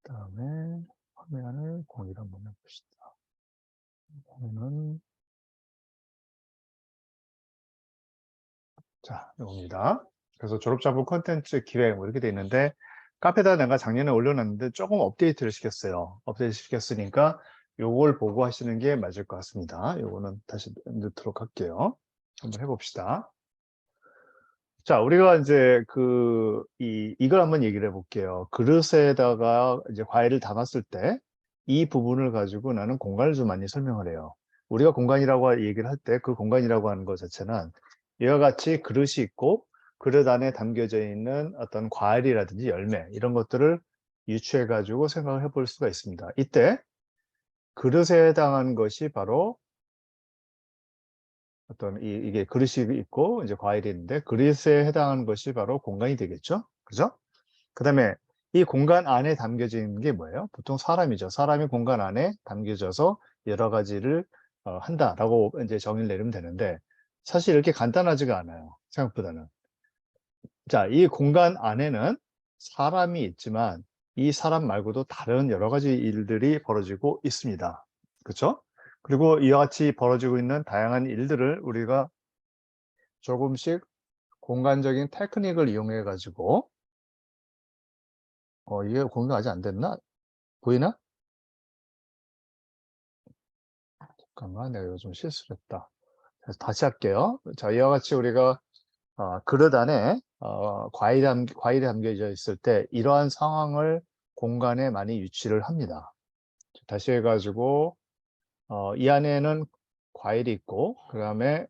그다음에 화면을 공유를 한번 해 봅시다. 화면은 자, 요겁니다. 그래서 졸업작품 콘텐츠 기획 뭐 이렇게 돼 있는데 카페에다 내가 작년에 올려 놨는데 조금 업데이트를 시켰어요. 업데이트 시켰으니까 요걸 보고 하시는 게 맞을 것 같습니다. 요거는 다시 넣도록 할게요. 한번 해 봅시다. 자, 우리가 이제 이걸 한번 얘기를 해 볼게요. 그릇에다가 이제 과일을 담았을 때 이 부분을 가지고 나는 공간을 좀 많이 설명을 해요. 우리가 공간이라고 얘기를 할 때 그 공간이라고 하는 것 자체는 이와 같이 그릇이 있고 그릇 안에 담겨져 있는 어떤 과일이라든지 열매 이런 것들을 유추해 가지고 생각을 해볼 수가 있습니다. 이때 그릇에 해당하는 것이 바로 어떤 이게 그릇이 있고 이제 과일이 있는데 그릇에 해당하는 것이 바로 공간이 되겠죠. 그죠? 그다음에 이 공간 안에 담겨져 있는 게 뭐예요? 보통 사람이죠. 사람이 공간 안에 담겨져서 여러 가지를 한다라고 이제 정의를 내리면 되는데 사실 이렇게 간단하지가 않아요. 생각보다는. 자, 이 공간 안에는 사람이 있지만 이 사람 말고도 다른 여러 가지 일들이 벌어지고 있습니다. 그렇죠? 그리고 이와 같이 벌어지고 있는 다양한 일들을 우리가 조금씩 공간적인 테크닉을 이용해 가지고 이게 공유가 아직 안 됐나? 보이나? 잠깐만 내가 이거 좀 실수를 했다. 그래서 다시 할게요. 자, 이와 같이 우리가 그릇 안에 과일이 담겨져 있을 때 이러한 상황을 공간에 많이 유치를 합니다. 다시 해 가지고 이 안에는 과일이 있고 그다음에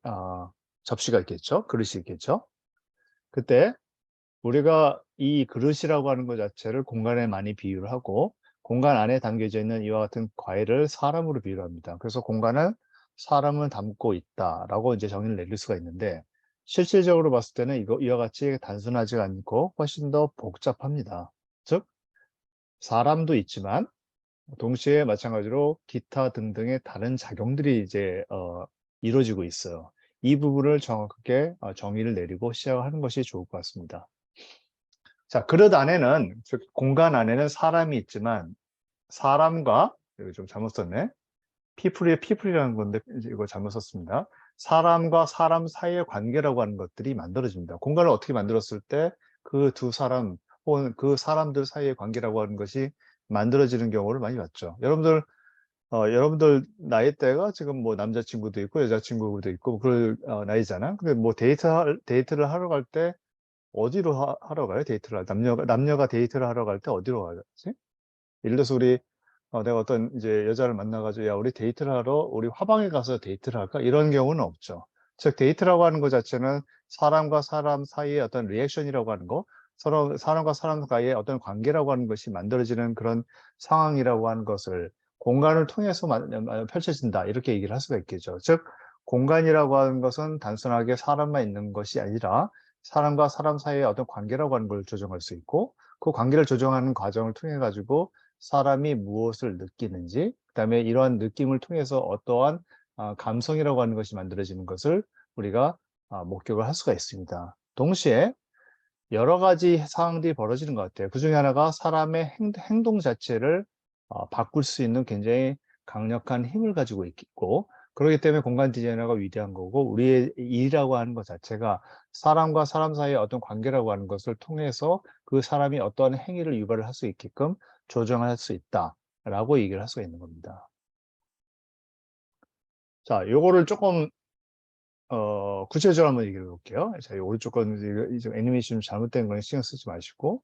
접시가 있겠죠. 그릇이 있겠죠. 그때 우리가 이 그릇이라고 하는 것 자체를 공간에 많이 비유를 하고 공간 안에 담겨져 있는 이와 같은 과일을 사람으로 비유를 합니다. 그래서 공간을 사람을 담고 있다라고 이제 정의를 내릴 수가 있는데 실질적으로 봤을 때는 이와 같이 단순하지 않고 훨씬 더 복잡합니다. 즉 사람도 있지만 동시에 마찬가지로 기타 등등의 다른 작용들이 이제 이루어지고 있어요. 이 부분을 정확하게 정의를 내리고 시작을 하는 것이 좋을 것 같습니다. 자, 그릇 안에는 즉 공간 안에는 사람이 있지만 사람과 여기 좀 잘못 썼네. people이라는 건데 이거 잘못 썼습니다. 사람과 사람 사이의 관계라고 하는 것들이 만들어집니다. 공간을 어떻게 만들었을 때 그 두 사람 혹은 그 사람들 사이의 관계라고 하는 것이 만들어지는 경우를 많이 봤죠. 여러분들 나이대가 지금 뭐 남자친구도 있고 여자친구도 있고 그럴 나이잖아. 근데 뭐 데이트를 하러 갈 때 어디로 하러 가요? 데이트를 남녀가 데이트를 하러 갈 때 어디로 가지? 예를 들어서 우리 내가 어떤 이제 여자를 만나 가지고 "야 우리 데이트를 하러 우리 화방에 가서 데이트를 할까?" 이런 경우는 없죠. 즉 데이트라고 하는 것 자체는 사람과 사람 사이의 어떤 리액션이라고 하는 거, 서로 사람과 사람 사이의 어떤 관계라고 하는 것이 만들어지는 그런 상황이라고 하는 것을 공간을 통해서 펼쳐진다 이렇게 얘기를 할 수가 있겠죠. 즉 공간이라고 하는 것은 단순하게 사람만 있는 것이 아니라 사람과 사람 사이의 어떤 관계라고 하는 걸 조정할 수 있고 그 관계를 조정하는 과정을 통해 가지고 사람이 무엇을 느끼는지 그다음에 이러한 느낌을 통해서 어떠한 감성이라고 하는 것이 만들어지는 것을 우리가 목격을 할 수가 있습니다. 동시에 여러 가지 상황들이 벌어지는 것 같아요. 그중에 하나가 사람의 행동 자체를 바꿀 수 있는 굉장히 강력한 힘을 가지고 있고 그렇기 때문에 공간 디자이너가 위대한 거고 우리의 일이라고 하는 것 자체가 사람과 사람 사이의 어떤 관계라고 하는 것을 통해서 그 사람이 어떠한 행위를 유발을 할 수 있게끔 조정할 수 있다라고 얘기를 할 수가 있는 겁니다. 자, 요거를 조금 구체적으로 한번 얘기해 볼게요. 자, 이 오른쪽 거는 이제 애니메이션이 잘못된 거는 신경 쓰지 마시고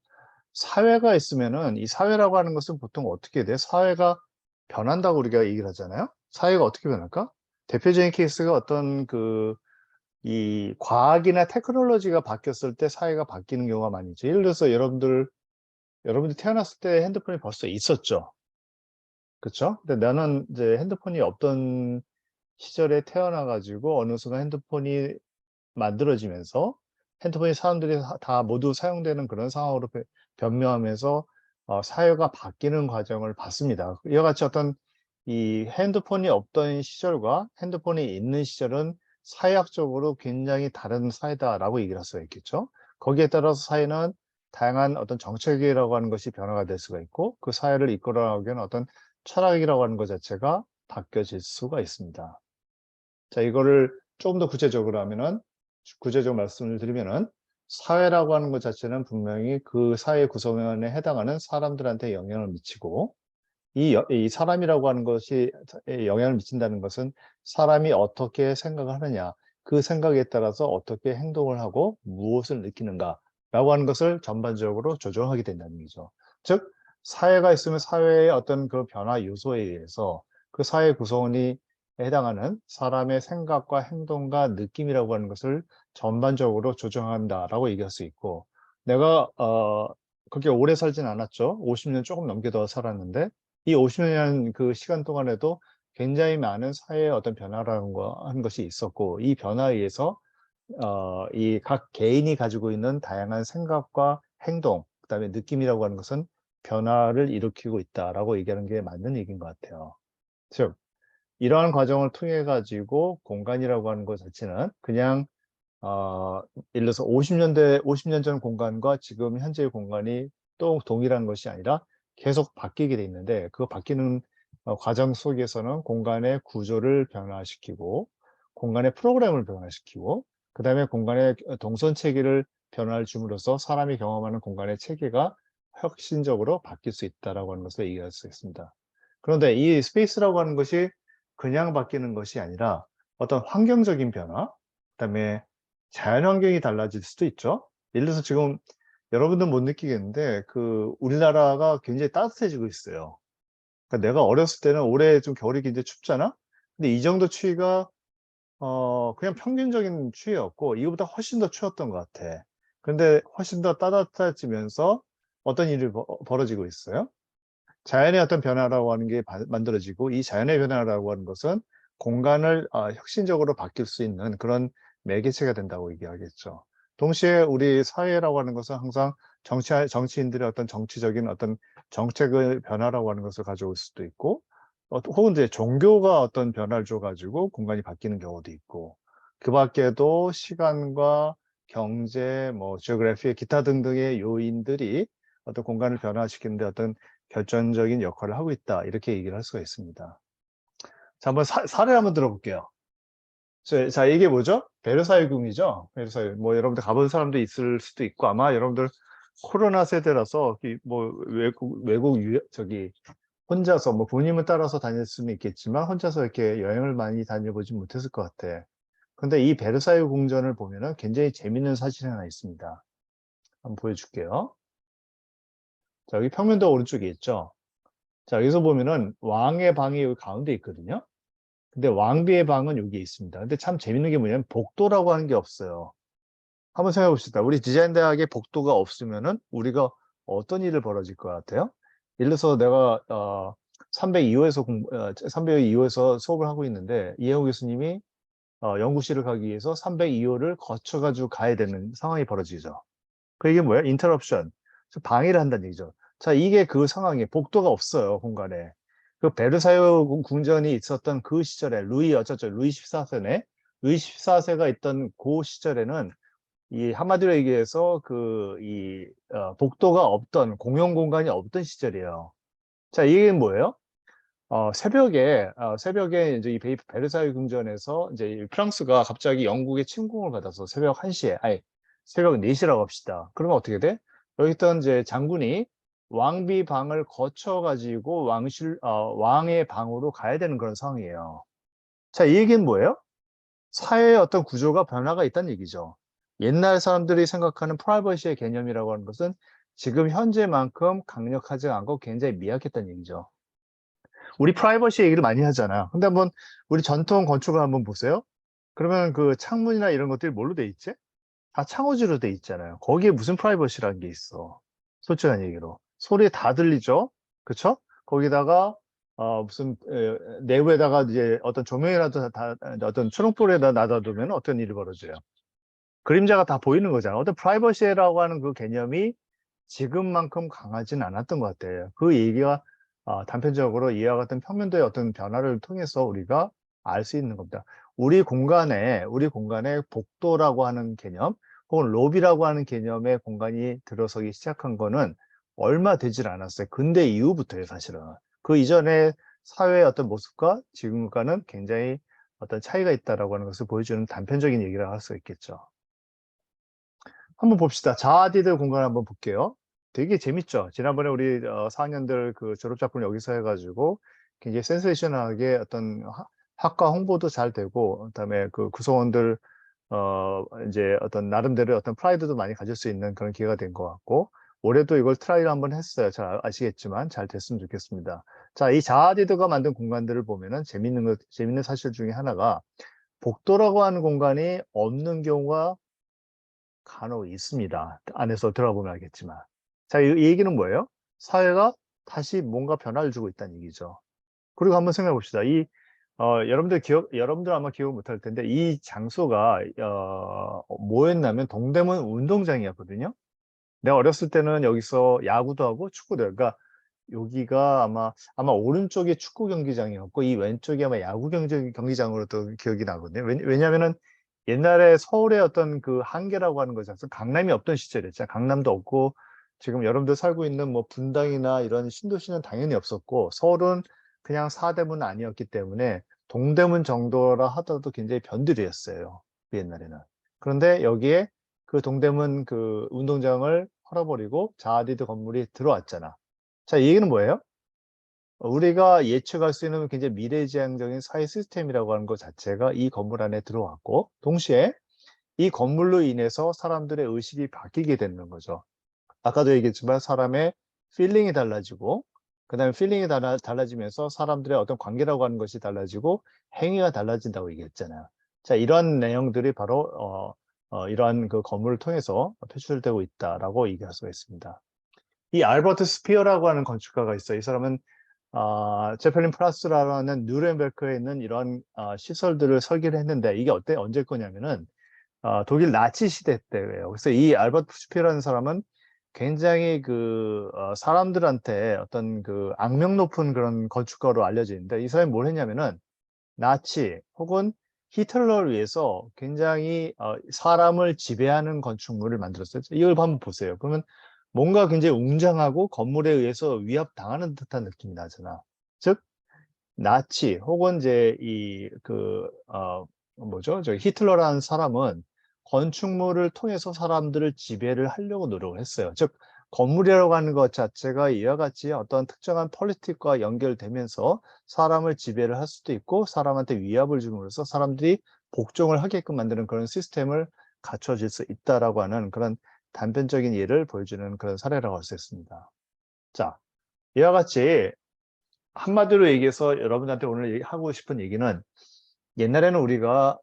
사회가 있으면은 이 사회라고 하는 것은 보통 어떻게 돼? 사회가 변한다고 우리가 얘기를 하잖아요. 사회가 어떻게 변할까? 대표적인 케이스가 어떤 이 과학이나 테크놀로지가 바뀌었을 때 사회가 바뀌는 경우가 많이 있죠. 예를 들어서 여러분들 태어났을 때 핸드폰이 벌써 있었죠. 그쵸? 근데 나는 이제 핸드폰이 없던 시절에 태어나 가지고 어느 순간 핸드폰이 만들어지면서 핸드폰이 사람들이 다 모두 사용되는 그런 상황으로 변모하면서 사회가 바뀌는 과정을 봤습니다. 이와 같이 어떤 이 핸드폰이 없던 시절과 핸드폰이 있는 시절은 사회학적으로 굉장히 다른 사회다라고 얘기를 할 수가 있겠죠. 거기에 따라서 사회는 다양한 어떤 정책이라고 하는 것이 변화가 될 수가 있고 그 사회를 이끌어가기 위한 어떤 철학이라고 하는 것 자체가 바뀌어질 수가 있습니다. 자, 이거를 조금 더 구체적으로 하면은 구체적으로 말씀을 드리면은 사회라고 하는 것 자체는 분명히 그 사회 구성원에 해당하는 사람들한테 영향을 미치고 이 사람이라고 하는 것이 영향을 미친다는 것은 사람이 어떻게 생각을 하느냐, 그 생각에 따라서 어떻게 행동을 하고 무엇을 느끼는가라고 하는 것을 전반적으로 조정하게 된다는 얘기죠. 즉, 사회가 있으면 사회의 어떤 그 변화 요소에 의해서 그 사회 구성원이 해당하는 사람의 생각과 행동과 느낌이라고 하는 것을 전반적으로 조정한다라고 얘기할 수 있고, 내가 그렇게 오래 살진 않았죠. 50년 조금 넘게 더 살았는데 이 50년이라는 그 시간 동안에도 굉장히 많은 사회의 어떤 변화라는 하는 것이 있었고 이 변화에 의해서 이 각 개인이 가지고 있는 다양한 생각과 행동, 그다음에 느낌이라고 하는 것은 변화를 일으키고 있다라고 얘기하는 게 맞는 얘기인 것 같아요. 즉, 이러한 과정을 통해 가지고 공간이라고 하는 것 자체는 그냥 예를 들어서 50년 전 공간과 지금 현재의 공간이 또 동일한 것이 아니라 계속 바뀌게 돼 있는데 그 바뀌는 과정 속에서는 공간의 구조를 변화시키고 공간의 프로그램을 변화시키고 그다음에 공간의 동선 체계를 변화를 줌으로써 사람이 경험하는 공간의 체계가 혁신적으로 바뀔 수 있다라고 하는 것을 얘기할 수 있습니다. 그런데 이 스페이스라고 하는 것이 그냥 바뀌는 것이 아니라 어떤 환경적인 변화, 그다음에 자연 환경이 달라질 수도 있죠. 예를 들어서 지금 여러분들은 못 느끼겠는데 그 우리나라가 굉장히 따뜻해지고 있어요. 그러니까 내가 어렸을 때는 올해 좀 겨울이 굉장히 춥잖아? 근데 이 정도 추위가 그냥 평균적인 추위였고 이거보다 훨씬 더 추웠던 것 같아. 근데 훨씬 더 따뜻해지면서 어떤 일이 벌어지고 있어요? 자연의 어떤 변화라고 하는 게 만들어지고 이 자연의 변화라고 하는 것은 공간을 혁신적으로 바뀔 수 있는 그런 매개체가 된다고 얘기하겠죠. 동시에 우리 사회라고 하는 것은 항상 정치인들의 어떤 정치적인 어떤 정책의 변화라고 하는 것을 가져올 수도 있고 혹은 이제 종교가 어떤 변화를 줘 가지고 공간이 바뀌는 경우도 있고 그 밖에도 시간과 경제, 뭐 지오그래피, 기타 등등의 요인들이 어떤 공간을 변화시키는 데 어떤 결정적인 역할을 하고 있다. 이렇게 얘기를 할 수가 있습니다. 자, 한번 사례를 한번 들어볼게요. 자, 이게 뭐죠? 베르사유 궁이죠. 베르사유. 뭐 여러분들 가본 사람도 있을 수도 있고 아마 여러분들 코로나 세대라서 뭐 외국 저기 혼자서 뭐 부모님을 따라서 다닐 수는 있겠지만 혼자서 이렇게 여행을 많이 다녀보지 못했을 것 같아. 근데 이 베르사유 궁전을 보면은 굉장히 재밌는 사실이 하나 있습니다. 한번 보여줄게요. 자, 여기 평면도 오른쪽에 있죠. 자, 여기서 보면은 왕의 방이 여기 가운데 있거든요. 근데 왕비의 방은 여기에 있습니다. 근데 참 재밌는 게 뭐냐면 복도라고 하는 게 없어요. 한번 생각해 봅시다. 우리 디자인 대학에 복도가 없으면은 우리가 어떤 일을 벌어질 것 같아요? 예를 들어서 내가 302호에서 302호에서 수업을 하고 있는데 이혜호 교수님이 연구실을 가기 위해서 302호를 거쳐 가지고 가야 되는 상황이 벌어지죠. 그 이게 뭐예요? 인터럽션. 방해를 한다는 얘기죠. 자, 이게 그 상황에 복도가 없어요, 공간에. 그 베르사유 궁전이 있었던 그 시절에 루이 14세네. 루이 14세가 있던 그 시절에는 이 한마디로 얘기해서 복도가 없던 공용 공간이 없던 시절이에요. 자, 이게 뭐예요? 새벽에 이제 이 베르사유 궁전에서 이제 프랑스가 갑자기 영국의 침공을 받아서 새벽 1시에, 아니, 새벽 4시라고 합시다. 그러면 어떻게 돼? 여기 있던 이제 장군이 왕비 방을 거쳐가지고 왕의 방으로 가야 되는 그런 상황이에요. 자, 이 얘기는 뭐예요? 사회의 어떤 구조가 변화가 있다는 얘기죠. 옛날 사람들이 생각하는 프라이버시의 개념이라고 하는 것은 지금 현재만큼 강력하지 않고 굉장히 미약했다는 얘기죠. 우리 프라이버시 얘기를 많이 하잖아. 근데 한번 우리 전통 건축을 한번 보세요. 그러면 그 창문이나 이런 것들이 뭘로 돼 있지? 다 창호지로 돼 있잖아요. 거기에 무슨 프라이버시라는 게 있어. 솔직한 얘기로. 소리 다 들리죠? 그쵸? 거기다가 무슨 내부에다가 이제 어떤 조명이라도 어떤 초롱불에다 놔둬두면 어떤 일이 벌어져요? 그림자가 다 보이는 거잖아. 어떤 프라이버시라고 하는 그 개념이 지금만큼 강하진 않았던 것 같아요. 그 얘기가 단편적으로 이와 같은 평면도의 어떤 변화를 통해서 우리가 알 수 있는 겁니다. 우리 공간에 복도라고 하는 개념 혹은 로비라고 하는 개념의 공간이 들어서기 시작한 거는 얼마 되질 않았어요. 근대 이후부터예요, 사실은. 그 이전에 사회의 어떤 모습과 지금과는 굉장히 어떤 차이가 있다라고 하는 것을 보여주는 단편적인 얘기라고 할 수 있겠죠. 한번 봅시다. 자아디드 공간 한번 볼게요. 되게 재밌죠? 지난번에 우리 4학년들 그 졸업 작품 여기서 해가지고 굉장히 센세이셔널하게 어떤 학과 홍보도 잘 되고, 그다음에 그 구성원들 이제 어떤 나름대로 어떤 프라이드도 많이 가질 수 있는 그런 기회가 된 것 같고, 올해도 이걸 트라이를 한번 했어요. 잘 아시겠지만 잘 됐으면 좋겠습니다. 자, 이 자아디드가 만든 공간들을 보면은 재밌는 사실 중에 하나가 복도라고 하는 공간이 없는 경우가 간혹 있습니다. 안에서 들어보면 알겠지만. 자, 이 얘기는 뭐예요? 사회가 다시 뭔가 변화를 주고 있다는 얘기죠. 그리고 한번 생각해 봅시다. 여러분들 아마 기억 못할 텐데, 이 장소가, 뭐였냐면 동대문 운동장이었거든요. 내가 어렸을 때는 여기서 야구도 하고 축구도 해요. 그러니까 여기가 아마 오른쪽이 축구 경기장이었고, 이 왼쪽이 아마 야구 경기장으로도 기억이 나거든요. 왜냐면은 옛날에 서울의 어떤 그 한계라고 하는 거죠. 강남이 없던 시절이었죠. 강남도 없고, 지금 여러분들 살고 있는 뭐 분당이나 이런 신도시는 당연히 없었고, 서울은 그냥 사대문 아니었기 때문에 동대문 정도라 하더라도 굉장히 변두리였어요. 그 옛날에는. 그런데 여기에 그 동대문 그 운동장을 헐어버리고 자아디드 건물이 들어왔잖아. 자, 이 얘기는 뭐예요? 우리가 예측할 수 있는 굉장히 미래지향적인 사회 시스템이라고 하는 것 자체가 이 건물 안에 들어왔고, 동시에 이 건물로 인해서 사람들의 의식이 바뀌게 되는 거죠. 아까도 얘기했지만 사람의 필링이 달라지고, 그 다음에 필링이 달라지면서 사람들의 어떤 관계라고 하는 것이 달라지고 행위가 달라진다고 얘기했잖아요. 자, 이러한 내용들이 바로 이러한 그 건물을 통해서 표출되고 있다라고 얘기할 수가 있습니다. 이 알버트 스피어라고 하는 건축가가 있어요. 이 사람은 제펠린 플라스라는 누렌베르크에 있는 이런 시설들을 설계를 했는데, 이게 언제 거냐면은 독일 나치 시대 때예요. 그래서 이 알버트 스피어라는 사람은 굉장히 사람들한테 어떤 그 악명 높은 그런 건축가로 알려져 있는데, 이 사람이 뭘 했냐면은 나치 혹은 히틀러를 위해서 굉장히 사람을 지배하는 건축물을 만들었어요. 이걸 한번 보세요. 그러면 뭔가 굉장히 웅장하고 건물에 의해서 위압당하는 듯한 느낌이 나잖아. 즉 나치 혹은 이제 뭐죠? 저 히틀러라는 사람은 건축물을 통해서 사람들을 지배를 하려고 노력을 했어요. 즉 건물이라고 하는 것 자체가 이와 같이 어떤 특정한 폴리틱과 연결되면서 사람을 지배를 할 수도 있고, 사람한테 위압을 줌으로써 사람들이 복종을 하게끔 만드는 그런 시스템을 갖춰질 수 있다라고 하는 그런 단편적인 예를 보여주는 그런 사례라고 할 수 있습니다. 자, 이와 같이 한마디로 얘기해서 여러분한테 오늘 하고 싶은 얘기는, 옛날에는 우리가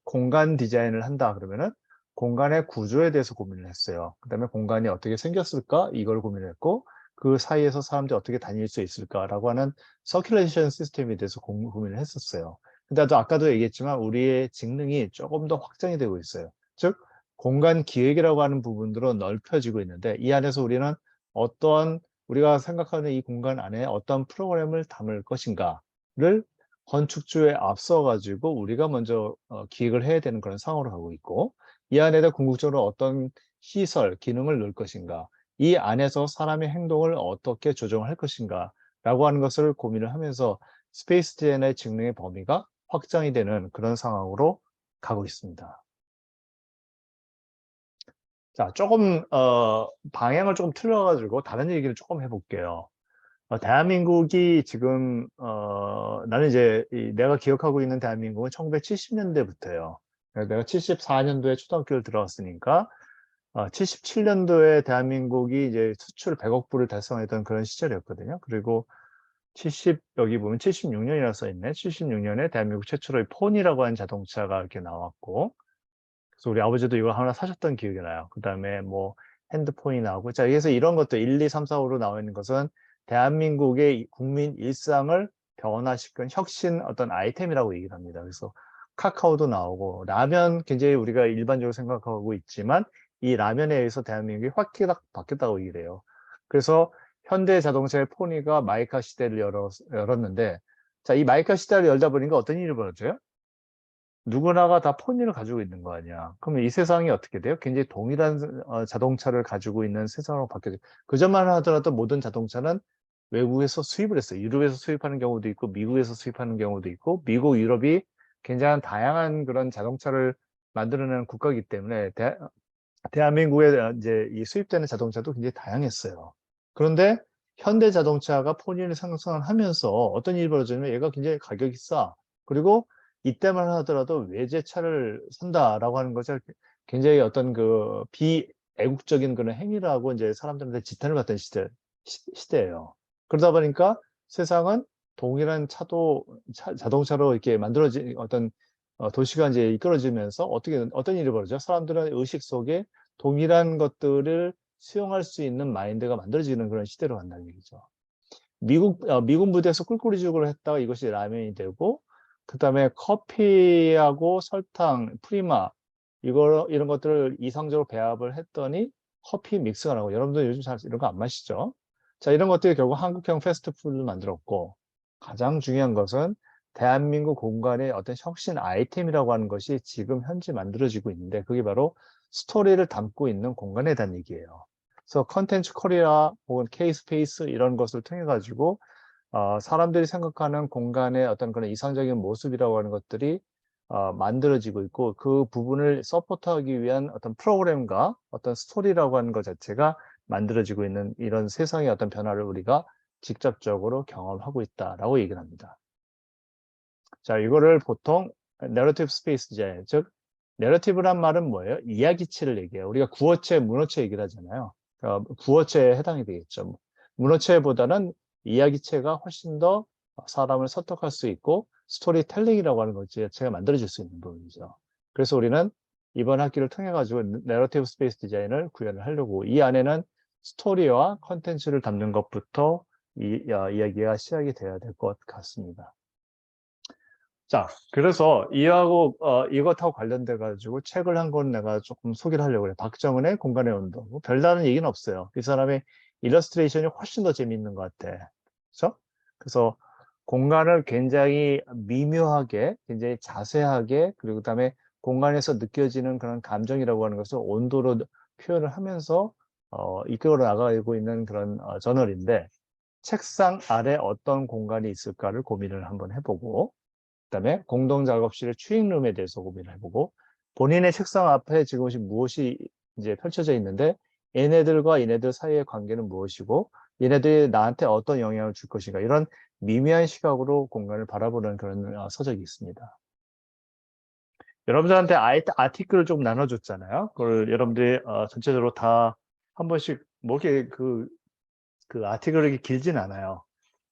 공간 디자인을 한다 그러면은 공간의 구조에 대해서 고민을 했어요. 그다음에 공간이 어떻게 생겼을까 이걸 고민을 했고, 그 사이에서 사람들이 어떻게 다닐 수 있을까라고 하는 서큘레이션 시스템에 대해서 고민을 했었어요. 근데 아까도 얘기했지만 우리의 직능이 조금 더 확장이 되고 있어요. 즉 공간 기획이라고 하는 부분들은 넓혀지고 있는데, 이 안에서 우리는 어떠한 우리가 생각하는 이 공간 안에 어떤 프로그램을 담을 것인가를 건축주에 앞서 가지고 우리가 먼저 기획을 해야 되는 그런 상황으로 가고 있고, 이 안에다 궁극적으로 어떤 시설, 기능을 넣을 것인가, 이 안에서 사람의 행동을 어떻게 조정할 것인가 라고 하는 것을 고민을 하면서 스페이스 디자인의 직능의 범위가 확장이 되는 그런 상황으로 가고 있습니다. 자, 조금 방향을 조금 틀려가지고 다른 얘기를 조금 해볼게요. 대한민국이 지금 나는 이제 내가 기억하고 있는 대한민국은 1970년대부터예요. 내가 74년도에 초등학교를 들어왔으니까 77년도에 대한민국이 이제 수출 100억 불을 달성했던 그런 시절이었거든요. 그리고 여기 보면 76년이라 써 있네. 76년에 대한민국 최초로의 폰이라고 하는 자동차가 이렇게 나왔고, 그래서 우리 아버지도 이거 하나 사셨던 기억이 나요. 그 다음에 뭐 핸드폰이 나오고, 자, 그래서 이런 것도 1, 2, 3, 4, 5로 나와 있는 것은 대한민국의 국민 일상을 변화시킨 혁신 어떤 아이템이라고 얘기를 합니다. 그래서 카카오도 나오고, 라면 굉장히 우리가 일반적으로 생각하고 있지만 이 라면에 의해서 대한민국이 확 바뀌었다고 얘기를 해요. 그래서 현대 자동차의 포니가 마이카 시대를 열었는데, 자, 이 마이카 시대를 열다 보니까 어떤 일이 벌어져요? 누구나가 다 폰을 가지고 있는 거 아니야. 그러면 이 세상이 어떻게 돼요? 굉장히 동일한 자동차를 가지고 있는 세상으로 바뀌어져. 그전만 하더라도 모든 자동차는 외국에서 수입을 했어요. 유럽에서 수입하는 경우도 있고 미국에서 수입하는 경우도 있고 미국, 유럽이 굉장히 다양한 그런 자동차를 만들어내는 국가이기 때문에 대한민국에 이제 이 수입되는 자동차도 굉장히 다양했어요. 그런데 현대 자동차가 폰을 상승을 하면서 어떤 일이 벌어지냐면 얘가 굉장히 가격이 싸. 그리고 이때만 하더라도 외제차를 산다라고 하는 것이 굉장히 어떤 그 비애국적인 그런 행위라고 이제 사람들한테 지탄을 받던 시대예요. 그러다 보니까 세상은 동일한 자동차로 이렇게 만들어진 어떤 도시가 이제 이끌어지면서 어떤 일이 벌어져? 사람들은 의식 속에 동일한 것들을 수용할 수 있는 마인드가 만들어지는 그런 시대로 간다는 얘기죠. 미군 부대에서 꿀꿀이죽을 했다가 이것이 라면이 되고, 그 다음에 커피하고 설탕, 프리마, 이런 것들을 이상적으로 배합을 했더니 커피 믹스가 나고, 여러분들 요즘 잘 이런 거 안 마시죠? 자, 이런 것들이 결국 한국형 패스트푸드를 만들었고, 가장 중요한 것은 대한민국 공간의 어떤 혁신 아이템이라고 하는 것이 지금 현재 만들어지고 있는데, 그게 바로 스토리를 담고 있는 공간에 대한 얘기예요. 그래서 컨텐츠 코리아 혹은 K스페이스 이런 것을 통해 가지고 사람들이 생각하는 공간의 어떤 그런 이상적인 모습이라고 하는 것들이 만들어지고 있고, 그 부분을 서포트하기 위한 어떤 프로그램과 어떤 스토리라고 하는 것 자체가 만들어지고 있는 이런 세상의 어떤 변화를 우리가 직접적으로 경험하고 있다라고 얘기를 합니다. 자, 이거를 보통 내러티브 스페이스 디자인, 즉 내러티브란 말은 뭐예요? 이야기체를 얘기해요. 우리가 구어체, 문어체 얘기를 하잖아요. 구어체에 해당이 되겠죠. 문어체보다는 이야기체가 훨씬 더 사람을 설득할 수 있고 스토리텔링이라고 하는 것 자체가 만들어질 수 있는 부분이죠. 그래서 우리는 이번 학기를 통해 가지고 내러티브 스페이스 디자인을 구현을 하려고, 이 안에는 스토리와 컨텐츠를 담는 것부터 이야기가 시작이 돼야 될 것 같습니다. 자, 그래서 이것하고 관련돼 가지고 책을 한 권 내가 조금 소개를 하려고 그래. 박정은의 공간의 온도. 뭐 별다른 얘기는 없어요. 이 사람의 일러스트레이션이 훨씬 더 재미있는 것 같아. 그렇죠? 그래서 공간을 굉장히 미묘하게, 굉장히 자세하게, 그리고 그다음에 공간에서 느껴지는 그런 감정이라고 하는 것을 온도로 표현을 하면서 이끌어 나가고 있는 그런 저널인데, 책상 아래 어떤 공간이 있을까를 고민을 한번 해보고, 그다음에 공동 작업실의 추익룸에 대해서 고민을 해보고, 본인의 책상 앞에 지금 무엇이 이제 펼쳐져 있는데 얘네들과 얘네들 사이의 관계는 무엇이고 얘네들이 나한테 어떤 영향을 줄 것인가, 이런 미미한 시각으로 공간을 바라보는 그런 서적이 있습니다. 여러분들한테 아티클을 좀 나눠줬잖아요. 그걸 여러분들이 전체적으로 다 한 번씩 뭐 이렇게 그 아티클이 길진 않아요.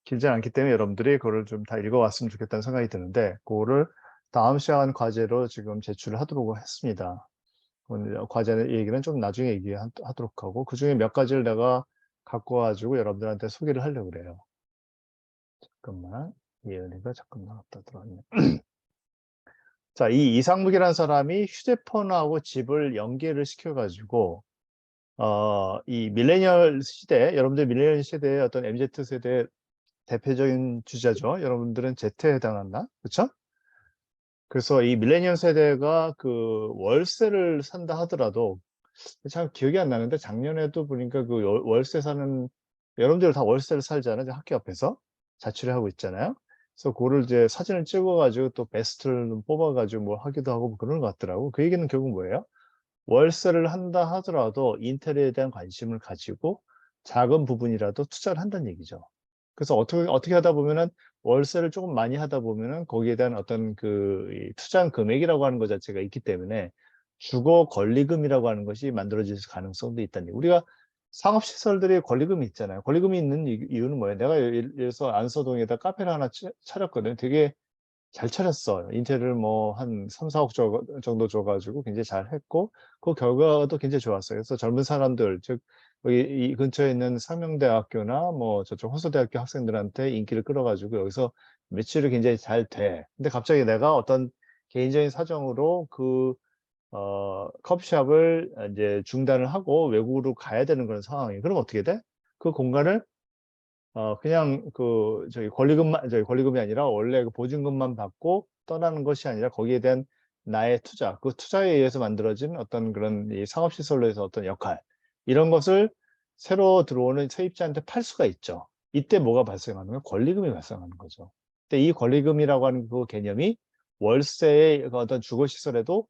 길지 않기 때문에 여러분들이 그거를 좀 다 읽어왔으면 좋겠다는 생각이 드는데, 그거를 다음 시간 과제로 지금 제출을 하도록 했습니다. 오늘 과제 얘기는 좀 나중에 얘기하도록 하고, 그 중에 몇 가지를 내가 갖고 와가지고 여러분들한테 소개를 하려고 그래요. 잠깐만, 예은이가 잠깐 나왔다 들어왔네. 자, 이 이상묵이라는 사람이 휴대폰하고 집을 연계를 시켜가지고, 이 밀레니얼 시대, 여러분들 밀레니얼 시대의 어떤 MZ 세대 대표적인 주자죠. 여러분들은 Z에 해당한다. 그렇죠? 그래서 이 밀레니얼 세대가 그 월세를 산다 하더라도, 참 기억이 안 나는데 작년에도 보니까 그 월세 사는, 여러분들 다 월세를 살잖아요. 학교 앞에서 자취를 하고 있잖아요. 그래서 그거를 이제 사진을 찍어 가지고 또 베스트를 뽑아 가지고 뭐 하기도 하고 뭐 그런 것 같더라고. 그 얘기는 결국 뭐예요? 월세를 한다 하더라도 인테리어에 대한 관심을 가지고 작은 부분이라도 투자를 한다는 얘기죠. 그래서 어떻게 하다 보면은 월세를 조금 많이 하다 보면은 거기에 대한 어떤 이 투자한 금액이라고 하는 것 자체가 있기 때문에 주거 권리금이라고 하는 것이 만들어질 가능성도 있다는 얘기. 우리가 상업시설들이 권리금이 있잖아요. 권리금이 있는 이유는 뭐예요? 내가 예를 들어서 안서동에다 카페를 하나 차렸거든요. 되게 잘 차렸어. 인테리어를 뭐 한 3-4억 정도 줘 가지고 굉장히 잘 했고, 그 결과도 굉장히 좋았어요. 그래서 젊은 사람들, 즉 여기 이 근처에 있는 상명대학교나 뭐 저쪽 호서대학교 학생들한테 인기를 끌어 가지고 여기서 매출이 굉장히 잘 돼. 근데 갑자기 내가 어떤 개인적인 사정으로 커피숍을 이제 중단을 하고 외국으로 가야 되는 그런 상황이에요. 그럼 어떻게 돼? 그 공간을 그냥 권리금이 아니라 원래 그 보증금만 받고 떠나는 것이 아니라 거기에 대한 나의 투자, 그 투자에 의해서 만들어진 어떤 그런 이 상업시설로에서 어떤 역할, 이런 것을 새로 들어오는 세입자한테 팔 수가 있죠. 이때 뭐가 발생하는 거예요? 권리금이 발생하는 거죠. 근데 이 권리금이라고 하는 그 개념이 월세의 그 어떤 주거시설에도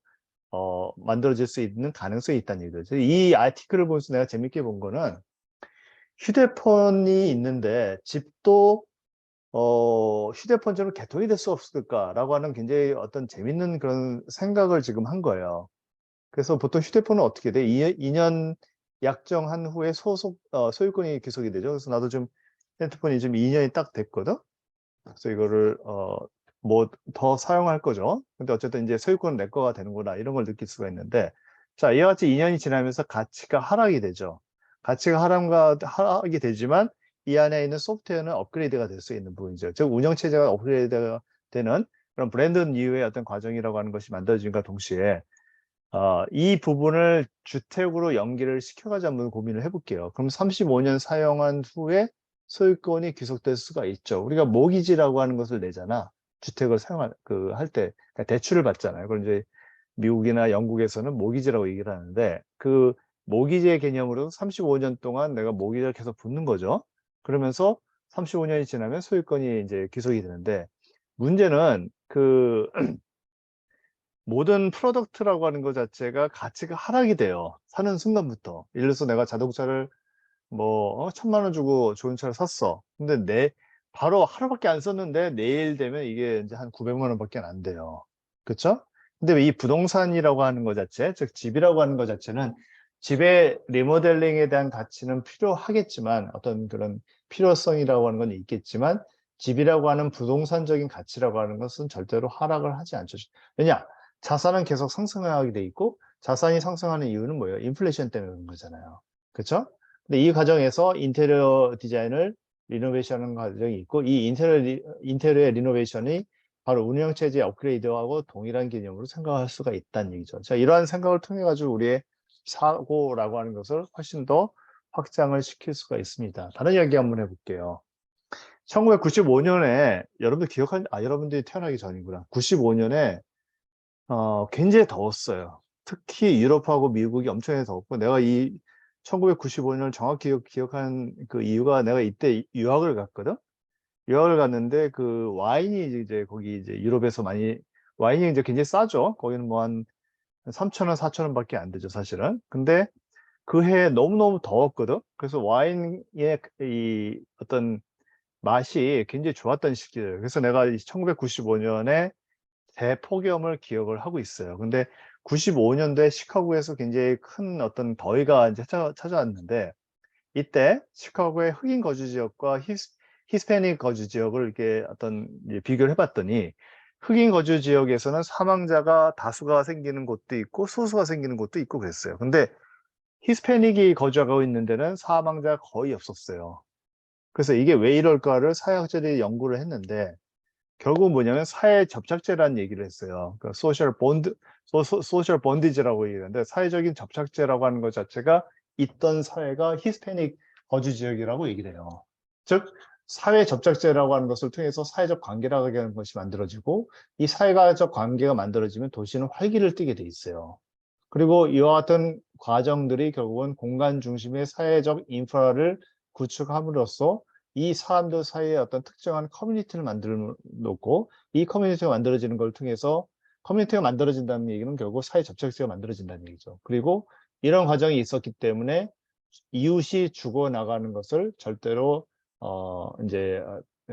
만들어질 수 있는 가능성이 있다는 얘기죠. 이 아티클을 보면서 내가 재밌게 본 거는 휴대폰이 있는데 집도 휴대폰처럼 개통이 될 수 없을까라고 하는 굉장히 어떤 재밌는 그런 생각을 지금 한 거예요. 그래서 보통 휴대폰은 어떻게 돼? 2년 약정한 후에 소유권이 귀속이 되죠. 그래서 나도 좀 핸드폰이 지금 2년이 딱 됐거든. 그래서 이거를 뭐 더 사용할 거죠. 근데 어쨌든 이제 소유권은 내 거가 되는구나, 이런 걸 느낄 수가 있는데, 자, 이와 같이 2년이 지나면서 가치가 하락이 되죠. 가치가 하락이 되지만 이 안에 있는 소프트웨어는 업그레이드가 될 수 있는 부분이죠. 즉 운영체제가 업그레이드가 되는 그런 브랜드 이후의 어떤 과정이라고 하는 것이 만들어진과 동시에 이 부분을 주택으로 연계를 시켜가자 한번 고민을 해볼게요. 그럼 35년 사용한 후에 소유권이 귀속될 수가 있죠. 우리가 모기지라고 하는 것을 내잖아. 주택을 할 때, 그러니까 대출을 받잖아요. 그걸 이제 미국이나 영국에서는 모기지라고 얘기를 하는데, 그 모기지의 개념으로 35년 동안 내가 모기지를 계속 붓는 거죠. 그러면서 35년이 지나면 소유권이 이제 귀속이 되는데, 문제는 모든 프로덕트라고 하는 것 자체가 가치가 하락이 돼요. 사는 순간부터. 예를 들어서 내가 자동차를 뭐 1,000만 원 주고 좋은 차를 샀어. 근데 바로 하루밖에 안 썼는데 내일 되면 이게 이제 한 900만 원밖에 안 돼요. 그쵸? 근데 이 부동산이라고 하는 것 자체, 즉 집이라고 하는 것 자체는 집의 리모델링에 대한 가치는 필요하겠지만, 어떤 그런 필요성이라고 하는 건 있겠지만, 집이라고 하는 부동산적인 가치라고 하는 것은 절대로 하락을 하지 않죠. 왜냐? 자산은 계속 상승하게 돼 있고, 자산이 상승하는 이유는 뭐예요? 인플레이션 때문에 그런 거잖아요. 그렇죠? 근데 이 과정에서 인테리어 디자인을 리노베이션하는 과정이 있고, 이 인테리어 리노베이션이 바로 운영체제 업그레이드하고 동일한 개념으로 생각할 수가 있다는 얘기죠. 자, 이러한 생각을 통해 가지고 우리의 사고라고 하는 것을 훨씬 더 확장을 시킬 수가 있습니다. 다른 이야기 한번 해볼게요. 1995년에 여러분들이 태어나기 전이구나. 95년에 굉장히 더웠어요. 특히 유럽하고 미국이 엄청나게 더웠고, 내가 이 1995년을 정확히 기억한 그 이유가, 내가 이때 유학을 갔거든. 유학을 갔는데 그 와인이 이제 거기 이제 유럽에서 와인이 이제 굉장히 싸죠. 거기는 뭐 한 3,000원, 4,000원밖에 안 되죠, 사실은. 근데 그 해에 너무너무 더웠거든. 그래서 와인의 이 어떤 맛이 굉장히 좋았던 시기예요. 그래서 내가 1995년에 대폭염을 기억을 하고 있어요. 근데 95년도에 시카고에서 굉장히 큰 어떤 더위가 이제 찾아왔는데, 이때 시카고의 흑인 거주 지역과 히스패닉 거주 지역을 이렇게 비교를 해봤더니, 흑인 거주 지역에서는 사망자가 다수가 생기는 곳도 있고 소수가 생기는 곳도 있고 그랬어요. 근데 히스패닉이 거주하고 있는 데는 사망자가 거의 없었어요. 그래서 이게 왜 이럴까를 사회학자들이 연구를 했는데, 결국은 뭐냐면 사회 접착제라는 얘기를 했어요. 그 소셜 본디지라고 얘기하는데, 사회적인 접착제라고 하는 것 자체가 있던 사회가 히스패닉 거주 지역이라고 얘기를 해요. 즉 사회 접착제라고 하는 것을 통해서 사회적 관계라고 하는 것이 만들어지고, 이 사회적 관계가 만들어지면 도시는 활기를 띠게 돼 있어요. 그리고 이와 같은 과정들이 결국은 공간 중심의 사회적 인프라를 구축함으로써 이 사람들 사이에 어떤 특정한 커뮤니티를 만들어 놓고, 이 커뮤니티가 만들어지는 걸 통해서, 커뮤니티가 만들어진다는 얘기는 결국 사회 접착제가 만들어진다는 얘기죠. 그리고 이런 과정이 있었기 때문에 이웃이 죽어나가는 것을 절대로 이제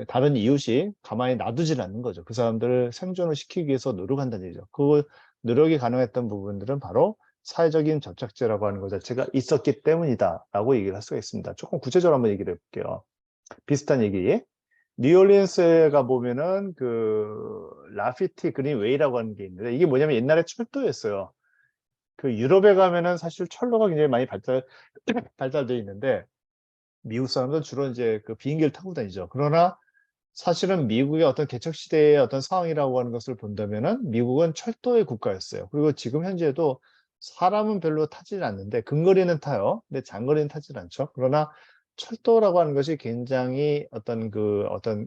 다른 이웃이 가만히 놔두질 않는 거죠. 그 사람들을 생존을 시키기 위해서 노력한다는 얘기죠. 그 노력이 가능했던 부분들은 바로 사회적인 접착제라고 하는 것 자체가 있었기 때문이다라고 얘기를 할 수가 있습니다. 조금 구체적으로 한번 얘기를 해볼게요. 비슷한 얘기. 뉴올리언스에 가 보면은 그 라피티 그린 웨이라고 하는 게 있는데, 이게 뭐냐면 옛날에 철도였어요. 그 유럽에 가면은 사실 철로가 굉장히 많이 발달되어 있는데, 미국 사람들은 주로 이제 그 비행기를 타고 다니죠. 그러나 사실은 미국의 어떤 개척 시대의 어떤 상황이라고 하는 것을 본다면은 미국은 철도의 국가였어요. 그리고 지금 현재도 사람은 별로 타지는 않는데 근거리는 타요. 근데 장거리는 타지는 않죠. 그러나 철도라고 하는 것이 굉장히 어떤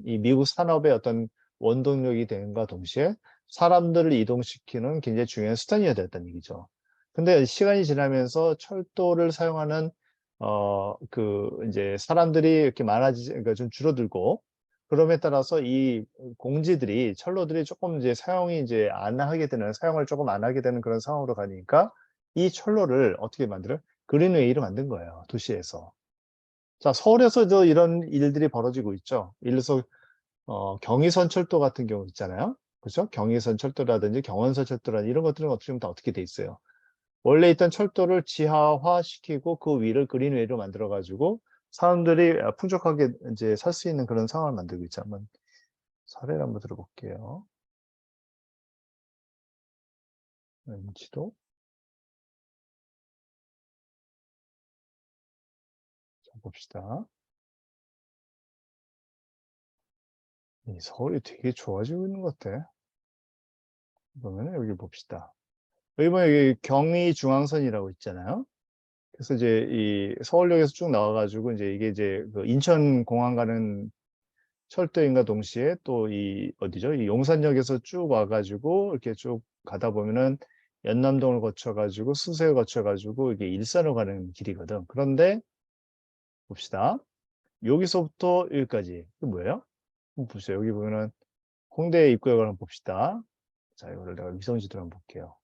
이 미국 산업의 어떤 원동력이 되는가 동시에 사람들을 이동시키는 굉장히 중요한 수단이어야 됐다는 얘기죠. 근데 시간이 지나면서 철도를 사용하는 이제 사람들이 이렇게 그러니까 좀 줄어들고, 그럼에 따라서 이 공지들이 철로들이 조금 이제 사용을 조금 안 하게 되는 그런 상황으로 가니까 이 철로를 어떻게 만들어요? 그린웨이로 만든 거예요, 도시에서. 자, 서울에서도 이런 일들이 벌어지고 있죠. 예를 들어서 경의선 철도 같은 경우 있잖아요. 그죠? 경의선 철도라든지 경원선 철도라든지 이런 것들은 어떻게 보면 다 어떻게 돼 있어요. 원래 있던 철도를 지하화시키고 그 위를 그린웨이로 만들어 가지고 사람들이 풍족하게 이제 살 수 있는 그런 상황을 만들고 있죠. 한번 사례를 한번 들어볼게요. 지도. 자, 봅시다. 이 서울이 되게 좋아지고 있는 것 같아. 그러면 여기 봅시다. 여기 보면 여기 경의중앙선이라고 있잖아요. 그래서 이제 이 서울역에서 쭉 나와 가지고 이제 이게 이제 그 인천공항 가는 철도인과 동시에 또 이 어디죠? 이 용산역에서 쭉 와 가지고 이렇게 쭉 가다 보면은 연남동을 거쳐 가지고 수서를 거쳐 가지고 이게 일산으로 가는 길이거든. 그런데 봅시다. 여기서부터 여기까지. 이게 뭐예요? 한번 보세요. 여기 보면은 홍대 입구역을 한번 봅시다. 자, 이거를 내가 위성 지도를 한번 볼게요.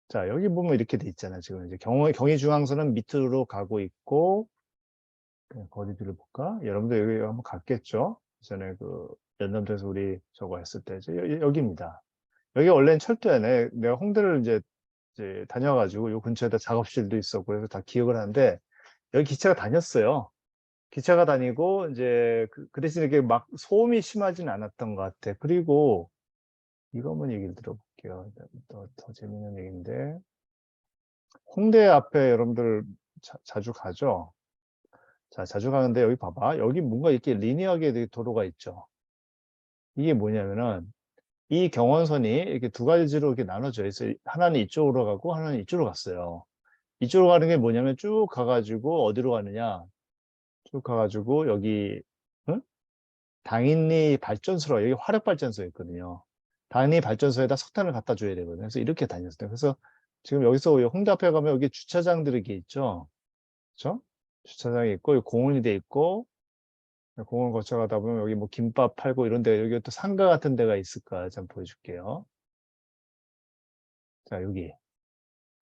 자, 여기 보면 이렇게 돼 있잖아요. 지금 이제 경의중앙선은 밑으로 가고 있고, 거리들을 볼까? 여러분들 여기 한번 갔겠죠? 전에 그 연남동에서 우리 저거 했을 때 여기입니다. 여기 원래는 철도였네. 내가 홍대를 이제 다녀가지고 요 근처에다 작업실도 있었고 그래서 다 기억을 하는데 여기 기차가 다녔어요. 기차가 다니고 이제 그 대신 이렇게 막 소음이 심하진 않았던 것 같아. 그리고 이거 한번 얘기를 들어볼게요. 더 재밌는 얘기인데 홍대 앞에 여러분들 자주 가죠? 자, 자주 가는데 여기 봐봐. 여기 뭔가 이렇게 리니어하게 도로가 있죠. 이게 뭐냐면은 이 경원선이 이렇게 두 가지로 이렇게 나눠져 있어요. 하나는 이쪽으로 가고 하나는 이쪽으로 갔어요. 이쪽으로 가는 게 뭐냐면 쭉 가가지고 어디로 가느냐? 쭉 가가지고 여기 응? 당인리 발전소로 여기 화력발전소 있거든요. 당인리 발전소에다 석탄을 갖다 줘야 되거든요. 그래서 이렇게 다녔어요. 그래서 지금 여기서 홍대 앞에 가면 여기 주차장들이 이렇게 있죠. 그렇죠? 주차장이 있고 여기 공원이 돼 있고 공원 거쳐가다 보면 여기 뭐 김밥 팔고 이런 데 여기 또 상가 같은 데가 있을까? 좀 보여줄게요. 자, 여기.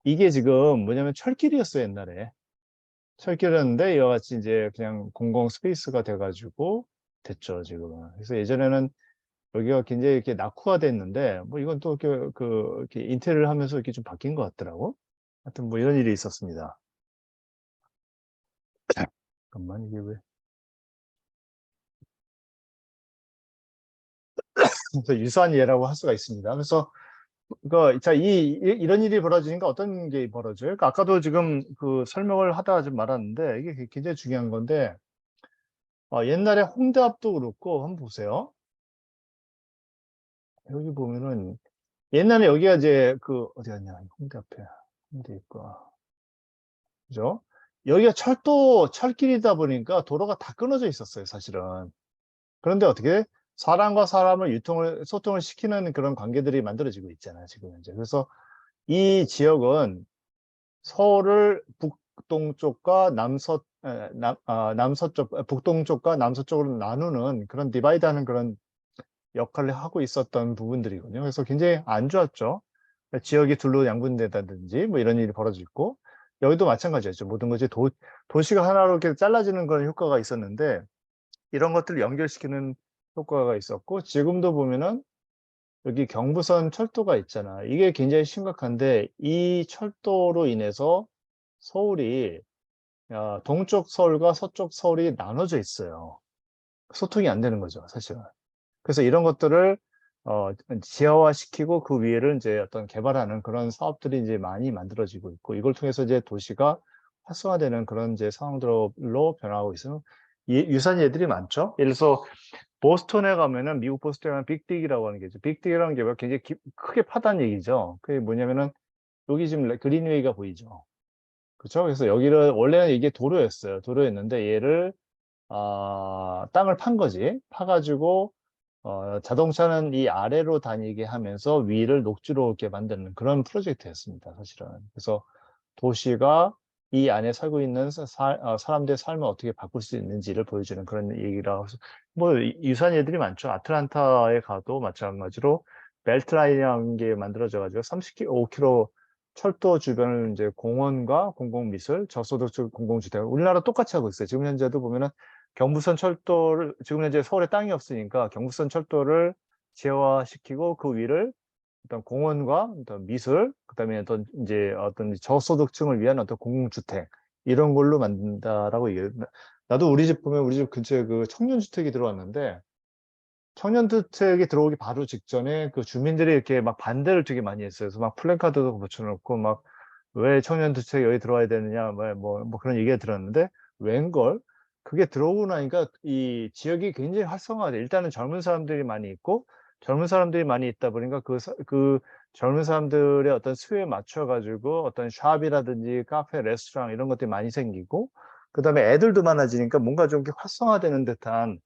이게 지금 뭐냐면 철길이었어요, 옛날에. 철길이었는데 이와 같이 이제 그냥 공공 스페이스가 돼가지고 됐죠, 지금은. 그래서 예전에는 여기가 굉장히 이렇게 낙후가 됐는데 뭐 이건 또 이렇게 인테리어를 하면서 이렇게 좀 바뀐 것 같더라고. 하여튼 뭐 이런 일이 있었습니다. 잠깐만, 이게 왜. 그래서 유사한 예라고 할 수가 있습니다. 그래서 자, 이런 일이 벌어지니까 어떤 게 벌어져요? 그러니까 아까도 지금 그 설명을 하다가 좀 말았는데 이게 굉장히 중요한 건데 옛날에 홍대 앞도 그렇고 한번 보세요. 여기 보면은 옛날에 여기가 이제 그 어디 갔냐? 홍대 앞에 홍대 있고 그죠? 여기가 철길이다 보니까 도로가 다 끊어져 있었어요, 사실은. 그런데 어떻게 사람과 사람을 소통을 시키는 그런 관계들이 만들어지고 있잖아요, 지금 현재. 그래서 이 지역은 서울을 북동쪽과 남서쪽, 북동쪽과 남서쪽으로 나누는 그런 디바이드하는 그런 역할을 하고 있었던 부분들이거든요. 그래서 굉장히 안 좋았죠. 지역이 둘로 양분된다든지 뭐 이런 일이 벌어지고 여기도 마찬가지였죠. 모든 것이 도시가 하나로 이렇게 잘라지는 그런 효과가 있었는데 이런 것들을 연결시키는 효과가 있었고 지금도 보면은 여기 경부선 철도가 있잖아. 이게 굉장히 심각한데 이 철도로 인해서 서울이 동쪽 서울과 서쪽 서울이 나눠져 있어요. 소통이 안 되는 거죠, 사실은. 그래서 이런 것들을 지하화시키고 그 위에를 이제 어떤 개발하는 그런 사업들이 이제 많이 만들어지고 있고 이걸 통해서 이제 도시가 활성화되는 그런 이제 상황들로 변화하고 있어요. 유사한 예들이 많죠. 예를 들어서 보스턴에 가면은 미국 보스턴에 가면 빅딕이라고 하는 게 있죠. 빅딕이라는 게 굉장히 크게 파다는 얘기죠. 그게 뭐냐면은 여기 지금 그린웨이가 보이죠. 그렇죠? 그래서 여기를 원래는 이게 도로였어요. 도로였는데 얘를 땅을 판 거지. 파가지고 자동차는 이 아래로 다니게 하면서 위를 녹지롭게 만드는 그런 프로젝트였습니다, 사실은. 그래서 도시가 이 안에 살고 있는 사람들의 삶을 어떻게 바꿀 수 있는지를 보여주는 그런 얘기라고 해서 뭐 유사한 예들이 많죠. 아틀란타에 가도 마찬가지로 벨트라인이라는 게 만들어져 가지고 35km 철도 주변을 이제 공원과 공공미술, 저소득층 공공주택, 우리나라 똑같이 하고 있어요. 지금 현재도 보면은 경부선 철도를 지금 현재 서울에 땅이 없으니까 경부선 철도를 제어화시키고 그 위를 어떤 공원과 어떤 미술, 그다음에 어떤 저소득층을 위한 어떤 공공주택 이런 걸로 만든다라고 얘기해요. 나도 우리 집 보면 우리 집 근처에 그 청년주택이 들어왔는데 청년주택이 들어오기 바로 직전에 그 주민들이 이렇게 막 반대를 되게 많이 했어요. 그래서 막 플래카드도 붙여놓고 막 왜 청년주택 여기 들어와야 되느냐 뭐 그런 얘기가 들었는데 웬걸 그게 들어오고 나니까 이 지역이 굉장히 활성화돼. 일단은 젊은 사람들이 많이 있고 젊은 사람들이 많이 있다 보니까 그 젊은 사람들의 어떤 수요에 맞춰 가지고 어떤 샵이라든지 카페, 레스토랑 이런 것들이 많이 생기고 그다음에 애들도 많아지니까 뭔가 좀 이렇게 활성화되는 듯한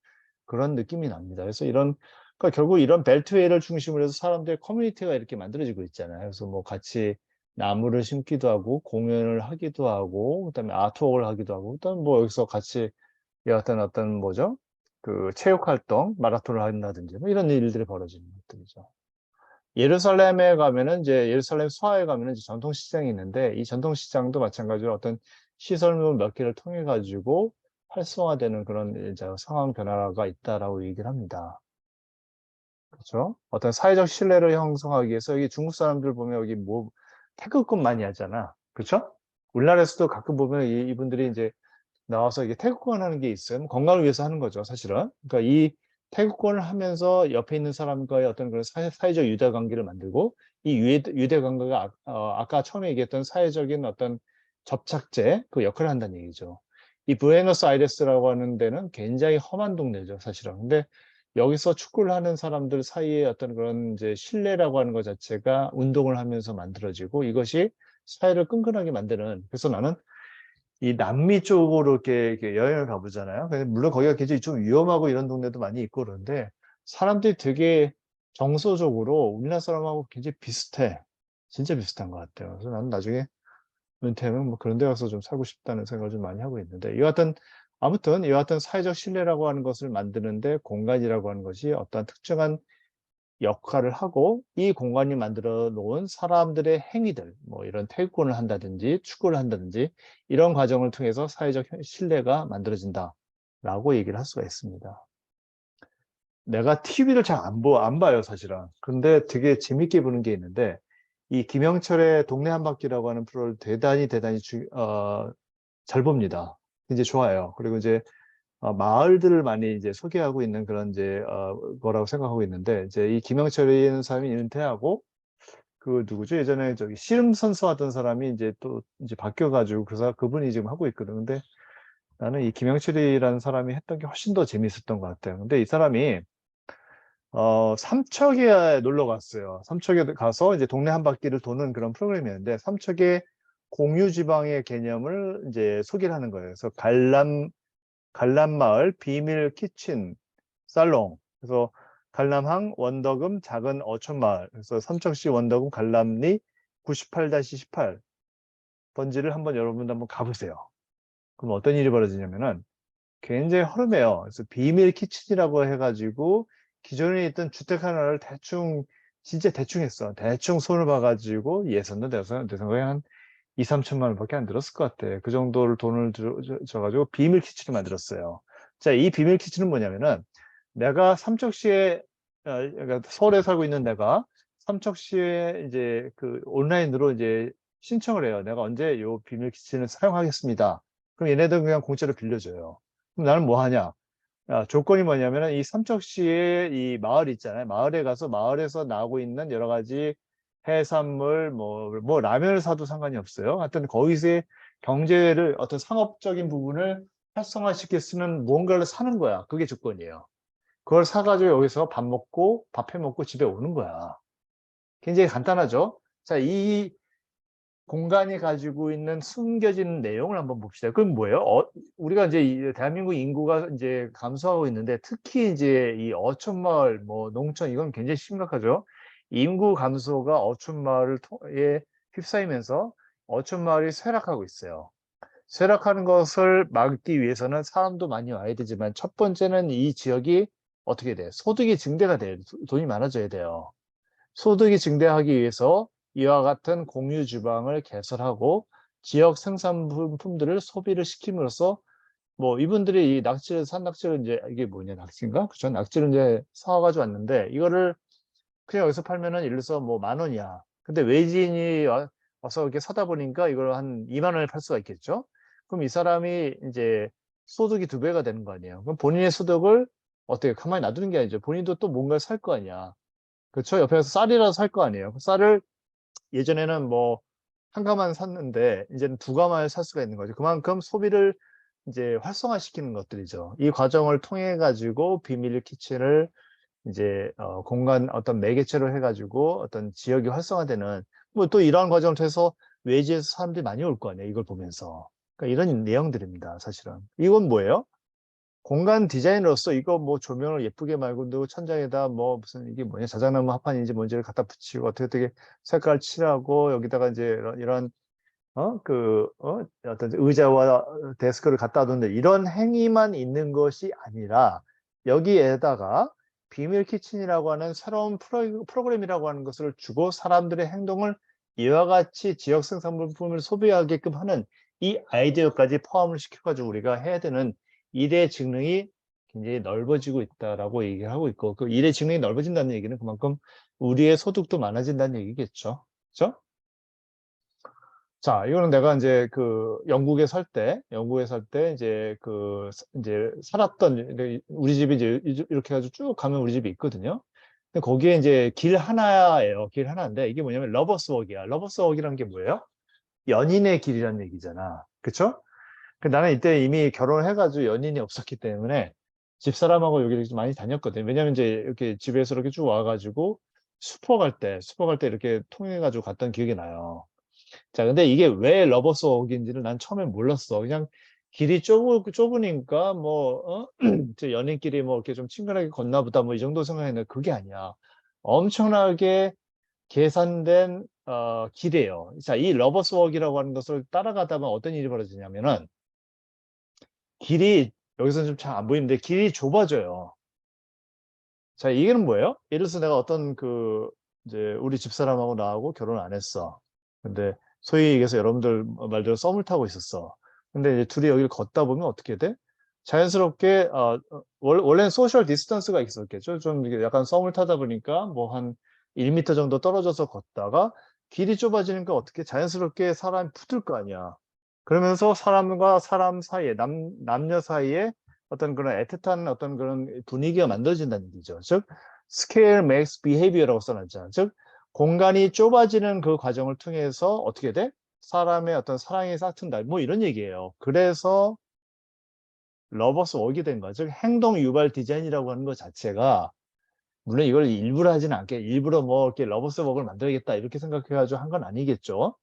그런 느낌이 납니다. 그래서 그러니까 결국 이런 벨트웨이를 중심으로 해서 사람들의 커뮤니티가 이렇게 만들어지고 있잖아요. 그래서 뭐 같이 나무를 심기도 하고 공연을 하기도 하고 그다음에 아트웍을 하기도 하고 그다음에 뭐 여기서 같이 어떤 뭐죠? 그 체육 활동, 마라톤을 한다든지 뭐 이런 일들이 벌어지는 것들이죠. 예루살렘에 가면은 이제 예루살렘 수하에 가면은 이제 전통시장이 있는데 이 전통시장도 마찬가지로 어떤 시설물 몇 개를 통해 가지고 활성화되는 그런 이제 상황 변화가 있다라고 얘기를 합니다. 그렇죠? 어떤 사회적 신뢰를 형성하기 위해서 여기 중국 사람들 보면 여기 뭐 태극권 많이 하잖아. 그렇죠? 우리나라에서도 가끔 보면 이분들이 이제 나와서 이게 태극권 하는 게 있어요. 뭐 건강을 위해서 하는 거죠, 사실은. 그러니까 이 태극권을 하면서 옆에 있는 사람과의 어떤 그런 사회적 유대 관계를 만들고 이 유대 관계가 아까 처음에 얘기했던 사회적인 어떤 접착제 그 역할을 한다는 얘기죠. 이 부에노스아이레스라고 하는 데는 굉장히 험한 동네죠, 사실은. 근데 여기서 축구를 하는 사람들 사이에 어떤 그런 이제 신뢰라고 하는 것 자체가 운동을 하면서 만들어지고 이것이 사회를 끈끈하게 만드는 그래서 나는 이 남미 쪽으로 이렇게 여행을 가보잖아요. 근데 물론 거기가 굉장히 좀 위험하고 이런 동네도 많이 있고 그런데 사람들이 되게 정서적으로 우리나라 사람하고 굉장히 비슷해. 진짜 비슷한 것 같아요. 그래서 나는 나중에 은퇴하면 뭐 그런 데 가서 좀 살고 싶다는 생각을 좀 많이 하고 있는데 아무튼 이와 같은 사회적 신뢰라고 하는 것을 만드는데 공간이라고 하는 것이 어떠한 특정한 역할을 하고 이 공간이 만들어 놓은 사람들의 행위들, 뭐 이런 태권을 한다든지 축구를 한다든지 이런 과정을 통해서 사회적 신뢰가 만들어진다라고 얘기를 할 수가 있습니다. 내가 TV를 잘 안 봐요, 사실은. 근데 되게 재밌게 보는 게 있는데 이 김영철의 동네 한바퀴라고 하는 프로를 대단히 잘 봅니다. 굉장히 좋아요. 그리고 이제 마을들을 많이 이제 소개하고 있는 그런 이제 거라고 생각하고 있는데 이제 이 김영철이라는 사람이 은퇴하고 그 누구죠? 예전에 저기 씨름 선수하던 사람이 이제 또 이제 바뀌어가지고 그분이 지금 하고 있거든. 근데 나는 이 김영철이라는 사람이 했던 게 훨씬 더 재밌었던 것 같아요. 근데 이 사람이 삼척에 놀러 갔어요. 삼척에 가서 이제 동네 한 바퀴를 도는 그런 프로그램이었는데 삼척의 공유지방의 개념을 이제 소개를 하는 거예요. 그래서 갈람마을 비밀 키친 살롱 그래서 갈람항 원덕음 작은 어촌마을 그래서 삼척시 원덕음 갈람리 98-18 번지를 여러분도 한번 가보세요. 그럼 어떤 일이 벌어지냐면은 굉장히 허름해요. 그래서 비밀 키친이라고 해가지고 기존에 있던 주택 하나를 진짜 대충 했어. 대충 손을 봐가지고 예산도 내 생각에 한 2, 3천만 원밖에 안 들었을 것 같아. 그 정도를 돈을 줘가지고 비밀 키친을 만들었어요. 자, 이 비밀 키친은 뭐냐면은 내가 그러니까 서울에 살고 있는 내가 삼척시에 이제 그 온라인으로 이제 신청을 해요. 내가 언제 요 비밀 키친을 사용하겠습니다. 그럼 얘네들 그냥 공짜로 빌려줘요. 그럼 나는 뭐 하냐? 조건이 뭐냐면은 이 삼척시에 이 마을 있잖아요. 마을에 가서 마을에서 나오고 있는 여러 가지 해산물, 뭐 라면을 사도 상관이 없어요. 하여튼 거기서의 경제를 어떤 상업적인 부분을 활성화시킬 수 있는 무언가를 사는 거야. 그게 조건이에요. 그걸 사가지고 여기서 밥 해 먹고 집에 오는 거야. 굉장히 간단하죠? 자, 이 공간이 가지고 있는 숨겨진 내용을 한번 봅시다. 그럼 뭐예요? 우리가 이제 대한민국 인구가 이제 감소하고 있는데 특히 이제 이 어촌마을, 뭐 농촌 이건 굉장히 심각하죠. 인구 감소가 어촌마을에 휩싸이면서 어촌마을이 쇠락하고 있어요. 쇠락하는 것을 막기 위해서는 사람도 많이 와야 되지만 첫 번째는 이 지역이 어떻게 돼요? 소득이 증대가 돼요. 돈이 많아져야 돼요. 소득이 증대하기 위해서 이와 같은 공유 주방을 개설하고 지역 생산품들을 소비를 시킴으로써 뭐 이분들이 이 낙지를 산 낙지를 이제 이게 뭐냐 낙지인가? 그죠? 낙지를 이제 사와가지고 왔는데 이거를 그냥 여기서 팔면은 예를 들어서 뭐 10,000원이야. 근데 외지인이 와서 이렇게 사다 보니까 이걸 한 20,000원에 팔 수가 있겠죠? 그럼 이 사람이 이제 소득이 2배가 되는 거 아니에요. 그럼 본인의 소득을 어떻게 가만히 놔두는 게 아니죠. 본인도 또 뭔가를 살 거 아니야. 그렇죠? 옆에서 쌀이라도 살 거 아니에요. 쌀을 예전에는 뭐 한 가만 샀는데 이제는 2가마를 살 수가 있는 거죠. 그만큼 소비를 이제 활성화시키는 것들이죠. 이 과정을 통해 가지고 비밀 키친을 이제 공간 어떤 매개체로 해가지고 어떤 지역이 활성화되는 뭐 또 이러한 과정을 통해서 외지에서 사람들이 많이 올 거 아니에요. 이걸 보면서. 그러니까 이런 내용들입니다. 사실은. 이건 뭐예요? 공간 디자인으로서 이거 뭐 조명을 예쁘게 말고 천장에다 뭐 무슨 이게 뭐냐 자작나무 합판인지 뭔지를 갖다 붙이고 어떻게 색깔 칠하고 여기다가 이제 이런 어떤 의자와 데스크를 갖다 두는데 이런 행위만 있는 것이 아니라 여기에다가 비밀 키친이라고 하는 새로운 프로그램이라고 하는 것을 주고 사람들의 행동을 이와 같이 지역 생산품을 소비하게끔 하는 이 아이디어까지 포함을 시켜가지고 우리가 해야 되는 일의 직능이 굉장히 넓어지고 있다라고 얘기를 하고 있고 그 일의 직능이 넓어진다는 얘기는 그만큼 우리의 소득도 많아진다는 얘기겠죠. 그렇죠? 자, 이거는 내가 이제 영국에 살 때 이제 이제 살았던, 우리 집이 이제 이렇게 해가지고 쭉 가면 우리 집이 있거든요. 근데 거기에 이제 길 하나예요. 길 하나인데 이게 뭐냐면 러버스웍이야. 러버스웍이라는 게 뭐예요? 연인의 길이라는 얘기잖아. 그쵸? 나는 이때 이미 결혼을 해가지고 연인이 없었기 때문에 집사람하고 여기를 좀 많이 다녔거든요. 왜냐면 이제 이렇게 집에서 이렇게 쭉 와가지고 슈퍼 갈 때 이렇게 통해가지고 갔던 기억이 나요. 자, 근데 이게 왜 러버스 웍인지를 난 처음에 몰랐어. 그냥 길이 좁으니까 뭐, 저 연인끼리 뭐 이렇게 좀 친근하게 걷나 보다 뭐 이 정도 생각했는데 그게 아니야. 엄청나게 계산된, 길이에요. 자, 이 러버스 웍이라고 하는 것을 따라가다 보면 어떤 일이 벌어지냐면은 길이, 여기서는 좀 잘 안 보이는데 길이 좁아져요. 자, 이게는 뭐예요? 예를 들어서 내가 어떤 이제 우리 집사람하고 나하고 결혼을 안 했어. 근데 소위 얘기해서 여러분들 말대로 썸을 타고 있었어. 근데 이제 둘이 여기를 걷다 보면 어떻게 돼? 자연스럽게, 원래는 소셜 디스턴스가 있었겠죠. 좀 이게 약간 썸을 타다 보니까 뭐 한 1m 정도 떨어져서 걷다가 길이 좁아지니까 어떻게 자연스럽게 사람이 붙을 거 아니야. 그러면서 사람과 사람 사이에, 남녀 사이에 어떤 그런 애틋한 어떤 그런 분위기가 만들어진다는 얘기죠. 즉, scale makes behavior라고 써놨잖아요. 즉, 공간이 좁아지는 그 과정을 통해서 어떻게 돼? 사람의 어떤 사랑이 싹튼다. 뭐 이런 얘기예요. 그래서 러버스 웍이 된 거죠. 즉, 행동 유발 디자인이라고 하는 것 자체가 물론 이걸 일부러 하지는 않게 일부러 뭐 이렇게 러버스 웍을 만들어야겠다 이렇게 생각해가지고 한 건 아니겠죠.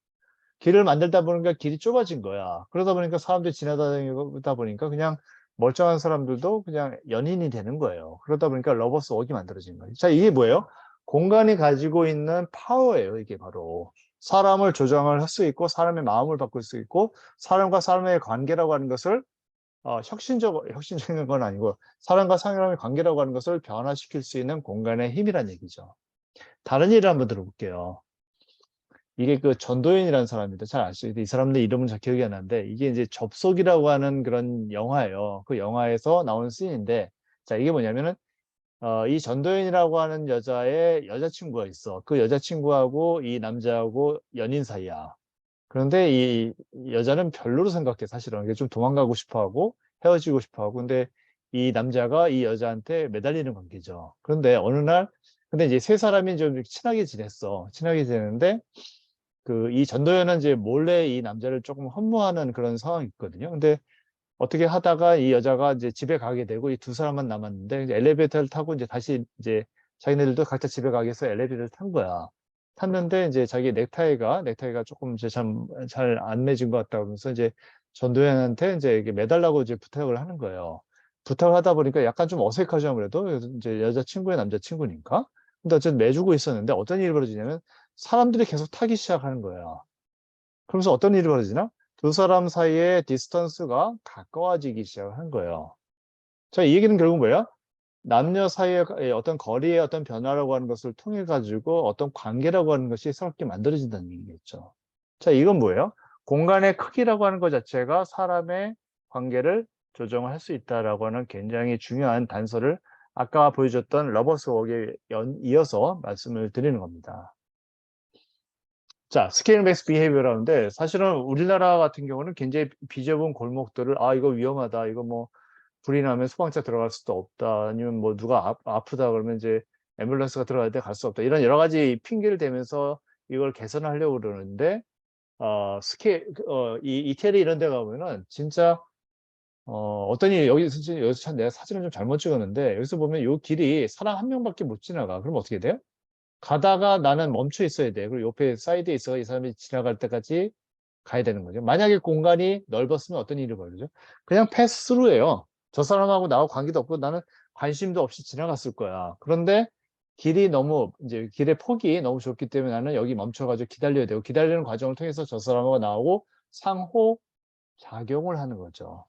길을 만들다 보니까 길이 좁아진 거야. 그러다 보니까 사람들이 지나다니다 보니까 그냥 멀쩡한 사람들도 그냥 연인이 되는 거예요. 그러다 보니까 러버스 웍이 만들어진 거예요. 자, 이게 뭐예요? 공간이 가지고 있는 파워예요. 이게 바로. 사람을 조정을 할 수 있고 사람의 마음을 바꿀 수 있고 사람과 사람의 관계라고 하는 것을 혁신적인 건 아니고 사람과 사람의 관계라고 하는 것을 변화시킬 수 있는 공간의 힘이란 얘기죠. 다른 예를 한번 들어볼게요. 이게 전도연이라는 사람입니다. 잘 아시죠? 이 사람들 이름은 잘 기억이 안 나는데 이게 이제 접속이라고 하는 그런 영화예요. 그 영화에서 나오는 씬인데 자, 이게 뭐냐면은 이 전도연이라고 하는 여자의 여자친구가 있어. 그 여자친구하고 이 남자하고 연인 사이야. 그런데 이 여자는 별로로 생각해, 사실은. 이게 좀 도망가고 싶어 하고 헤어지고 싶어 하고. 근데 이 남자가 이 여자한테 매달리는 관계죠. 그런데 어느 날, 근데 이제 세 사람이 좀 친하게 지냈어. 친하게 지내는데 이 전도연은 이제 몰래 이 남자를 조금 허무하는 그런 상황이 있거든요. 근데 어떻게 하다가 이 여자가 이제 집에 가게 되고 이 두 사람만 남았는데 이제 엘리베이터를 타고 이제 다시 이제 자기네들도 각자 집에 가기 위해서 엘리베이터를 탄 거야. 탔는데 이제 자기 넥타이가 조금 이제 잘 안 맺은 것 같다 그러면서 이제 전도연한테 이제 이게 매달라고 이제 부탁을 하는 거예요. 부탁을 하다 보니까 약간 좀 어색하죠, 아무래도. 이제 여자친구의 남자친구니까. 근데 어쨌든 매주고 있었는데 어떤 일이 벌어지냐면 사람들이 계속 타기 시작하는 거예요. 그러면서 어떤 일이 벌어지나? 두 사람 사이의 디스턴스가 가까워지기 시작한 거예요. 자, 이 얘기는 결국 뭐예요? 남녀 사이의 어떤 거리의 어떤 변화라고 하는 것을 통해 가지고 어떤 관계라고 하는 것이 새롭게 만들어진다는 얘기겠죠. 자, 이건 뭐예요? 공간의 크기라고 하는 것 자체가 사람의 관계를 조정을 할 수 있다라고 하는 굉장히 중요한 단서를 아까 보여줬던 러버스 웍에 이어서 말씀을 드리는 겁니다. 자, 스케일 맥스 비헤이비어라는데 사실은 우리나라 같은 경우는 굉장히 비좁은 골목들을 이거 위험하다. 이거 뭐 불이 나면 소방차 들어갈 수도 없다. 아니면 뭐 누가 아프다 그러면 이제 앰뷸런스가 들어갈 때 갈 수 없다. 이런 여러 가지 핑계를 대면서 이걸 개선하려고 그러는데 이 이태리 이런 데 가보면은 진짜 어떤 일이 여기서 참 내가 사진을 좀 잘못 찍었는데 여기서 보면 요 길이 사람 한 명밖에 못 지나가. 그럼 어떻게 돼요? 가다가 나는 멈춰 있어야 돼. 그리고 옆에 사이드에 있어 이 사람이 지나갈 때까지 가야 되는 거죠. 만약에 공간이 넓었으면 어떤 일이 벌어지죠? 그냥 패스스루예요. 저 사람하고 나하고 관계도 없고 나는 관심도 없이 지나갔을 거야. 그런데 길이 너무 이제 길의 폭이 너무 좁기 때문에 나는 여기 멈춰가지고 기다려야 되고 기다리는 과정을 통해서 저 사람하고 나하고 상호 작용을 하는 거죠.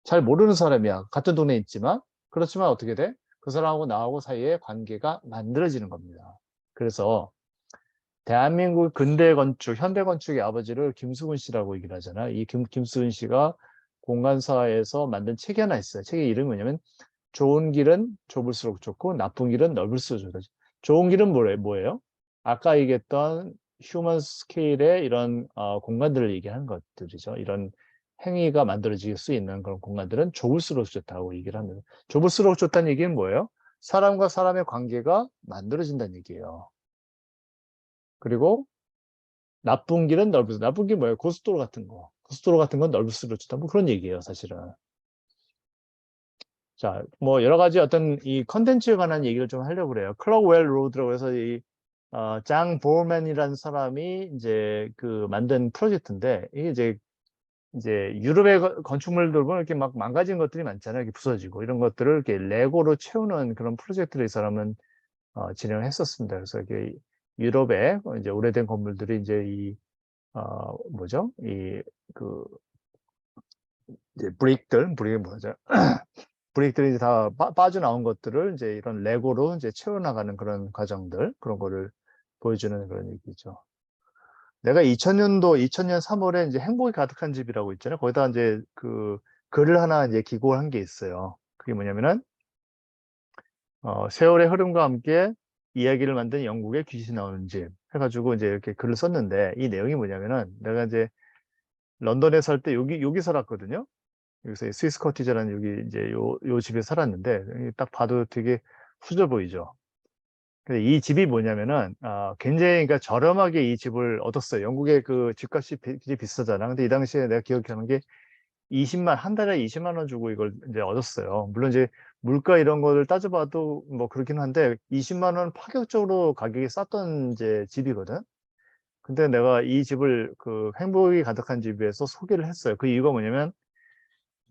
잘 모르는 사람이야. 같은 동네에 있지만 그렇지만 어떻게 돼? 그 사람하고 나하고 사이에 관계가 만들어지는 겁니다. 그래서 대한민국 근대 건축, 현대 건축의 아버지를 김수근 씨라고 얘기를 하잖아. 이 김수근 씨가 공간사에서 만든 책이 하나 있어요. 책의 이름이 뭐냐면 좋은 길은 좁을수록 좋고 나쁜 길은 넓을수록 좋다. 좋은 길은 뭐예요? 아까 얘기했던 휴먼 스케일의 이런 공간들을 얘기하는 것들이죠. 이런 행위가 만들어질 수 있는 그런 공간들은 좁을수록 좋다고 얘기를 합니다. 좁을수록 좋다는 얘기는 뭐예요? 사람과 사람의 관계가 만들어진다는 얘기예요. 그리고 나쁜 길은 넓을수록, 나쁜 길 뭐예요? 고속도로 같은 거. 고속도로 같은 건 넓을수록 좋다. 뭐 그런 얘기예요, 사실은. 자, 뭐 여러 가지 어떤 이 컨텐츠에 관한 얘기를 좀 하려고 그래요. 클럭웰 로드라고 해서 장 보어맨이라는 사람이 이제 그 만든 프로젝트인데 이게 이제 유럽의 건축물들 보면 이렇게 막 망가진 것들이 많잖아요. 이렇게 부서지고 이런 것들을 이렇게 레고로 채우는 그런 프로젝트를 이 사람은 진행을 했었습니다. 그래서 이게 유럽의 이제 오래된 건물들이 이제 뭐죠? 이제 브릭이 뭐죠? 브릭들이 이제 다 빠져나온 것들을 이제 이런 레고로 이제 채워나가는 그런 과정들, 그런 거를 보여주는 그런 얘기죠. 내가 2000년 3월에 이제 행복이 가득한 집이라고 있잖아요. 거기다 이제 글을 하나 이제 기고를 한 게 있어요. 그게 뭐냐면은, 세월의 흐름과 함께 이야기를 만든 영국의 귀신이 나오는 집 해가지고 이제 이렇게 글을 썼는데 이 내용이 뭐냐면은 내가 이제 런던에 살 때 여기 살았거든요. 여기서 스위스 커티지라는 여기 이제 요 집에 살았는데 딱 봐도 되게 후져 보이죠. 근데 이 집이 뭐냐면은 굉장히 그러니까 저렴하게 이 집을 얻었어요. 영국의 그 집값이 굉장히 비싸잖아. 근데 이 당시에 내가 기억하는 게 한 달에 20만 원 주고 이걸 이제 얻었어요. 물론 이제 물가 이런 거를 따져봐도 뭐 그렇긴 한데 20만 원 파격적으로 가격이 쌌던 이제 집이거든. 근데 내가 이 집을 그 행복이 가득한 집에서 소개를 했어요. 그 이유가 뭐냐면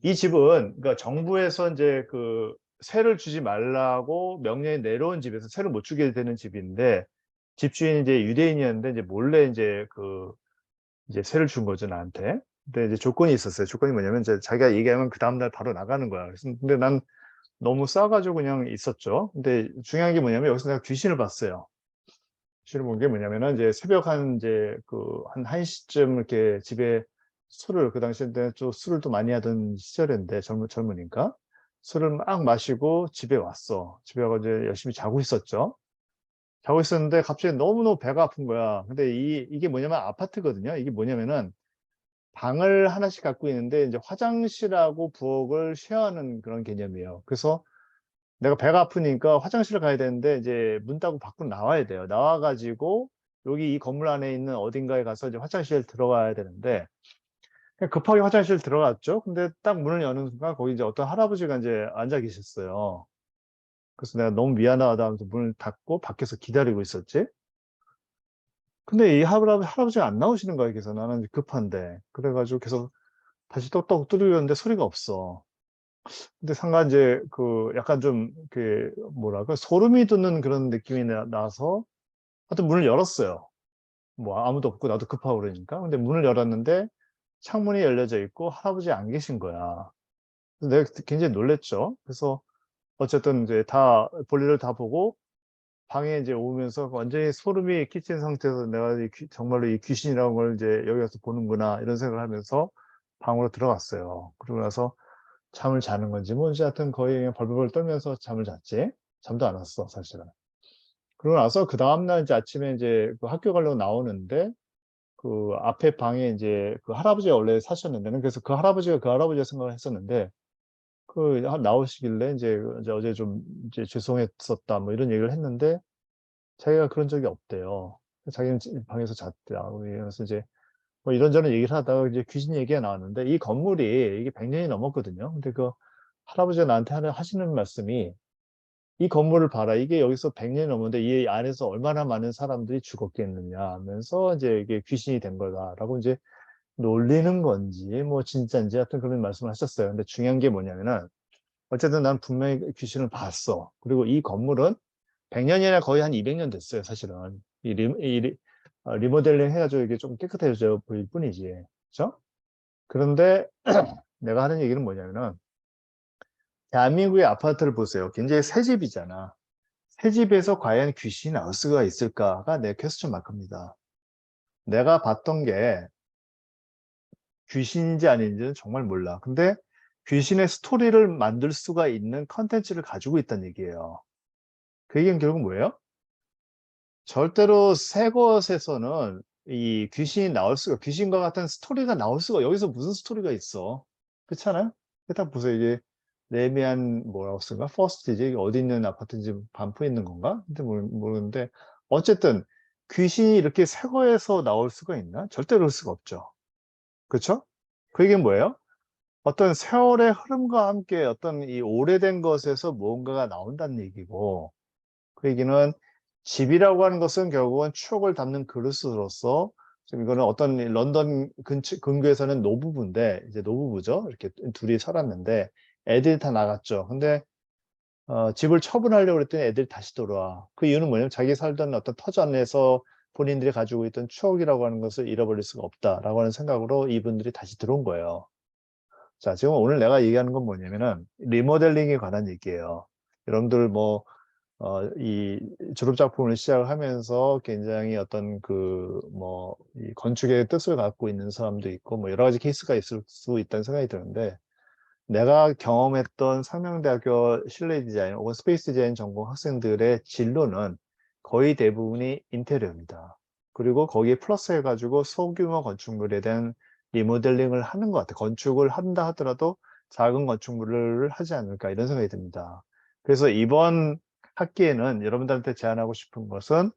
이 집은 그러니까 정부에서 이제 세를 주지 말라고 명령이 내려온 집에서 세를 못 주게 되는 집인데 집주인이 이제 유대인이었는데 이제 몰래 이제 세를 준 거죠, 나한테. 근데 이제 조건이 있었어요. 조건이 뭐냐면 이제 자기가 얘기하면 그 다음날 바로 나가는 거야. 근데 난 너무 싸가지고 그냥 있었죠. 근데 중요한 게 뭐냐면 여기서 내가 귀신을 봤어요. 귀신을 본 게 뭐냐면은 이제 새벽 이제 한 1시쯤 이렇게 집에 그 당시에 좀 술을 또 많이 하던 시절인데 젊으니까 술을 막 마시고 집에 왔어. 집에 와서 이제 열심히 자고 있었죠. 자고 있었는데 갑자기 너무너무 배가 아픈 거야. 근데 이게 뭐냐면 아파트거든요. 이게 뭐냐면은 방을 하나씩 갖고 있는데 이제 화장실하고 부엌을 쉐어하는 그런 개념이에요. 그래서 내가 배가 아프니까 화장실을 가야 되는데 이제 문 닫고 밖으로 나와야 돼요. 나와가지고 여기 이 건물 안에 있는 어딘가에 가서 이제 화장실 들어가야 되는데 그냥 급하게 화장실 들어갔죠. 근데 딱 문을 여는 순간 거기 이제 어떤 할아버지가 이제 앉아 계셨어요. 그래서 내가 너무 미안하다 하면서 문을 닫고 밖에서 기다리고 있었지. 근데 이 할아버지가 안 나오시는 거예요. 그래서 나는 급한데. 그래가지고 계속 다시 똑똑 두드렸는데 소리가 없어. 근데 상관 이제 그 약간 좀 그 뭐랄까 소름이 돋는 그런 느낌이 나서 하여튼 문을 열었어요. 뭐 아무도 없고 나도 급하고 그러니까. 근데 문을 열었는데 창문이 열려져 있고 할아버지 안 계신 거야. 그래서 내가 굉장히 놀랬죠. 그래서 어쨌든 이제 다 볼일을 다 보고 방에 이제 오면서 완전히 소름이 끼친 상태에서 내가 정말로 이 귀신이라는 걸 이제 여기 와서 보는구나 이런 생각을 하면서 방으로 들어갔어요. 그러고 나서 잠을 자는 건지 뭔지 하여튼 거의 그냥 벌벌 떨면서 잠을 잤지. 잠도 안 왔어, 사실은. 그러고 나서 그 다음날 이제 아침에 이제 그 학교 가려고 나오는데 그 앞에 방에 이제 그 할아버지가 원래 사셨는데 그래서 그 할아버지가 그 할아버지가 생각을 했었는데 그 나오시길래 이제 어제 좀 이제 죄송했었다 뭐 이런 얘기를 했는데 자기가 그런 적이 없대요. 자기는 방에서 잤대요. 그래서 이제 뭐 이런저런 얘기를 하다가 이제 귀신 얘기가 나왔는데 이 건물이 이게 100년이 넘었거든요. 근데 그 할아버지가 나한테 하시는 말씀이 "이 건물을 봐라. 이게 여기서 100년이 넘었는데 이 안에서 얼마나 많은 사람들이 죽었겠느냐." 하면서 이제 "이게 귀신이 된 거다."라고 이제 놀리는 건지 뭐 진짠지 하여튼 그런 말씀을 하셨어요. 근데 중요한 게 뭐냐면은 어쨌든 난 분명히 귀신을 봤어. 그리고 이 건물은 100년이 아니라 거의 한 200년 됐어요, 사실은. 리모델링 해가지고 이게 좀 깨끗해져 보일 뿐이지. 그죠? 그런데 내가 하는 얘기는 뭐냐면은 대한민국의 아파트를 보세요. 굉장히 새 집이잖아. 새 집에서 과연 귀신이 나올 수가 있을까가 내 퀘스천 마크입니다. 내가 봤던 게 귀신인지 아닌지는 정말 몰라. 근데 귀신의 스토리를 만들 수가 있는 컨텐츠를 가지고 있다는 얘기예요. 그 얘기는 결국 뭐예요? 절대로 새 것에서는 이 귀신이 나올 수가 귀신과 같은 스토리가 나올 수가 여기서 무슨 스토리가 있어. 그렇잖아요? 딱 보세요. 이게 레미안 뭐라고 쓴가? 퍼스트지? 이게 어디 있는 아파트인지 반포에 있는 건가? 근데 모르는데 어쨌든 귀신이 이렇게 새 거에서 나올 수가 있나? 절대 그럴 수가 없죠. 그렇죠? 그 얘기는 뭐예요? 어떤 세월의 흐름과 함께 어떤 이 오래된 것에서 무언가가 나온다는 얘기고 그 얘기는 집이라고 하는 것은 결국은 추억을 담는 그릇으로서 지금 이거는 어떤 런던 근교에서는 노부부인데 이제 노부부죠. 이렇게 둘이 살았는데 애들이 다 나갔죠. 근데 집을 처분하려고 그랬더니 애들이 다시 돌아와. 그 이유는 뭐냐면 자기 살던 어떤 터전 안에서 본인들이 가지고 있던 추억이라고 하는 것을 잃어버릴 수가 없다라고 하는 생각으로 이분들이 다시 들어온 거예요. 자, 지금 오늘 내가 얘기하는 건 뭐냐면은 리모델링에 관한 얘기예요. 여러분들 뭐 이 졸업 작품을 시작하면서 굉장히 어떤 그 뭐 이 건축의 뜻을 갖고 있는 사람도 있고 뭐 여러 가지 케이스가 있을 수 있다는 생각이 드는데 내가 경험했던 상명대학교 실내 디자인 혹은 스페이스 디자인 전공 학생들의 진로는 거의 대부분이 인테리어입니다. 그리고 거기에 플러스 해가지고 소규모 건축물에 대한 리모델링을 하는 것 같아요. 건축을 한다 하더라도 작은 건축물을 하지 않을까 이런 생각이 듭니다. 그래서 이번 학기에는 여러분들한테 제안하고 싶은 것은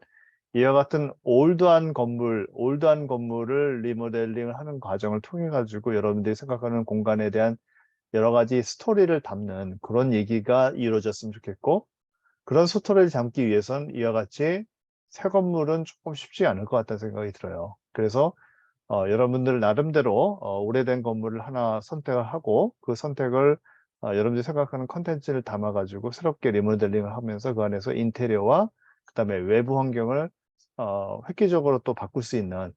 이와 같은 올드한 건물을 리모델링을 하는 과정을 통해 가지고 여러분들이 생각하는 공간에 대한 여러 가지 스토리를 담는 그런 얘기가 이루어졌으면 좋겠고 그런 스토리를 담기 위해선 이와 같이 새 건물은 조금 쉽지 않을 것 같다는 생각이 들어요. 그래서 여러분들 나름대로 오래된 건물을 하나 선택을 하고 그 선택을 여러분들이 생각하는 컨텐츠를 담아 가지고 새롭게 리모델링을 하면서 그 안에서 인테리어와 그다음에 외부 환경을 획기적으로 또 바꿀 수 있는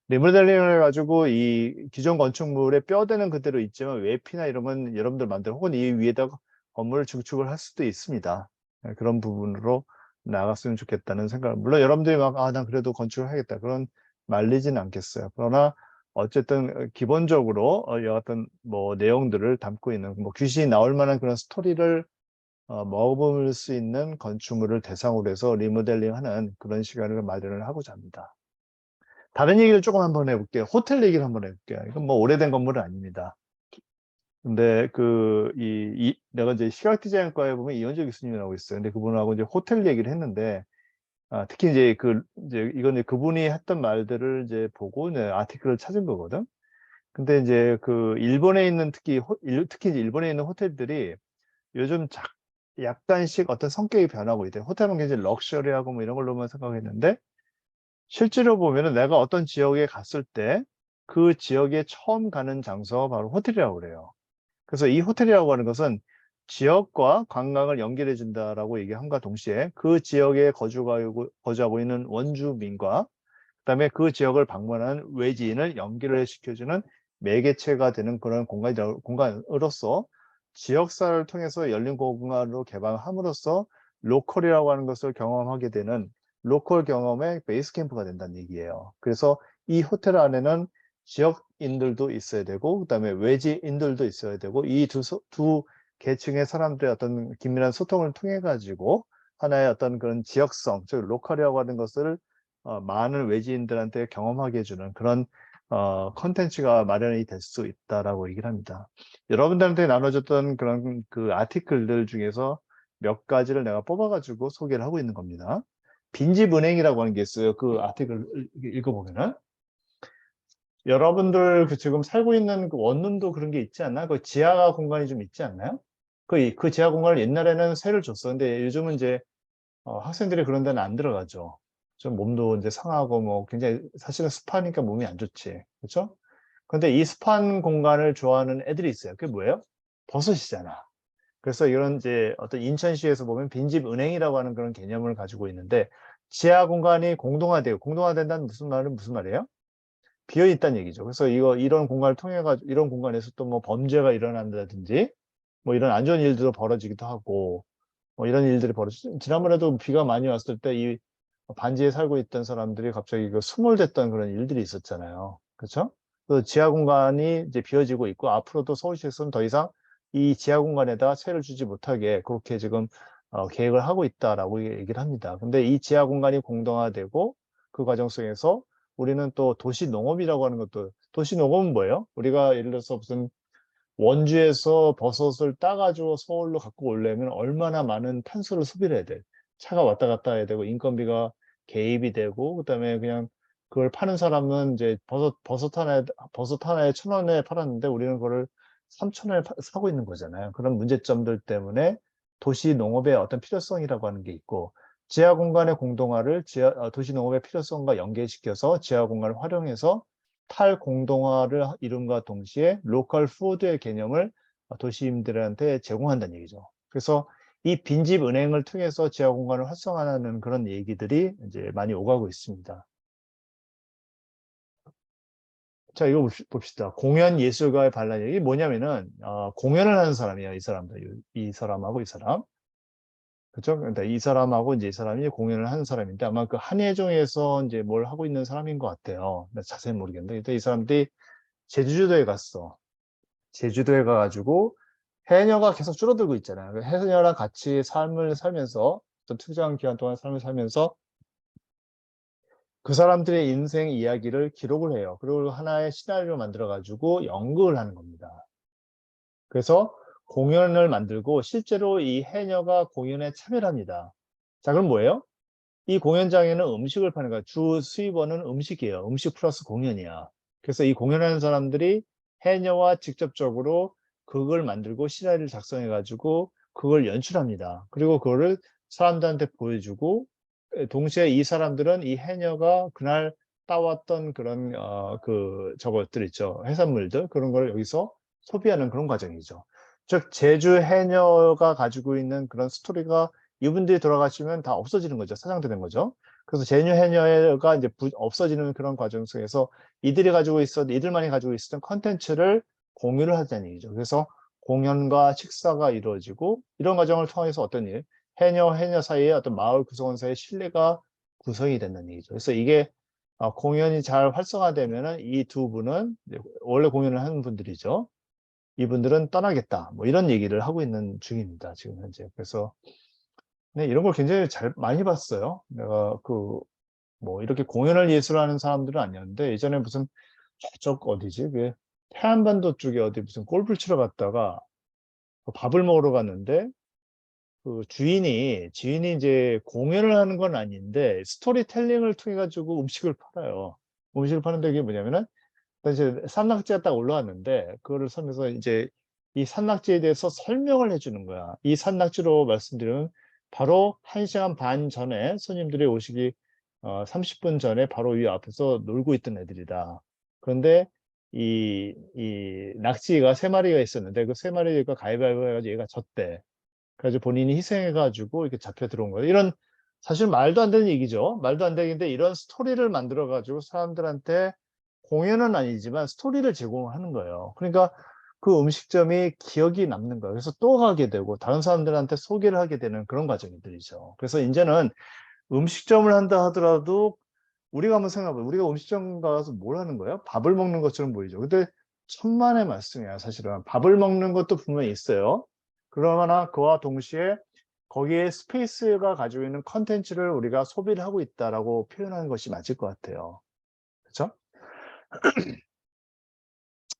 리모델링을 해 가지고 이 기존 건축물의 뼈대는 그대로 있지만 외피나 이런 건 여러분들 만들어 혹은 이 위에다가 건물을 증축을 할 수도 있습니다. 그런 부분으로 나아갔으면 좋겠다는 생각. 물론 여러분들이 막 '아 난 그래도 건축을 하겠다.' 그런 말리지는 않겠어요. 그러나 어쨌든 기본적으로 이와 같은 뭐 내용들을 담고 있는 뭐 귀신이 나올 만한 그런 스토리를 머금을 수 있는 건축물을 대상으로 해서 리모델링하는 그런 시간을 마련을 하고자 합니다. 다른 얘기를 조금 한번 해 볼게요. 호텔 얘기를 한번 해 볼게요. 이건 뭐 오래된 건물은 아닙니다. 근데 내가 이제 시각 디자인과에 보면 이현주 교수님이라고 있어요. 근데 그분하고 이제 호텔 얘기를 했는데 특히 이제 이건 이제 그분이 했던 말들을 이제 보고 이제 아티클을 찾은 거거든. 근데 이제 그 일본에 있는 특히 이제 일본에 있는 호텔들이 요즘 약간씩 어떤 성격이 변하고 있대요. 호텔은 굉장히 럭셔리하고 뭐 이런 걸로만 생각했는데 실제로 보면은 내가 어떤 지역에 갔을 때 그 지역에 처음 가는 장소가 바로 호텔이라고 그래요. 그래서 이 호텔이라고 하는 것은 지역과 관광을 연결해 준다라고 얘기함과 동시에 그 지역에 거주하고 있는 원주민과 그다음에 그 지역을 방문하는 외지인을 연결을 시켜주는 매개체가 되는 그런 공간으로서 지역사를 통해서 열린 공간으로 개방함으로써 로컬이라고 하는 것을 경험하게 되는 로컬 경험의 베이스 캠프가 된다는 얘기예요. 그래서 이 호텔 안에는 지역인들도 있어야 되고 그다음에 외지인들도 있어야 되고 이 두 계층의 사람들의 어떤 긴밀한 소통을 통해 가지고 하나의 어떤 그런 지역성, 즉 로컬이라고 하는 것을 많은 외지인들한테 경험하게 해 주는 그런 콘텐츠가 마련이 될 수 있다라고 얘기를 합니다. 여러분들한테 나눠줬던 그런 그 아티클들 중에서 몇 가지를 내가 뽑아 가지고 소개를 하고 있는 겁니다. 빈집은행이라고 하는 게 있어요. 그 아티클을 읽어보면은 여러분들 지금 살고 있는 그 원룸도 그런 게 있지 않나요? 그 지하 공간이 좀 있지 않나요? 그 지하 공간을 옛날에는 세를 줬었는데 요즘은 이제 학생들이 그런 데는 안 들어가죠. 좀 몸도 이제 상하고 뭐 굉장히 사실은 습하니까 몸이 안 좋지. 그렇죠? 근데 이 습한 공간을 좋아하는 애들이 있어요. 그게 뭐예요? 버섯이잖아. 그래서 이런 이제 어떤 인천시에서 보면 빈집은행이라고 하는 그런 개념을 가지고 있는데 지하 공간이 공동화된다는 무슨 말이에요? 비어 있다는 얘기죠. 그래서 이런 공간을 통해 가지고 이런 공간에서 또 뭐 범죄가 일어난다든지 뭐 이런 안 좋은 일들도 벌어지기도 하고 뭐 이런 일들이 벌어지죠. 지난번에도 비가 많이 왔을 때 이 반지에 살고 있던 사람들이 갑자기 그 수몰됐던 그런 일들이 있었잖아요. 그렇죠? 그 지하 공간이 이제 비어지고 있고 앞으로도 서울시에서는 더 이상 이 지하 공간에다 세를 주지 못하게 그렇게 지금 계획을 하고 있다라고 얘기를 합니다. 근데 이 지하 공간이 공동화되고 그 과정 속에서 우리는 또 도시 농업이라고 하는 것도 도시 농업은 뭐예요? 우리가 예를 들어서 무슨 원주에서 버섯을 따가지고 서울로 갖고 오려면 얼마나 많은 탄소를 소비를 해야 돼. 차가 왔다 갔다 해야 되고 인건비가 개입이 되고 그다음에 그냥 그걸 파는 사람은 이제 버섯 하나에 1,000원에 팔았는데 우리는 그거를 3,000원에 사고 있는 거잖아요. 그런 문제점들 때문에 도시 농업의 어떤 필요성이라고 하는 게 있고 지하 공간의 공동화를 도시 농업의 필요성과 연계시켜서 지하 공간을 활용해서 탈공동화를 이룸과 동시에 로컬 푸드의 개념을 도시민들한테 제공한다는 얘기죠. 그래서 이 빈집 은행을 통해서 지하 공간을 활성화하는 그런 얘기들이 이제 많이 오가고 있습니다. 자, 이거 봅시다. 공연 예술가의 반란. 이게 뭐냐면은 공연을 하는 사람이에요. 이 사람들. 이 사람하고 이 사람. 그렇죠? 그러니까 이 사람하고 이제 이 사람이 공연을 하는 사람인데 아마 그 한예종에서 이제 뭘 하고 있는 사람인 것 같아요. 자세히 모르겠는데. 근데 이 사람들이 제주도에 갔어. 제주도에 가가지고 해녀가 계속 줄어들고 있잖아요. 해녀랑 같이 삶을 살면서 어떤 특정한 기간 동안 삶을 살면서 그 사람들의 인생 이야기를 기록을 해요. 그리고 하나의 시나리오를 만들어가지고 연극을 하는 겁니다. 그래서 공연을 만들고 실제로 이 해녀가 공연에 참여를 합니다. 자, 그럼 뭐예요? 이 공연장에는 음식을 파는 거야. 주 수입원은 음식이에요. 음식 플러스 공연이야. 그래서 이 공연하는 사람들이 해녀와 직접적으로 극을 만들고 시나리오를 작성해 가지고 그걸 연출합니다. 그리고 그거를 사람들한테 보여주고 동시에 이 사람들은 이 해녀가 그날 따왔던 그런 저것들 있죠. 해산물들 그런 걸 여기서 소비하는 그런 과정이죠. 즉 제주 해녀가 가지고 있는 그런 스토리가 이분들이 돌아가시면 다 없어지는 거죠. 사장되는 거죠. 그래서 제주 해녀가 이제 없어지는 그런 과정 속에서 이들만이 가지고 있었던 컨텐츠를 공유를 하자는 얘기죠. 그래서 공연과 식사가 이루어지고 이런 과정을 통해서 어떤 일, 해녀 사이에 어떤 마을 구성원 사이의 신뢰가 구성이 된다는 얘기죠. 그래서 이게 공연이 잘 활성화되면은 이 두 분은 원래 공연을 하는 분들이죠. 이분들은 떠나겠다. 뭐 이런 얘기를 하고 있는 중입니다. 지금 현재. 그래서 네, 이런 걸 굉장히 많이 봤어요. 내가 뭐 이렇게 공연을 예술하는 사람들은 아니었는데 예전에 무슨 저쪽 어디지? 그 태안반도 쪽에 어디 무슨 골프를 치러 갔다가 밥을 먹으러 갔는데 그 지인이 이제 공연을 하는 건 아닌데 스토리텔링을 통해 가지고 음식을 팔아요. 음식을 파는데 이게 뭐냐면은 이제 산낙지가 딱 올라왔는데 그거를 선에서 이제 이 산낙지에 대해서 설명을 해주는 거야. 이 산낙지로 말씀드리면 바로 1시간 반 전에 손님들이 오시기 30분 전에 바로 이 앞에서 놀고 있던 애들이다. 그런데 이 낙지가 3마리가 있었는데 그 3마리가 가위바위보 해가지고 얘가 졌대. 그래가지고 본인이 희생해가지고 이렇게 잡혀 들어온 거예요. 이런 사실 말도 안 되는 얘기죠. 말도 안 되는데 이런 스토리를 만들어가지고 사람들한테 공연은 아니지만 스토리를 제공하는 거예요. 그러니까 그 음식점이 기억이 남는 거예요. 그래서 또 가게 되고 다른 사람들한테 소개를 하게 되는 그런 과정들이죠. 그래서 이제는 음식점을 한다 하더라도 우리가 한번 생각해봐요. 우리가 음식점 가서 뭘 하는 거예요? 밥을 먹는 것처럼 보이죠. 근데 천만의 말씀이야, 사실은. 밥을 먹는 것도 분명히 있어요. 그러나 그와 동시에 거기에 스페이스가 가지고 있는 컨텐츠를 우리가 소비를 하고 있다라고 표현하는 것이 맞을 것 같아요. 그렇죠?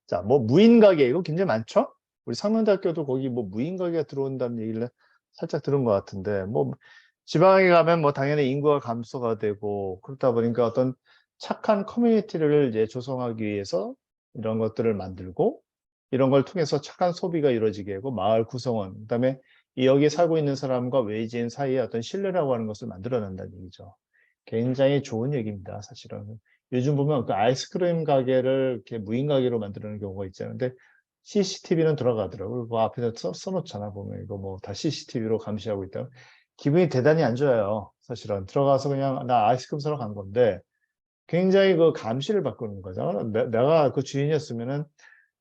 자, 뭐 무인 가게 이거 굉장히 많죠? 우리 상명대학교도 거기 뭐 무인 가게가 들어온다는 얘기를 살짝 들은 것 같은데 뭐 지방에 가면 뭐 당연히 인구가 감소가 되고 그렇다 보니까 어떤 착한 커뮤니티를 이제 조성하기 위해서 이런 것들을 만들고 이런 걸 통해서 착한 소비가 이루어지게 하고 마을 구성원 그다음에 이 여기에 살고 있는 사람과 외지인 사이에 어떤 신뢰라고 하는 것을 만들어낸다는 얘기죠. 굉장히 좋은 얘기입니다, 사실은. 요즘 보면 그 아이스크림 가게를 이렇게 무인 가게로 만드는 경우가 있잖아요. 근데 CCTV는 들어가더라고요. 그 앞에서 써놓잖아, 보면. 이거 뭐 다 CCTV로 감시하고 있다. 기분이 대단히 안 좋아요, 사실은. 들어가서 그냥 나 아이스크림 사러 간 건데 굉장히 그 감시를 받고 있는 거죠. 내가 그 주인이었으면은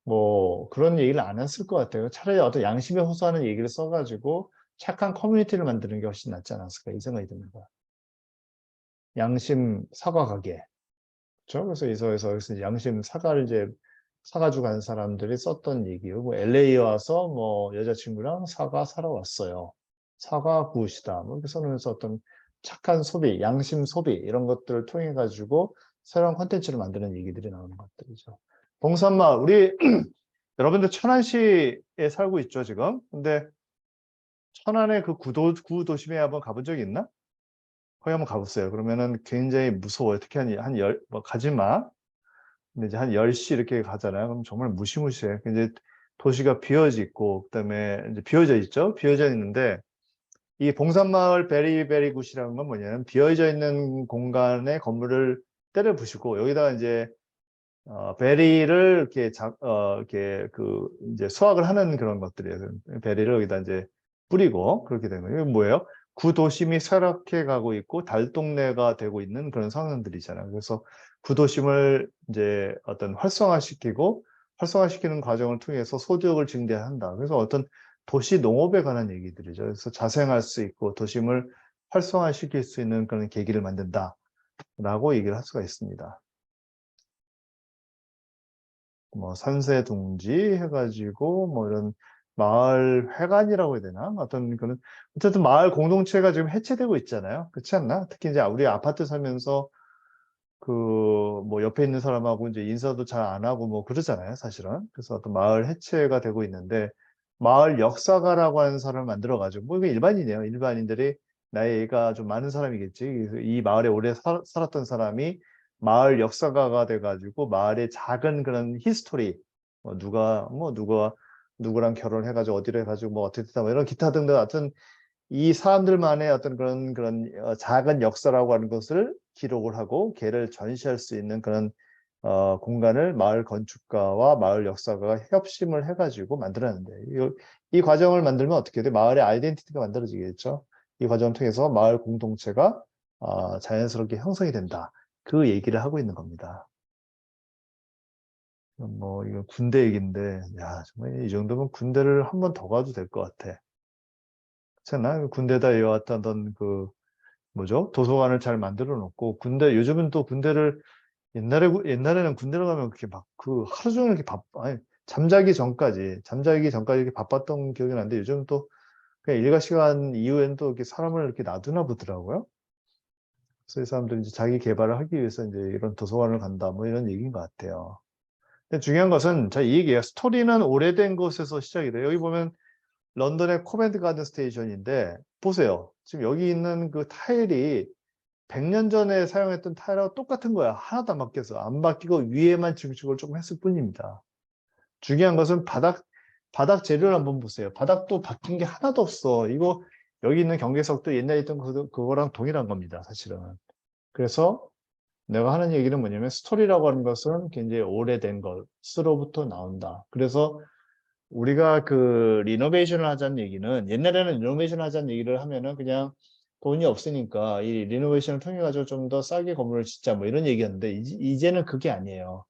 뭐 그런 얘기를 안 했을 것 같아요. 차라리 어떤 양심에 호소하는 얘기를 써가지고 착한 커뮤니티를 만드는 게 훨씬 낫지 않았을까 이 생각이 듭니다. 양심 사과 가게. 그렇죠? 그래서 그래서 이제 양심 사과를 이제 사가지고 간 사람들이 썼던 얘기요. 뭐 LA 와서 뭐 여자친구랑 사과 사러 왔어요. 사과 굿이다. 뭐 이렇게 써놓으면서 어떤 착한 소비, 양심 소비 이런 것들을 통해 가지고 새로운 콘텐츠를 만드는 얘기들이 나오는 것들이죠. 봉산마 우리 여러분들 천안시에 살고 있죠 지금. 근데 천안의 그 구도심에 한번 가본 적 있나? 거기 한번 가보세요. 그러면은 굉장히 무서워요. 특히 뭐 가지 마. 근데 이제 한 10시 이렇게 가잖아요. 그럼 정말 무시무시해. 이제 도시가 비어져 있고, 그다음에 이제 비어져 있죠. 비어져 있는데, 이 봉산마을 베리베리 굿이라는 건 뭐냐면, 비어져 있는 공간에 건물을 때려 부수고, 여기다가 이제, 베리를 이렇게 이제 수확을 하는 그런 것들이에요. 베리를 여기다 이제 뿌리고, 그렇게 되는 거예요. 이게 뭐예요? 구도심이 쇠락해 가고 있고, 달동네가 되고 있는 그런 상황들이잖아요. 그래서 구도심을 이제 어떤 활성화시키는 과정을 통해서 소득을 증대한다. 그래서 어떤 도시 농업에 관한 얘기들이죠. 그래서 자생할 수 있고 도심을 활성화시킬 수 있는 그런 계기를 만든다라고 얘기를 할 수가 있습니다. 뭐 산세둥지 해가지고 뭐 이런 마을 회관이라고 해야 되나? 어떤 그런 어쨌든 마을 공동체가 지금 해체되고 있잖아요. 그렇지 않나? 특히 이제 우리 아파트 살면서 그 뭐 옆에 있는 사람하고 이제 인사도 잘 안 하고 뭐 그러잖아요, 사실은. 그래서 어떤 마을 해체가 되고 있는데 마을 역사가라고 하는 사람을 만들어 가지고 뭐 이게 일반인이에요. 일반인들이 나이가 좀 많은 사람이겠지. 그래서 이 마을에 오래 살았던 사람이 마을 역사가가 돼 가지고 마을의 작은 그런 히스토리 뭐 누가 누구랑 결혼해 가지고 어디로 해 가지고 뭐 어떻게 됐다 뭐 이런 기타 등등 하여튼 이 사람들만의 어떤 그런 작은 역사라고 하는 것을 기록을 하고 걔를 전시할 수 있는 그런 공간을 마을 건축가와 마을 역사가가 협심을 해가지고 만들었는데 이 과정을 만들면 어떻게 돼? 마을의 아이덴티티가 만들어지겠죠. 이 과정을 통해서 마을 공동체가 자연스럽게 형성이 된다. 그 얘기를 하고 있는 겁니다. 뭐 이거 군대 얘기인데 야 정말 이 정도면 군대를 한 번 더 가도 될 것 같아. 그렇잖아. 군대에다 이어왔던 그 뭐죠? 도서관을 잘 만들어 놓고 요즘은 또 군대를 옛날에는 군대를 가면 그렇게 막 그 하루 종일 이렇게 아니 잠자기 전까지 이렇게 바빴던 기억이 나는데 요즘은 또 그냥 일과 시간 이후에는 또 이렇게 사람을 이렇게 놔두나 보더라고요. 그래서 이 사람들이 이제 자기 개발을 하기 위해서 이제 이런 도서관을 간다 뭐 이런 얘기인 것 같아요. 근데 중요한 것은 이 얘기예요. 스토리는 오래된 곳에서 시작이 돼요. 여기 보면 런던의 코벤트 가든 스테이션인데 보세요. 지금 여기 있는 그 타일이 100년 전에 사용했던 타일하고 똑같은 거야. 하나도 안 바뀌었어. 안 바뀌고 위에만 증축을 조금 했을 뿐입니다. 중요한 것은 바닥 재료를 한번 보세요. 바닥도 바뀐 게 하나도 없어. 이거 여기 있는 경계석도 옛날에 있던 그거랑 동일한 겁니다. 사실은. 그래서 내가 하는 얘기는 뭐냐면 스토리라고 하는 것은 굉장히 오래된 것으로부터 나온다. 그래서 우리가 그 리노베이션을 하자는 얘기는 옛날에는 리노베이션 하자는 얘기를 하면은 그냥 돈이 없으니까 이 리노베이션을 통해 가지고 좀 더 싸게 건물을 짓자 뭐 이런 얘기였는데 이제는 그게 아니에요.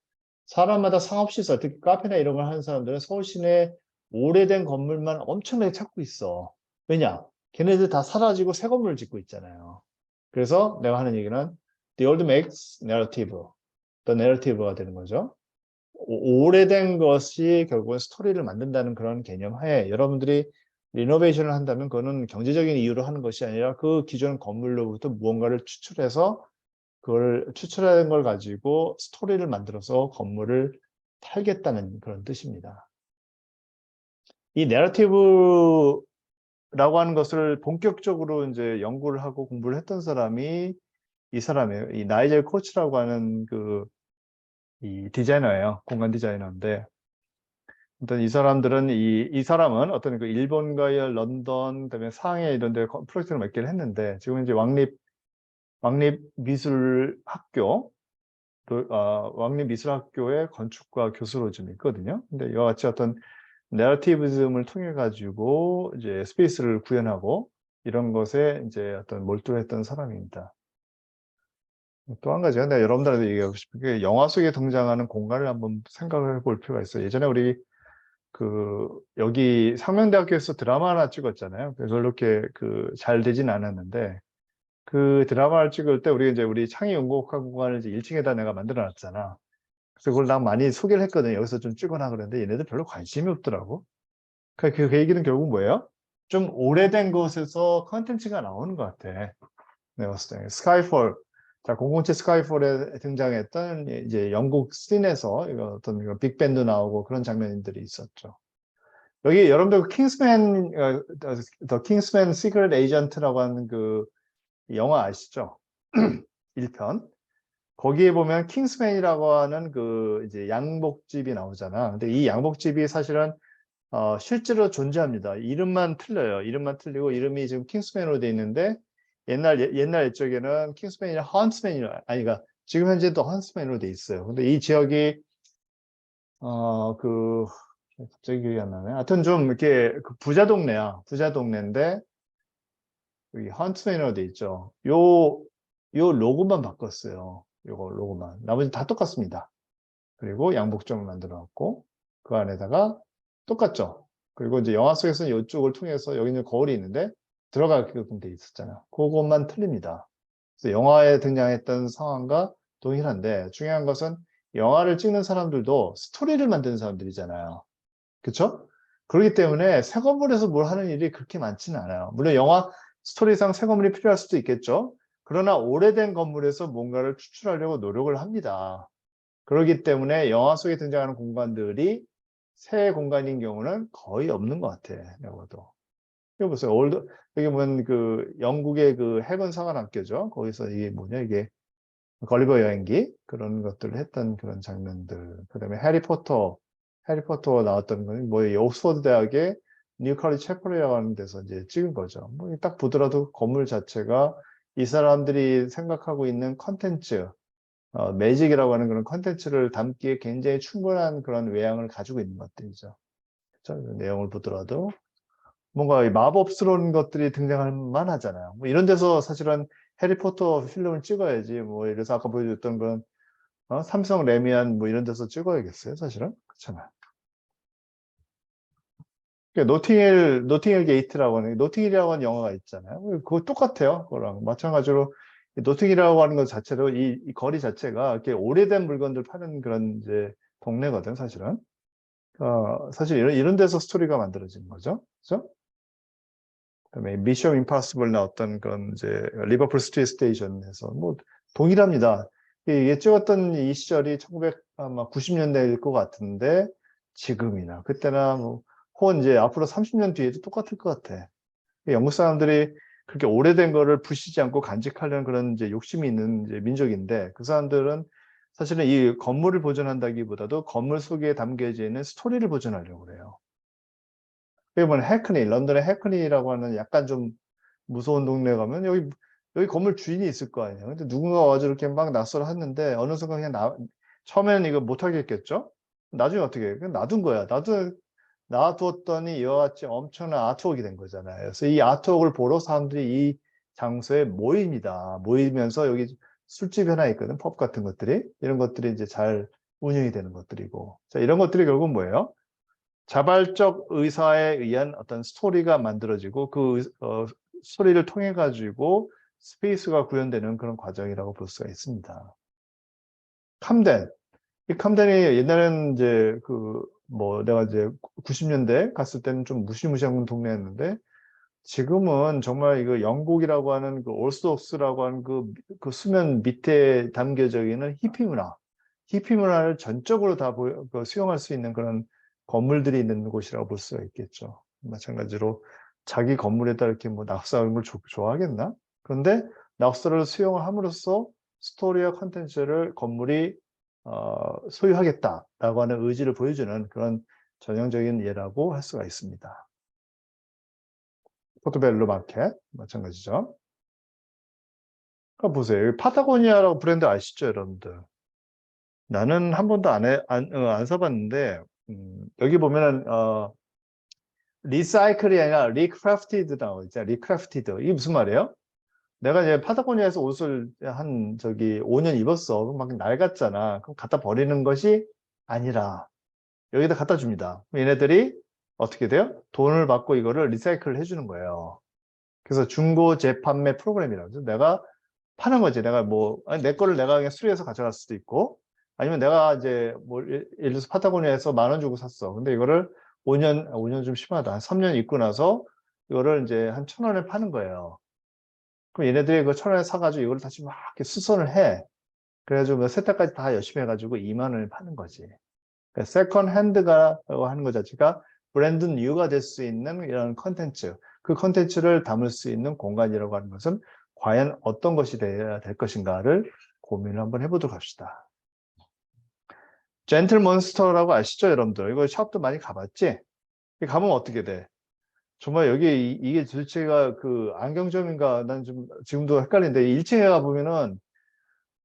사람마다 상업시설, 특히 카페나 이런 걸 하는 사람들은 서울 시내 오래된 건물만 엄청나게 찾고 있어. 왜냐? 걔네들 다 사라지고 새 건물을 짓고 있잖아요. 그래서 내가 하는 얘기는 The old makes narrative, the narrative가 되는 거죠. 오래된 것이 결국은 스토리를 만든다는 그런 개념 하에 여러분들이 리노베이션을 한다면 그거는 경제적인 이유로 하는 것이 아니라 그 기존 건물로부터 무언가를 추출해서 그걸 추출한 걸 가지고 스토리를 만들어서 건물을 팔겠다는 그런 뜻입니다. 이 내러티브라고 하는 것을 본격적으로 이제 연구를 하고 공부를 했던 사람이 이 사람이에요. 이 나이젤 코치라고 하는 이 디자이너예요. 공간 디자이너인데, 일단 이 사람들은 이 사람은 어떤 그 일본과의 런던, 그다음에 상해 이런 데 프로젝트를 몇 개를 했는데, 지금 이제 왕립미술학교, 왕립미술학교의 건축과 교수로 좀 있거든요. 근데 이와 같이 어떤 내러티비즘을 통해 가지고 이제 스페이스를 구현하고 이런 것에 이제 어떤 몰두를 했던 사람입니다. 또 한 가지가 내가 여러분들한테 얘기하고 싶은 게 영화 속에 등장하는 공간을 한번 생각해 볼 필요가 있어요. 예전에 우리 여기 상명대학교에서 드라마 하나 찍었잖아요. 그래서 그렇게 잘 되진 않았는데 그 드라마를 찍을 때 우리 창의연구공간을 이제 1층에다 내가 만들어 놨잖아. 그래서 그걸 나 많이 소개를 했거든요. 여기서 좀 찍어놔 그랬는데 얘네들 별로 관심이 없더라고. 그 얘기는 결국 뭐예요? 좀 오래된 곳에서 컨텐츠가 나오는 것 같아. 내가 봤을 때. 스카이폴. 자, 007 스카이폴에 등장했던 이제 영국 씬에서 어떤 빅밴드 나오고 그런 장면들이 있었죠. 여기 여러분들 더 킹스맨 시크릿 에이전트라고 하는 그 영화 아시죠? 1편. 거기에 보면 킹스맨이라고 하는 이제 양복집이 나오잖아. 근데 이 양복집이 사실은 실제로 존재합니다. 이름만 틀려요. 이름만 틀리고 이름이 지금 킹스맨으로 돼 있는데 옛날 옛적에는 킹스맨이나 헌스맨이라 아니가 지금 현재도 헌스맨으로 돼 있어요. 근데 이 지역이 갑자기 기억이 안 나네. 하여튼 좀 이렇게 부자 동네야. 부자 동네인데 여기 헌스맨으로 돼 있죠. 요 로고만 바꿨어요. 요거 로고만. 나머지 다 똑같습니다. 그리고 양복점을 만들어 놨고 그 안에다가 똑같죠. 그리고 이제 영화 속에서는 이쪽을 통해서 여기는 거울이 있는데 들어가게끔 돼 있었잖아. 그것만 틀립니다. 그래서 영화에 등장했던 상황과 동일한데 중요한 것은 영화를 찍는 사람들도 스토리를 만드는 사람들이잖아요. 그렇죠? 그렇기 때문에 새 건물에서 뭘 하는 일이 그렇게 많지는 않아요. 물론 영화 스토리상 새 건물이 필요할 수도 있겠죠. 그러나 오래된 건물에서 뭔가를 추출하려고 노력을 합니다. 그렇기 때문에 영화 속에 등장하는 공간들이 새 공간인 경우는 거의 없는 것 같아. 내가 봐도. 이거 보세요. 여기 보면 영국의 해군 사관학교죠. 거기서 이게 뭐냐, 이게 걸리버 여행기 그런 것들을 했던 그런 장면들. 그다음에 해리포터 나왔던 건 뭐예요? 옥스퍼드 대학의 뉴 컬리지 채플이라고 하는 데서 이제 찍은 거죠. 뭐 딱 보더라도 건물 자체가 이 사람들이 생각하고 있는 컨텐츠, 매직이라고 하는 그런 컨텐츠를 담기에 굉장히 충분한 그런 외양을 가지고 있는 것들이죠. 그렇죠? 내용을 보더라도 뭔가 마법스러운 것들이 등장할 만하잖아요. 뭐 이런 데서 사실은 해리포터 필름을 찍어야지. 뭐 이래서 아까 보여줬던 그런 삼성 레미안 뭐 이런 데서 찍어야겠어요, 사실은. 그렇잖아요. 그러니까 노팅힐 게이트라고 하는 노팅힐이라고 하는 영화가 있잖아요. 그거 똑같아요. 그거랑 마찬가지로 노팅힐이라고 하는 것 자체로 이 거리 자체가 이렇게 오래된 물건들 파는 그런 이제 동네거든, 사실은. 사실 이런 데서 스토리가 만들어지는 거죠. 그렇죠? 그다음에 미션 임파서블 나왔던 그런 이제 리버풀 스트리트 스테이션에서 뭐 동일합니다. 이게 찍었던 이 시절이 1990년대일 것 같은데 지금이나 그때나 뭐 혹은 이제 앞으로 30년 뒤에도 똑같을 것 같아. 영국 사람들이 그렇게 오래된 거를 부시지 않고 간직하려는 그런 이제 욕심이 있는 이제 민족인데 그 사람들은 사실은 이 건물을 보존한다기보다도 건물 속에 담겨져 있는 스토리를 보존하려고 그래요. 여기 보면 런던의 해크니라고 하는 약간 좀 무서운 동네 가면 여기 여기 건물 주인이 있을 거 아니에요. 근데 누군가 와서 이렇게 막 낙서를 했는데 어느 순간 그냥 처음에는 이거 못 하겠겠죠? 나중에 어떻게 해? 그냥 놔둔 거야. 놔두었더니 이와 같이 엄청난 아트웍이 된 거잖아요. 그래서 이 아트웍을 보러 사람들이 이 장소에 모입니다. 모이면서 여기 술집이 하나 있거든. 펍 같은 것들이. 이런 것들이 이제 잘 운영이 되는 것들이고. 자, 이런 것들이 결국 뭐예요? 자발적 의사에 의한 어떤 스토리가 만들어지고 그 스토리를 통해 가지고 스페이스가 구현되는 그런 과정이라고 볼 수가 있습니다. camden. 이 camden이 옛날에는 이제 내가 이제 90년대 갔을 때는 좀 무시무시한 동네였는데 지금은 정말 이거 영국이라고 하는 그 오르소독스라고 하는 그 수면 밑에 담겨져 있는 히피 문화를 전적으로 다 수용할 수 있는 그런 건물들이 있는 곳이라고 볼 수가 있겠죠. 마찬가지로 자기 건물에다 이렇게 뭐 낙서하는 걸 좋아하겠나? 그런데 낙서를 수용을 함으로써 스토리와 컨텐츠를 건물이 소유하겠다라고 하는 의지를 보여주는 그런 전형적인 예라고 할 수가 있습니다. 포토벨로 마켓 마찬가지죠. 그러니까 보세요. 여기 파타고니아라고 브랜드 아시죠, 여러분들? 나는 한 번도 안 써봤는데 여기 보면은 리사이클이 아니라 리크래프티드라고 있잖아요. 리크래프티드. 이게 무슨 말이에요? 내가 이제 파타고니아에서 옷을 한 5년 입었어. 막 낡았잖아. 그럼 갖다 버리는 것이 아니라 여기다 갖다 줍니다. 얘네들이 어떻게 돼요? 돈을 받고 이거를 리사이클을 해주는 거예요. 그래서 중고 재판매 프로그램이라고. 내가 파는 거지. 내가 내 거를 내가 그냥 수리해서 가져갈 수도 있고, 아니면 내가 이제 예를 들어서 파타고니아에서 10,000원 주고 샀어. 근데 이거를 5년 좀 심하다. 한 3년 입고 나서 이거를 이제 한 1,000원에 파는 거예요. 그럼 얘네들이 그 1,000원에 사가지고 이걸 다시 막 이렇게 수선을 해. 그래가지고 세탁까지 다 열심히 해가지고 20,000원에 파는 거지. 그러니까 세컨 핸드가 하는 것 자체가 브랜드 뉴가 될 수 있는 이런 컨텐츠, 그 컨텐츠를 담을 수 있는 공간이라고 하는 것은 과연 어떤 것이 돼야 될 것인가를 고민을 한번 해보도록 합시다. 젠틀몬스터라고 아시죠, 여러분들? 이거 샵도 많이 가봤지? 가보면 어떻게 돼? 정말 여기 이게 도대체가 그 안경점인가? 난 좀 지금도 헷갈리는데 1층에 가보면은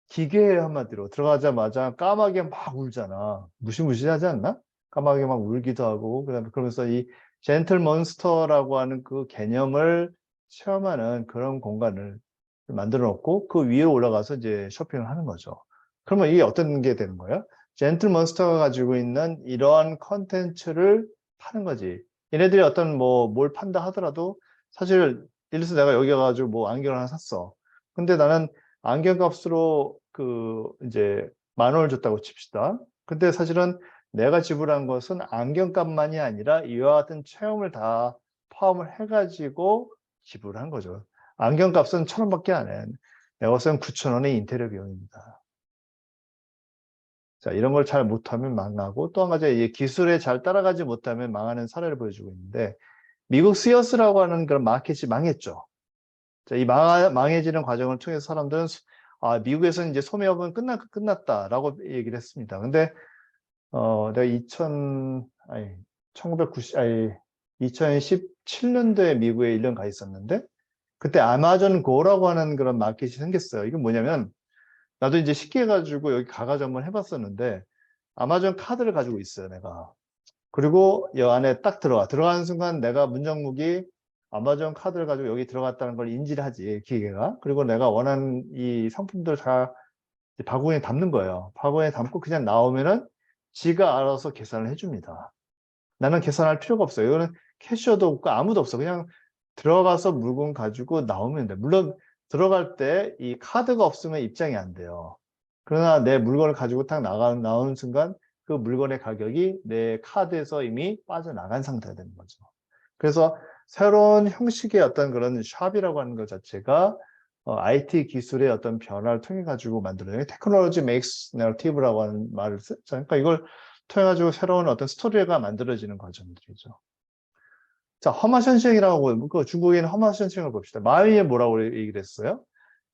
기계에 한마디로 들어가자마자 까마귀 막 울잖아. 무시무시하지 않나? 까마귀 막 울기도 하고 그다음에 그러면서 이 젠틀몬스터라고 하는 그 개념을 체험하는 그런 공간을 만들어 놓고 그 위에 올라가서 이제 쇼핑을 하는 거죠. 그러면 이게 어떤 게 되는 거예요? 젠틀몬스터가 가지고 있는 이러한 컨텐츠를 파는 거지. 얘네들이 어떤 뭘 판다 하더라도 사실 예를 들어서 내가 여기 가가지고 뭐 안경을 하나 샀어. 근데 나는 안경 값으로 이제 10,000원을 줬다고 칩시다. 근데 사실은 내가 지불한 것은 안경 값만이 아니라 이와 같은 체험을 다 포함을 해가지고 지불한 거죠. 안경 값은 1,000원밖에 안 해. 내가 쓴 9,000원의 인테리어 비용입니다. 자, 이런 걸 잘 못하면 망하고 또 한 가지 기술에 잘 따라가지 못하면 망하는 사례를 보여주고 있는데 미국 시어스라고 하는 그런 마켓이 망했죠. 자, 이 망해지는 과정을 통해서 사람들은 미국에서는 이제 소매업은 끝났다라고 얘기를 했습니다. 근데 내가 2017년도에 미국에 1년 가 있었는데 그때 아마존 고라고 하는 그런 마켓이 생겼어요. 이건 뭐냐면 나도 이제 쉽게 해가지고 여기 가가지고 한번 해봤었는데 아마존 카드를 가지고 있어요, 내가. 그리고 이 안에 딱 들어가는 순간 내가 문정묵이 아마존 카드를 가지고 여기 들어갔다는 걸 인지를 하지, 기계가. 그리고 내가 원하는 이 상품들을 다 바구니에 담는 거예요. 바구니에 담고 그냥 나오면은 지가 알아서 계산을 해줍니다. 나는 계산할 필요가 없어요. 이거는 캐셔도 없고 아무도 없어. 그냥 들어가서 물건 가지고 나오면 돼. 물론 들어갈 때 이 카드가 없으면 입장이 안 돼요. 그러나 내 물건을 가지고 딱 나오는 순간 그 물건의 가격이 내 카드에서 이미 빠져나간 상태가 되는 거죠. 그래서 새로운 형식의 어떤 그런 샵이라고 하는 것 자체가 IT 기술의 어떤 변화를 통해 가지고 만들어낸 테크놀로지 메이크스 내러티브라고 하는 말을 쓰죠. 그러니까 이걸 통해 가지고 새로운 어떤 스토리가 만들어지는 과정들이죠. 자, 허마션싱이라고 그 중국인 허마션싱을 봅시다. 마위에 뭐라고 얘기를 했어요?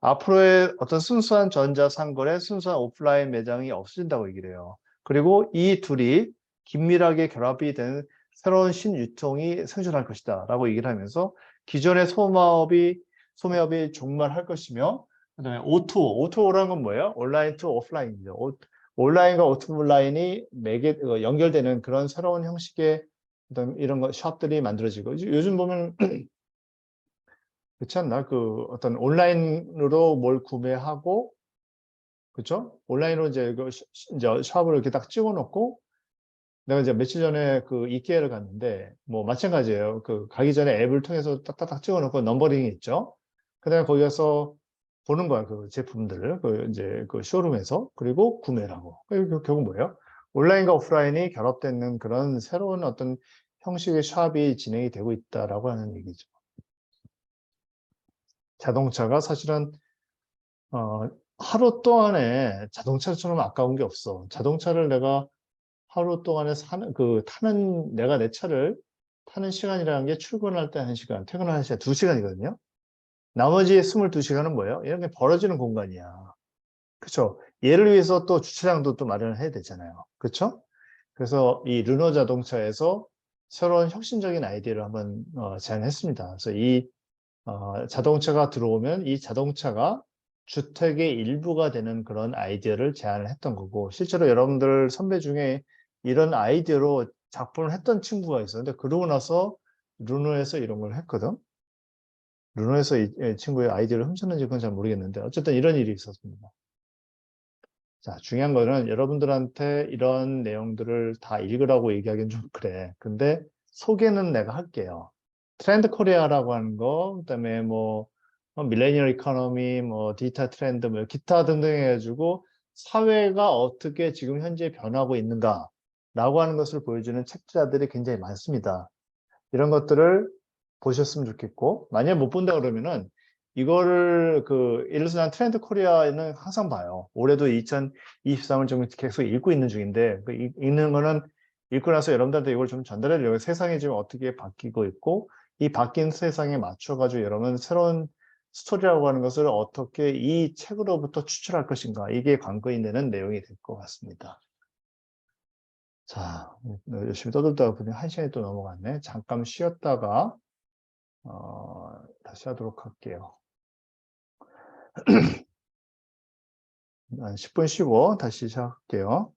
앞으로의 어떤 순수한 전자상거래, 순수한 오프라인 매장이 없어진다고 얘기를 해요. 그리고 이 둘이 긴밀하게 결합이 된 새로운 신유통이 생겨날 것이다 라고 얘기를 하면서 기존의 소매업이 종말할 것이며, 그다음에 O2O라는 건 뭐예요? 온라인 투 오프라인이죠. 온라인과 오프라인이 연결되는 그런 새로운 형식의 어떤 이런 샵들이 만들어지고, 요즘 보면 그렇지 않나? 그 어떤 온라인으로 뭘 구매하고, 그렇죠? 온라인으로 이제 이제 샵을 이렇게 딱 찍어 놓고, 내가 이제 며칠 전에 그 이케아를 갔는데, 뭐 마찬가지예요. 그 가기 전에 앱을 통해서 딱딱딱 찍어 놓고 넘버링이 있죠. 그다음에 거기 가서 보는 거야. 그 제품들을 그 이제 그 쇼룸에서. 그리고 구매를 하고. 결국 뭐예요? 온라인과 오프라인이 결합되는 그런 새로운 어떤 형식의 샵이 진행이 되고 있다라고 하는 얘기죠. 자동차가 사실은 하루 동안에 자동차처럼 아까운 게 없어. 자동차를 내가 하루 동안에 타는, 내가 내 차를 타는 시간이라는 게 출근할 때 1시간, 퇴근하는 시간 2시간이거든요. 나머지 22시간은 뭐예요? 이런 게 벌어지는 공간이야. 그쵸? 얘를 위해서 또 주차장도 또 마련을 해야 되잖아요. 그쵸? 그래서 이 르노 자동차에서 새로운 혁신적인 아이디어를 한번 제안했습니다. 그래서 이 자동차가 들어오면 이 자동차가 주택의 일부가 되는 그런 아이디어를 제안을 했던 거고, 실제로 여러분들 선배 중에 이런 아이디어로 작품을 했던 친구가 있었는데, 그러고 나서 르노에서 이런 걸 했거든. 르노에서 이 친구의 아이디어를 훔쳤는지 그건 잘 모르겠는데, 어쨌든 이런 일이 있었습니다. 자, 중요한 거는 여러분들한테 이런 내용들을 다 읽으라고 얘기하기는 좀 그래. 근데 소개는 내가 할게요. 트렌드 코리아라고 하는 거, 그다음에 뭐 밀레니얼 이코노미, 뭐 디지털 트렌드, 뭐 기타 등등 해가지고 사회가 어떻게 지금 현재 변하고 있는가라고 하는 것을 보여주는 책자들이 굉장히 많습니다. 이런 것들을 보셨으면 좋겠고, 만약에 못 본다 그러면은 이거를 예를 들어서 난 트렌드 코리아는 항상 봐요. 올해도 2023을 좀 계속 읽고 있는 중인데, 읽는 거는 읽고 나서 여러분들한테 이걸 좀 전달해드려요. 세상이 지금 어떻게 바뀌고 있고, 이 바뀐 세상에 맞춰가지고 여러분 새로운 스토리라고 하는 것을 어떻게 이 책으로부터 추출할 것인가, 이게 관건이 되는 내용이 될 것 같습니다. 자, 열심히 떠들다가 보니 1시간이 또 넘어갔네. 잠깐 쉬었다가 다시 하도록 할게요. 한 10분 쉬고 다시 시작할게요.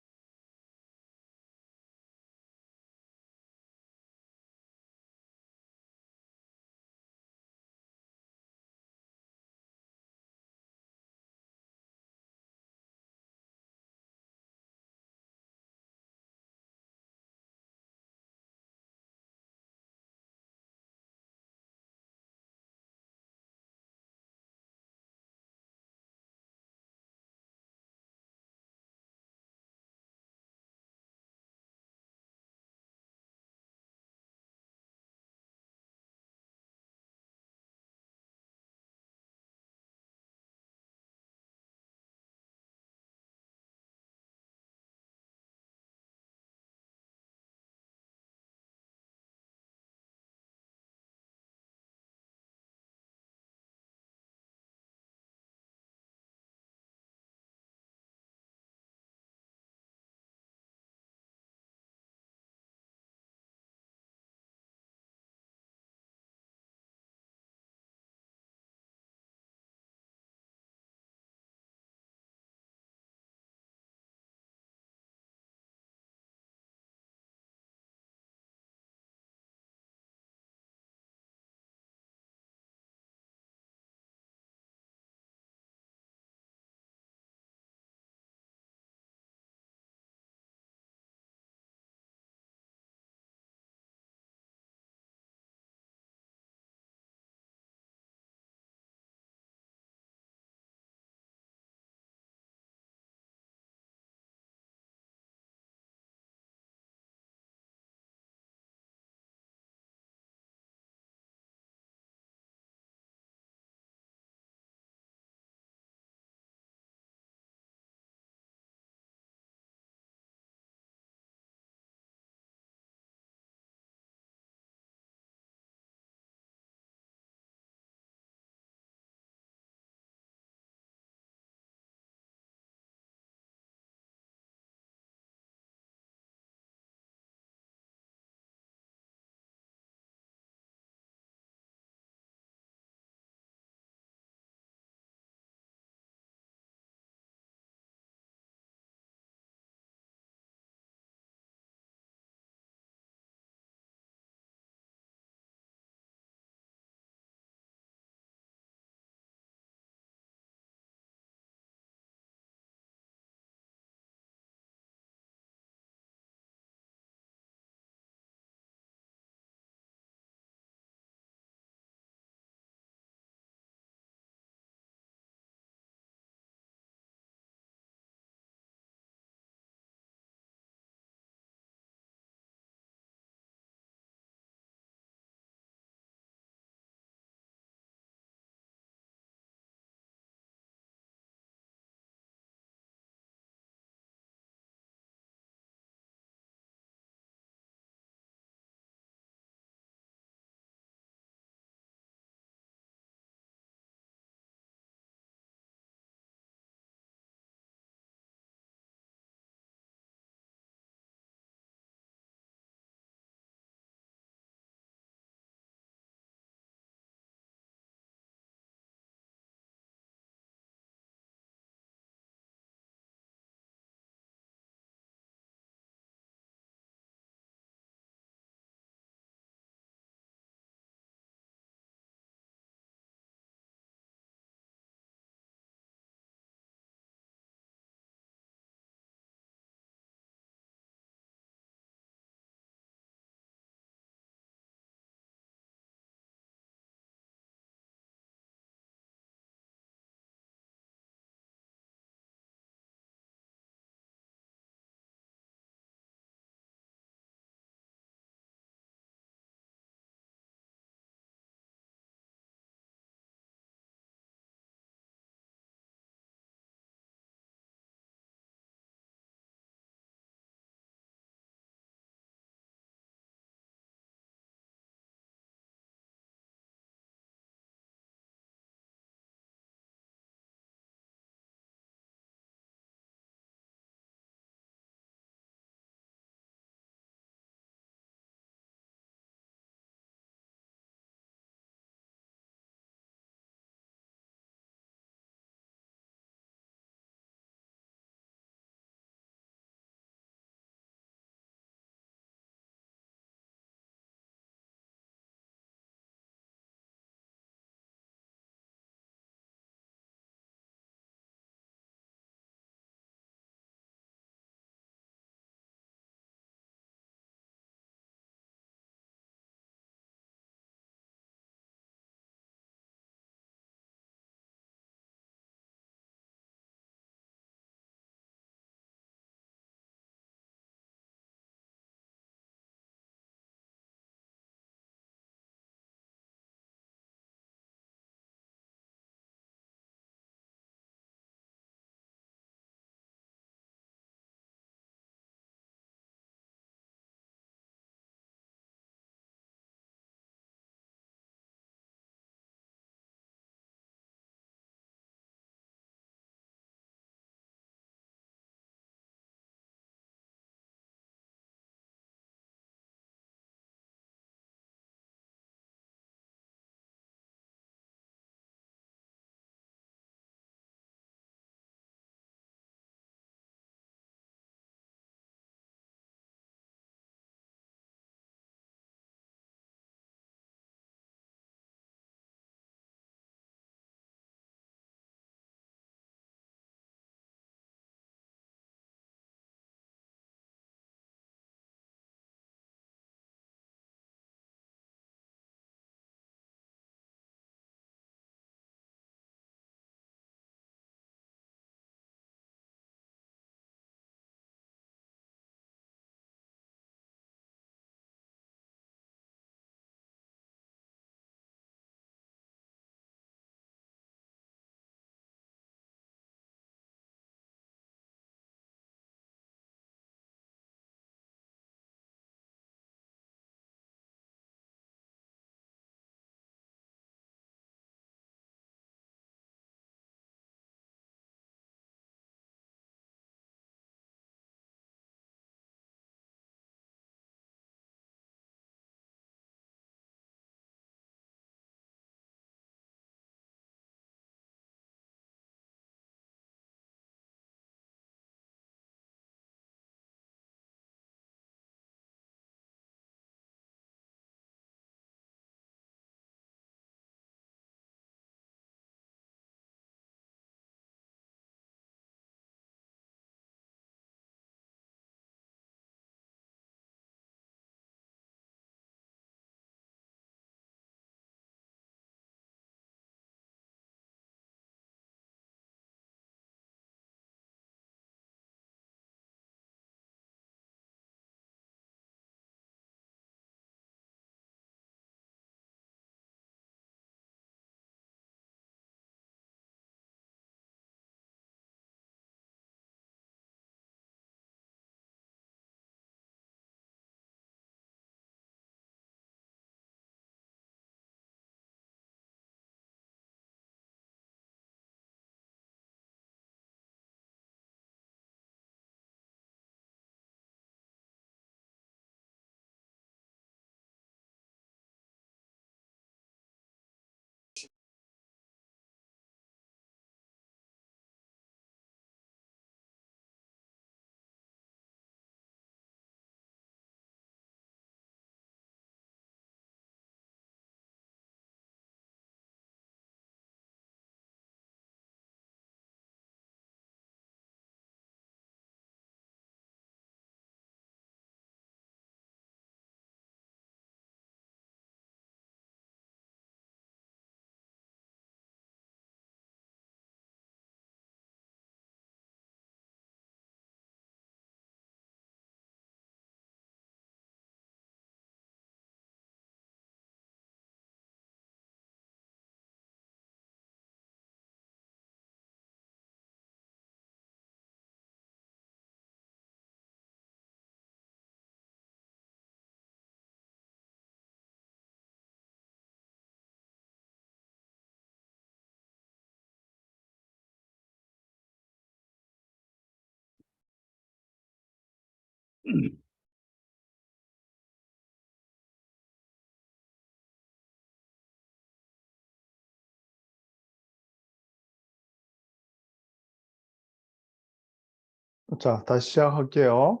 자, 다시 시작할게요.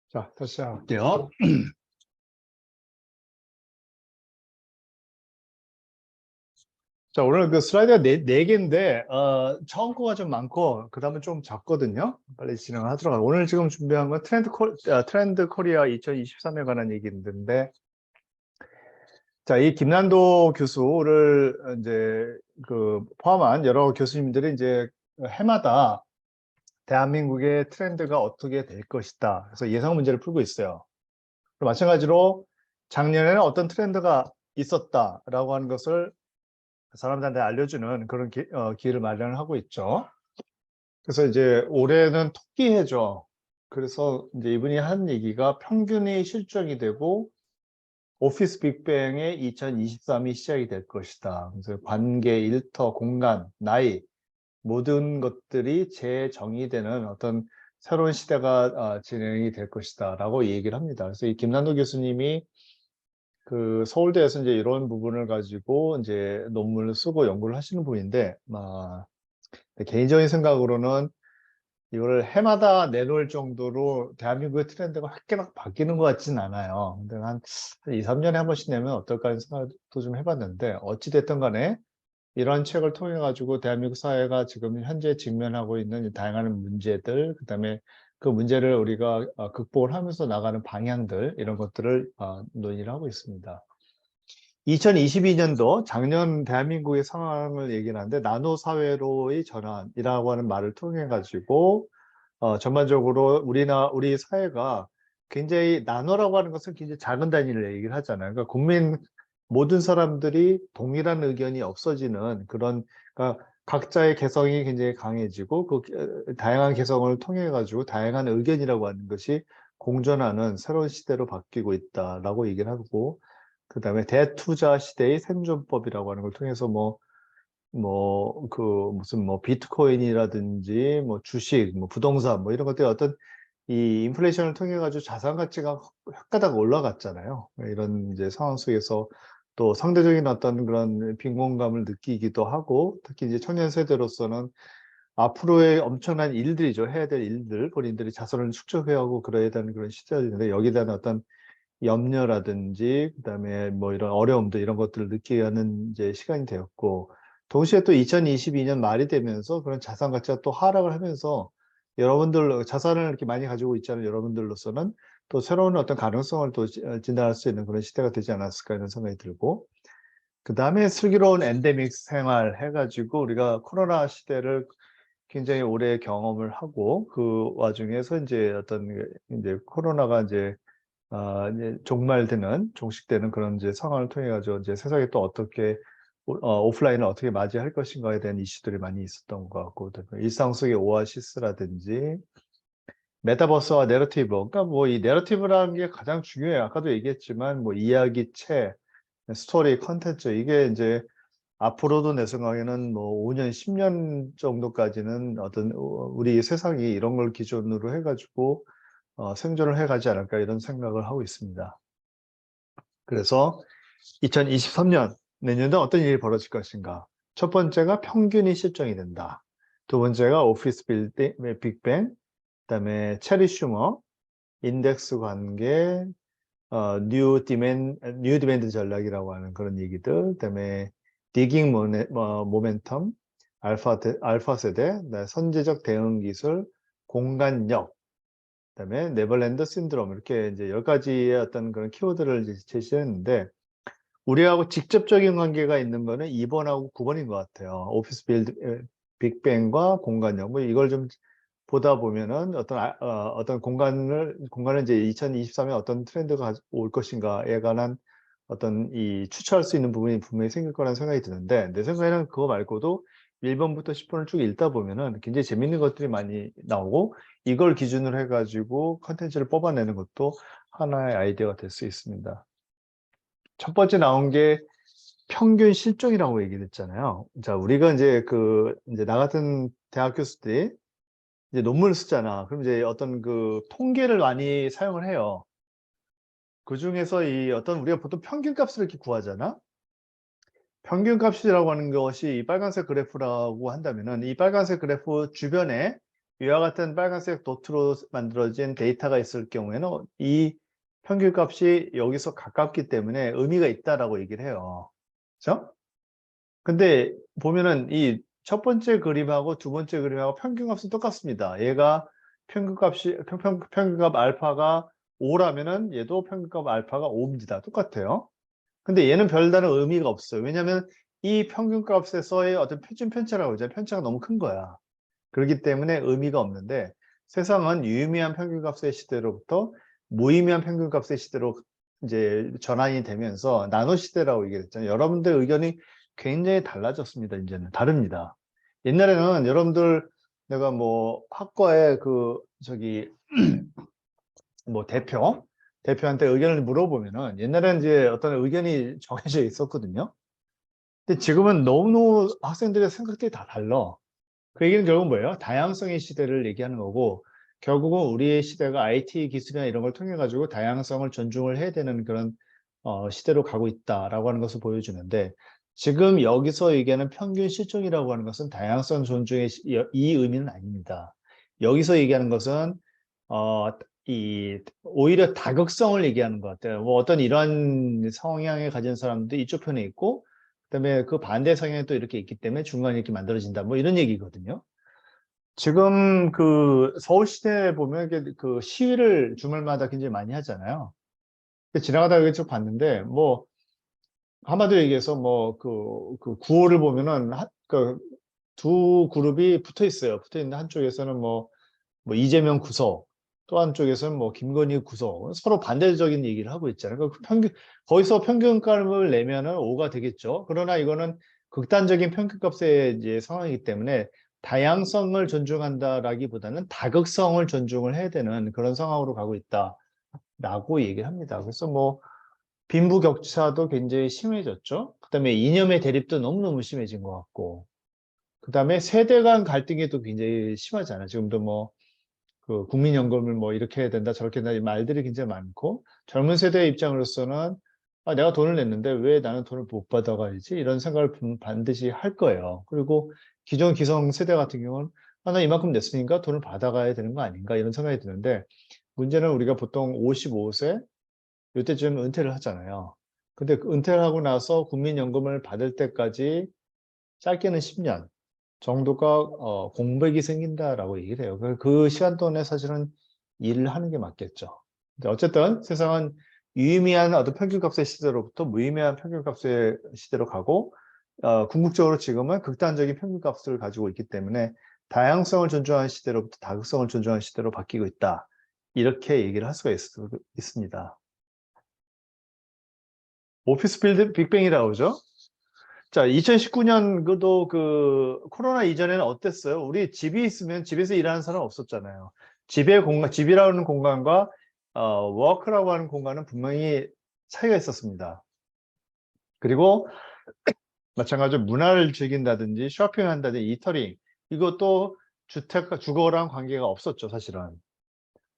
자, 다시 시작할게요. 자, 오늘 그 슬라이드가 네 개인데, 처음 거가 좀 많고, 그 다음에 좀 작거든요. 빨리 진행을 하도록 하겠습니다. 오늘 지금 준비한 건 트렌드 코리아 2023에 관한 얘기인데, 자, 이 김난도 교수를 이제 그 포함한 여러 교수님들이 이제 해마다 대한민국의 트렌드가 어떻게 될 것이다. 그래서 예상 문제를 풀고 있어요. 마찬가지로 작년에는 어떤 트렌드가 있었다라고 하는 것을 사람들한테 알려주는 그런 기회를 마련하고 있죠. 그래서 이제 올해는 토끼해죠. 그래서 이제 이분이 한 얘기가 평균이 실적이 되고 오피스 빅뱅의 2023이 시작이 될 것이다. 그래서 관계, 일터, 공간, 나이 모든 것들이 재정의되는 어떤 새로운 시대가 진행이 될 것이다 라고 얘기를 합니다. 그래서 이 김난도 교수님이 그 서울대에서 이제 이런 부분을 가지고 이제 논문을 쓰고 연구를 하시는 분인데, 개인적인 생각으로는 이거를 해마다 내놓을 정도로 대한민국의 트렌드가 확 바뀌는 것 같지는 않아요. 근데 한 2, 3년에 한 번씩 내면 어떨까 하는 생각도 좀 해봤는데, 어찌됐든 간에 이런 책을 통해 가지고 대한민국 사회가 지금 현재 직면하고 있는 다양한 문제들, 그다음에 그 문제를 우리가 극복을 하면서 나가는 방향들, 이런 것들을 논의를 하고 있습니다. 2022년도 작년 대한민국의 상황을 얘기를 하는데, 나노 사회로의 전환이라고 하는 말을 통해 가지고 전반적으로 우리 사회가 굉장히 나노라고 하는 것은 굉장히 작은 단위를 얘기를 하잖아요. 그러니까 국민 모든 사람들이 동일한 의견이 없어지는 그런, 그러니까 각자의 개성이 굉장히 강해지고 그 다양한 개성을 통해 가지고 다양한 의견이라고 하는 것이 공존하는 새로운 시대로 바뀌고 있다라고 얘기를 하고, 그다음에 대투자 시대의 생존법이라고 하는 걸 통해서 무슨 비트코인이라든지 주식, 부동산 이런 것들이 어떤 이 인플레이션을 통해 가지고 자산 가치가 획가닥 올라갔잖아요. 이런 이제 상황 속에서 또 상대적인 어떤 그런 빈곤감을 느끼기도 하고, 특히 이제 청년 세대로서는 앞으로의 엄청난 일들이죠. 해야 될 일들, 본인들이 자산을 축적해야 하고 그래야 되는 그런 시절인데, 여기에 대한 어떤 염려라든지 그다음에 이런 어려움들, 이런 것들을 느끼게 하는 이제 시간이 되었고, 동시에 또 2022년 말이 되면서 그런 자산 가치가 또 하락을 하면서 여러분들 자산을 이렇게 많이 가지고 있잖아요. 여러분들로서는 또 새로운 어떤 가능성을 또 진단할 수 있는 그런 시대가 되지 않았을까 이런 생각이 들고, 그 다음에 슬기로운 엔데믹 생활 해가지고 우리가 코로나 시대를 굉장히 오래 경험을 하고, 그 와중에서 이제 이제 코로나가 이제 종말되는, 종식되는 그런 이제 상황을 통해 가지고 이제 세상에 또 어떻게 오프라인을 어떻게 맞이할 것인가에 대한 이슈들이 많이 있었던 것 같고, 일상 속의 오아시스라든지 메타버스와 내러티브, 그러니까 이 내러티브라는 게 가장 중요해요. 아까도 얘기했지만 이야기체, 스토리, 컨텐츠, 이게 이제 앞으로도 내 생각에는 5년, 10년 정도까지는 어떤 우리 세상이 이런 걸 기준으로 해가지고 생존을 해가지 않을까 이런 생각을 하고 있습니다. 그래서 2023년 내년도 어떤 일이 벌어질 것인가. 첫 번째가 평균이 실정이 된다. 두 번째가 오피스 빌딩, 빅뱅, 그다음에 체리 슈머, 인덱스 관계, 뉴 디맨드 전략이라고 하는 그런 얘기들, 그다음에 디깅 모멘텀, 알파 세대, 선제적 대응 기술, 공간력, 그다음에 네버랜드 신드롬, 이렇게 이제 10가지의 어떤 그런 키워드를 이제 제시했는데, 우리하고 직접적인 관계가 있는 거는 2번하고 9번인 것 같아요. 오피스 빅뱅과 공간력. 이걸 좀 보다 보면은 어떤 공간을 이제 2023년 어떤 트렌드가 올 것인가에 관한 어떤 이 추측할 수 있는 부분이 분명히 생길 거라는 생각이 드는데, 내 생각에는 그거 말고도 1번부터 10번을 쭉 읽다 보면은 굉장히 재밌는 것들이 많이 나오고, 이걸 기준으로 해가지고 컨텐츠를 뽑아내는 것도 하나의 아이디어가 될 수 있습니다. 첫 번째 나온 게 평균 실종이라고 얘기를 했잖아요. 자, 우리가 이제 나 같은 대학 교수들이 이제 논문을 쓰잖아. 그럼 이제 어떤 그 통계를 많이 사용을 해요. 그 중에서 이 어떤 우리가 보통 평균값을 이렇게 구하잖아. 평균값이라고 하는 것이 이 빨간색 그래프라고 한다면은 이 빨간색 그래프 주변에 이와 같은 빨간색 도트로 만들어진 데이터가 있을 경우에는 이 평균값이 여기서 가깝기 때문에 의미가 있다라고 얘기를 해요. 그죠? 근데 보면은 이 첫 번째 그림하고 두 번째 그림하고 평균값은 똑같습니다. 얘가 평균값이 평균값 알파가 5라면은 얘도 평균값 알파가 5입니다. 똑같아요. 근데 얘는 별다른 의미가 없어요. 왜냐하면 이 평균값에서의 어떤 표준 편차라고 하죠. 편차가 너무 큰 거야. 그렇기 때문에 의미가 없는데 세상은 유의미한 평균값의 시대로부터 무의미한 평균값의 시대로 이제 전환이 되면서 나노 시대라고 얘기를 했잖아요. 여러분들 의견이 굉장히 달라졌습니다. 이제는 다릅니다. 옛날에는 여러분들 내가 뭐 학과에 뭐 대표한테 의견을 물어보면은 옛날에는 이제 어떤 의견이 정해져 있었거든요. 근데 지금은 너무 학생들의 생각들이 다 달라. 그 얘기는 결국은 뭐예요? 다양성의 시대를 얘기하는 거고, 결국은 우리의 시대가 IT 기술이나 이런 걸 통해 가지고 다양성을 존중을 해야 되는 그런 시대로 가고 있다라고 하는 것을 보여주는데, 지금 여기서 얘기하는 평균 실종이라고 하는 것은 다양성 존중의 이 의미는 아닙니다. 여기서 얘기하는 것은 어, 오히려 다극성을 얘기하는 것 같아요. 뭐 어떤 이런 성향을 가진 사람도 이쪽 편에 있고, 그다음에 그 반대 성향이 또 이렇게 있기 때문에 중간에 이렇게 만들어진다. 뭐 이런 얘기거든요. 지금 그 서울시내에 보면 그 시위를 주말마다 굉장히 많이 하잖아요. 지나가다가 여기 쭉 봤는데 뭐 한마디로 얘기해서 뭐 그 구호를 보면은 두 그룹이 붙어 있어요. 붙어 있는데 한쪽에서는 뭐 이재명 구속, 또 한쪽에서는 뭐 김건희 구속, 서로 반대적인 얘기를 하고 있잖아요. 거기서 평균값을 내면은 5가 되겠죠. 그러나 이거는 극단적인 평균값의 이제 상황이기 때문에 다양성을 존중한다라기보다는 다극성을 존중을 해야 되는 그런 상황으로 가고 있다라고 얘기를 합니다. 그래서 뭐 빈부격차도 굉장히 심해졌죠. 그다음에 이념의 대립도 너무너무 심해진 것 같고, 그다음에 세대 간 갈등이 또 굉장히 심하잖아요. 지금도 뭐 그 국민연금을 뭐 이렇게 해야 된다 저렇게 해야 된다 이 말들이 굉장히 많고, 젊은 세대의 입장으로서는 내가 돈을 냈는데 왜 나는 돈을 못 받아가야지 이런 생각을 반드시 할 거예요. 그리고 기존 기성 세대 같은 경우는 나 이만큼 냈으니까 돈을 받아가야 되는 거 아닌가 이런 생각이 드는데, 문제는 우리가 보통 55세 이때쯤 은퇴를 하잖아요. 근데 그 은퇴를 하고 나서 국민연금을 받을 때까지 짧게는 10년 정도가 공백이 생긴다라고 얘기를 해요. 그 시간 동안에 사실은 일을 하는 게 맞겠죠. 근데 어쨌든 세상은 유의미한 어떤 평균값의 시대로부터 무의미한 평균값의 시대로 가고, 궁극적으로 지금은 극단적인 평균값을 가지고 있기 때문에 다양성을 존중하는 시대로부터 다극성을 존중하는 시대로 바뀌고 있다. 이렇게 얘기를 할 수가 있습니다. 오피스 빌드 빅뱅이라고 그러죠. 자, 2019년 그도 그 코로나 이전에는 어땠어요? 우리 집이 있으면 집에서 일하는 사람 없었잖아요. 집이라는 공간과 워크라고 하는 공간은 분명히 차이가 있었습니다. 그리고 마찬가지로 문화를 즐긴다든지 쇼핑한다든지 이터링, 이것도 주거랑 관계가 없었죠, 사실은.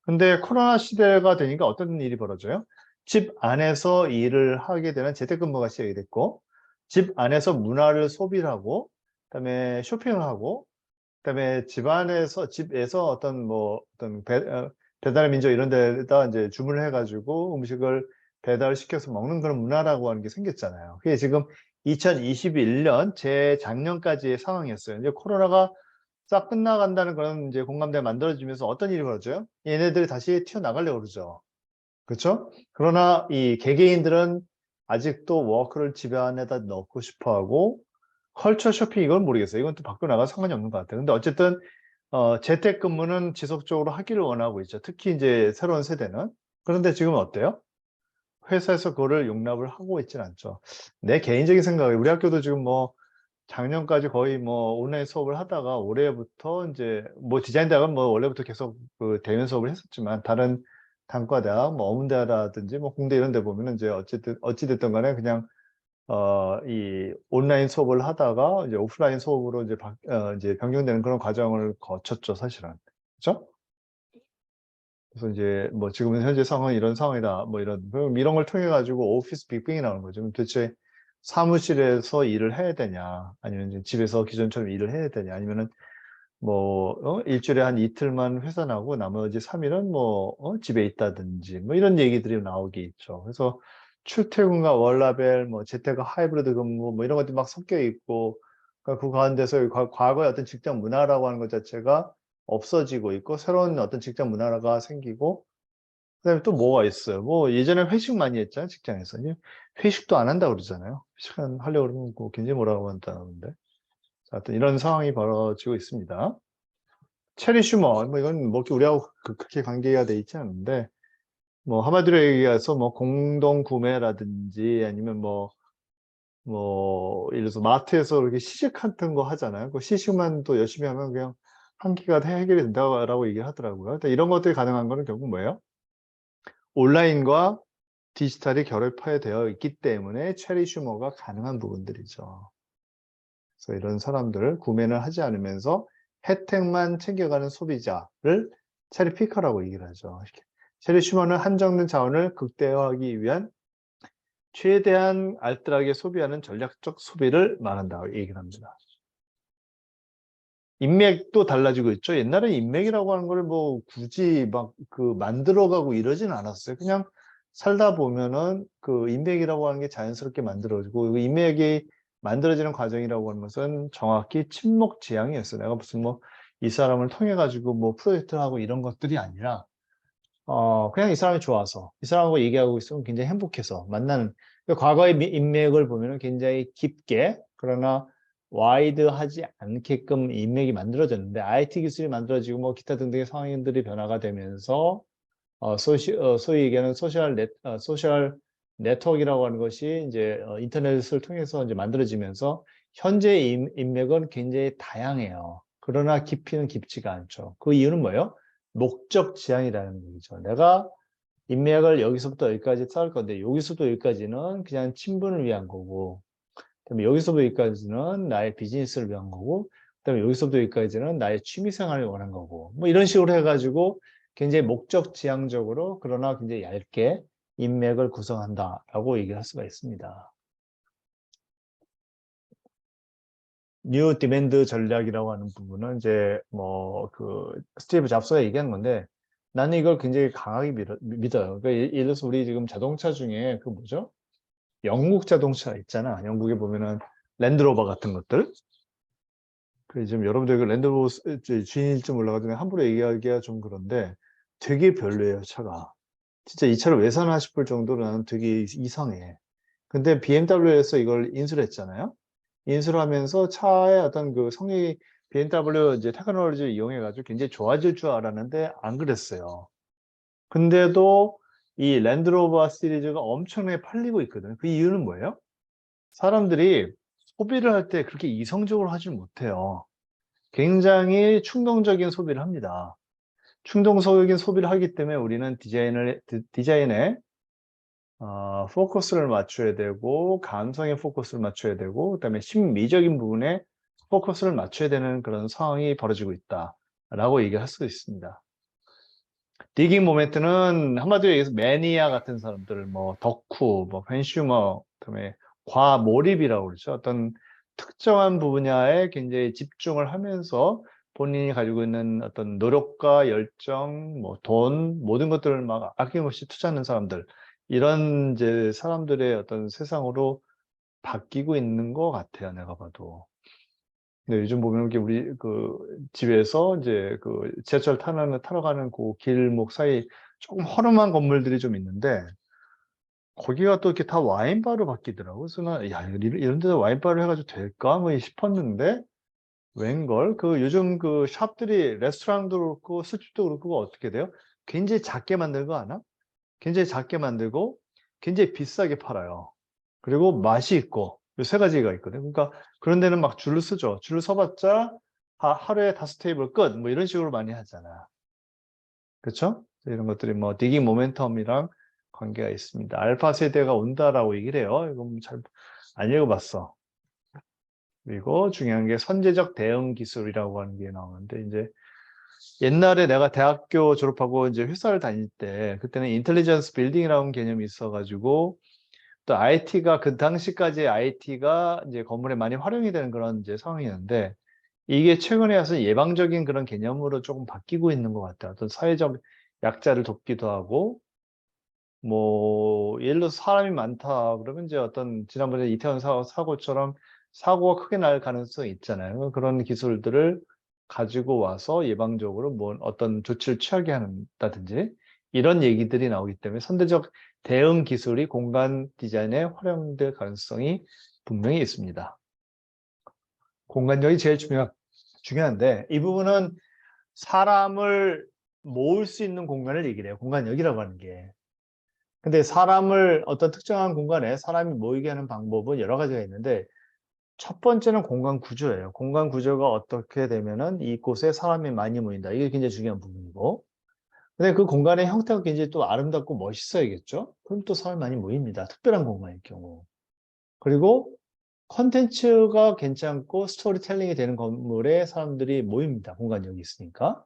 근데 코로나 시대가 되니까 어떤 일이 벌어져요? 집 안에서 일을 하게 되는 재택근무가 시작이 됐고, 집 안에서 문화를 소비를 하고, 그다음에 쇼핑을 하고, 그다음에 집에서 어떤 배달 민족 이런 데다 이제 주문을 해가지고 음식을 배달시켜서 먹는 그런 문화라고 하는 게 생겼잖아요. 그게 지금 2021년 재작년까지의 상황이었어요. 이제 코로나가 싹 끝나간다는 그런 이제 공감대가 만들어지면서 어떤 일이 벌어져요? 얘네들이 다시 튀어나가려고 그러죠. 그렇죠? 그러나 이 개개인들은 아직도 워크를 집 안에다 넣고 싶어 하고, 컬처 쇼핑 이건 모르겠어요. 이건 또 밖으로 나가서 상관이 없는 것 같아요. 근데 어쨌든 재택근무는 지속적으로 하기를 원하고 있죠. 특히 이제 새로운 세대는. 그런데 지금은 어때요? 회사에서 그거를 용납을 하고 있지는 않죠. 내 개인적인 생각에 우리 학교도 지금 뭐 작년까지 거의 뭐 온라인 수업을 하다가 올해부터 이제 뭐 디자인대학은 뭐 원래부터 계속 그 대면 수업을 했었지만, 다른 단과대학 뭐 어문대라든지 뭐 공대 이런 데 보면은 이제 어찌됐든 간에 그냥 이 온라인 수업을 하다가 이제 오프라인 수업으로 이제 변경되는 그런 과정을 거쳤죠, 사실은. 그렇죠? 그래서 이제 뭐 지금은 현재 상황이 이런 상황이다. 뭐 이런 걸 통해 가지고 오피스 빅뱅이 나오는 거죠. 그럼 도대체 사무실에서 일을 해야 되냐, 아니면 이제 집에서 기존처럼 일을 해야 되냐, 아니면은 뭐 일주일에 한 이틀만 회사 나오고 나머지 3일은 뭐 집에 있다든지 뭐 이런 얘기들이 나오게 있죠. 그래서 출퇴근과 월라벨, 뭐 재택과 하이브리드 근무 뭐 이런 것들이 막 섞여 있고, 그러니까 그 가운데서 과거의 어떤 직장 문화라고 하는 것 자체가 없어지고 있고, 새로운 어떤 직장 문화가 생기고, 그다음에 또 뭐가 있어요. 뭐 예전에 회식 많이 했잖아요, 직장에서. 이제 회식도 안 한다고 그러잖아요. 회식 하려고 그러면 뭐 굉장히 뭐라고 한다는데. 자, 하여튼 이런 상황이 벌어지고 있습니다. 체리 슈먼, 뭐 이건 뭐 우리하고 그렇게 관계가 돼 있지 않은데, 뭐 한마디로 얘기해서 뭐 공동 구매라든지 아니면 예를 들어서 마트에서 이렇게 시식 같은 거 하잖아요. 그 시식만 또 열심히 하면 그냥 한 끼가 다 해결이 된다고 얘기를 하더라고요. 근데 이런 것들이 가능한 거는 결국 뭐예요? 온라인과 디지털이 결합되어 있기 때문에 체리 슈머가 가능한 부분들이죠. 그래서 이런 사람들 구매는 하지 않으면서 혜택만 챙겨가는 소비자를 체리 피커라고 얘기를 하죠. 체리 슈머는 한정된 자원을 극대화하기 위한 최대한 알뜰하게 소비하는 전략적 소비를 말한다고 얘기를 합니다. 인맥도 달라지고 있죠. 옛날에 인맥이라고 하는 걸 뭐 굳이 막 만들어가고 이러진 않았어요. 그냥 살다 보면은 그 인맥이라고 하는 게 자연스럽게 만들어지고, 그 인맥이 만들어지는 과정이라고 하는 것은 정확히 친목지향이었어요. 내가 무슨 뭐 이 사람을 통해 가지고 뭐 프로젝트를 하고 이런 것들이 아니라, 그냥 이 사람이 좋아서 이 사람하고 얘기하고 있으면 굉장히 행복해서 만나는, 과거의 인맥을 보면은 굉장히 깊게, 그러나 와이드하지 않게끔 인맥이 만들어졌는데, IT 기술이 만들어지고 뭐 기타 등등의 상황들이 변화가 되면서 소위 얘기하는 소셜 네트워크라고 하는 것이 이제 인터넷을 통해서 이제 만들어지면서 현재의 인맥은 굉장히 다양해요. 그러나 깊이는 깊지가 않죠. 그 이유는 뭐예요? 목적 지향이라는 얘기죠. 내가 인맥을 여기서부터 여기까지 쌓을 건데, 여기서부터 여기까지는 그냥 친분을 위한 거고, 그다음에 여기서부터 여기까지는 나의 비즈니스를 위한 거고, 그다음에 여기서부터 여기까지는 나의 취미 생활을 원한 거고, 뭐 이런 식으로 해가지고 굉장히 목적 지향적으로, 그러나 굉장히 얇게 인맥을 구성한다라고 얘기를 할 수가 있습니다. 뉴 디맨드 전략이라고 하는 부분은 이제 뭐 스티브 잡스가 얘기한 건데, 나는 이걸 굉장히 강하게 믿어요. 그러니까 예를 들어서 우리 지금 자동차 중에 뭐죠? 영국 자동차 있잖아. 영국에 보면은 랜드로버 같은 것들. 지금 여러분들 랜드로버 주인일지 몰라가지고 함부로 얘기하기가 좀 그런데, 되게 별로예요, 차가. 진짜 이 차를 왜 사나 싶을 정도로 나는 되게 이상해. 근데 BMW에서 이걸 인수를 했잖아요. 인수를 하면서 차의 어떤 성능이 BMW 이제 테크놀로지를 이용해가지고 굉장히 좋아질 줄 알았는데 안 그랬어요. 근데도 이 랜드로버 시리즈가 엄청나게 팔리고 있거든요. 그 이유는 뭐예요? 사람들이 소비를 할 때 그렇게 이성적으로 하지 못해요. 굉장히 충동적인 소비를 합니다. 충동적인 소비를 하기 때문에 우리는 디자인에 포커스를 맞춰야 되고, 감성에 포커스를 맞춰야 되고, 그다음에 심미적인 부분에 포커스를 맞춰야 되는 그런 상황이 벌어지고 있다라고 얘기할 수 있습니다. 디깅 모멘트는 한마디로 얘기해서 매니아 같은 사람들, 뭐 덕후, 뭐 팬슈머, 그다음에 과몰입이라고 그러죠. 어떤 특정한 분야에 굉장히 집중을 하면서 본인이 가지고 있는 어떤 노력과 열정, 뭐 돈, 모든 것들을 막 아낌없이 투자하는 사람들, 이런 이제 사람들의 어떤 세상으로 바뀌고 있는 것 같아요, 내가 봐도. 근데 요즘 보면 이렇게 우리 집에서 이제 지하철 타러 가는 그 길목 사이 조금 허름한 건물들이 좀 있는데, 거기가 또 이렇게 다 와인바로 바뀌더라고. 그래서 야, 이런 데서 와인바를 해가지고 될까? 뭐 싶었는데, 웬걸? 요즘 샵들이 레스토랑도 그렇고 술집도 그렇고 어떻게 돼요? 굉장히 작게 만든 거 아나? 굉장히 작게 만들고 굉장히 비싸게 팔아요. 그리고 맛이 있고, 이 세 가지가 있거든요. 그러니까 그런 데는 막 줄을 서죠. 줄을 서봤자 하루에 5테이블 끝, 뭐 이런 식으로 많이 하잖아. 그렇죠? 이런 것들이 뭐 디깅 모멘텀이랑 관계가 있습니다. 알파 세대가 온다라고 얘기를 해요. 이건 잘 안 읽어봤어. 그리고 중요한 게 선제적 대응 기술이라고 하는 게 나오는데, 이제 옛날에 내가 대학교 졸업하고 이제 회사를 다닐 때, 그때는 인텔리전스 빌딩이라는 개념이 있어가지고, 또 IT가, 그 당시까지 IT가 이제 건물에 많이 활용이 되는 그런 이제 상황이었는데, 이게 최근에 와서 예방적인 그런 개념으로 조금 바뀌고 있는 것 같아요. 어떤 사회적 약자를 돕기도 하고, 뭐, 예를 들어서 사람이 많다. 그러면 이제 어떤, 지난번에 이태원 사고처럼 사고가 크게 날 가능성이 있잖아요. 그런 기술들을 가지고 와서 예방적으로 뭐 어떤 조치를 취하게 한다든지, 이런 얘기들이 나오기 때문에 선제적 대응 기술이 공간 디자인에 활용될 가능성이 분명히 있습니다. 공간력이 제일 중요한데, 이 부분은 사람을 모을 수 있는 공간을 얘기를 해요. 공간력이라고 하는 게. 근데 사람을 어떤 특정한 공간에 사람이 모이게 하는 방법은 여러 가지가 있는데, 첫 번째는 공간 구조예요. 공간 구조가 어떻게 되면은 이곳에 사람이 많이 모인다. 이게 굉장히 중요한 부분이고. 근데 그 공간의 형태가 굉장히 또 아름답고 멋있어야겠죠? 그럼 또 사람이 많이 모입니다. 특별한 공간일 경우. 그리고 컨텐츠가 괜찮고 스토리텔링이 되는 건물에 사람들이 모입니다. 공간력이 있으니까.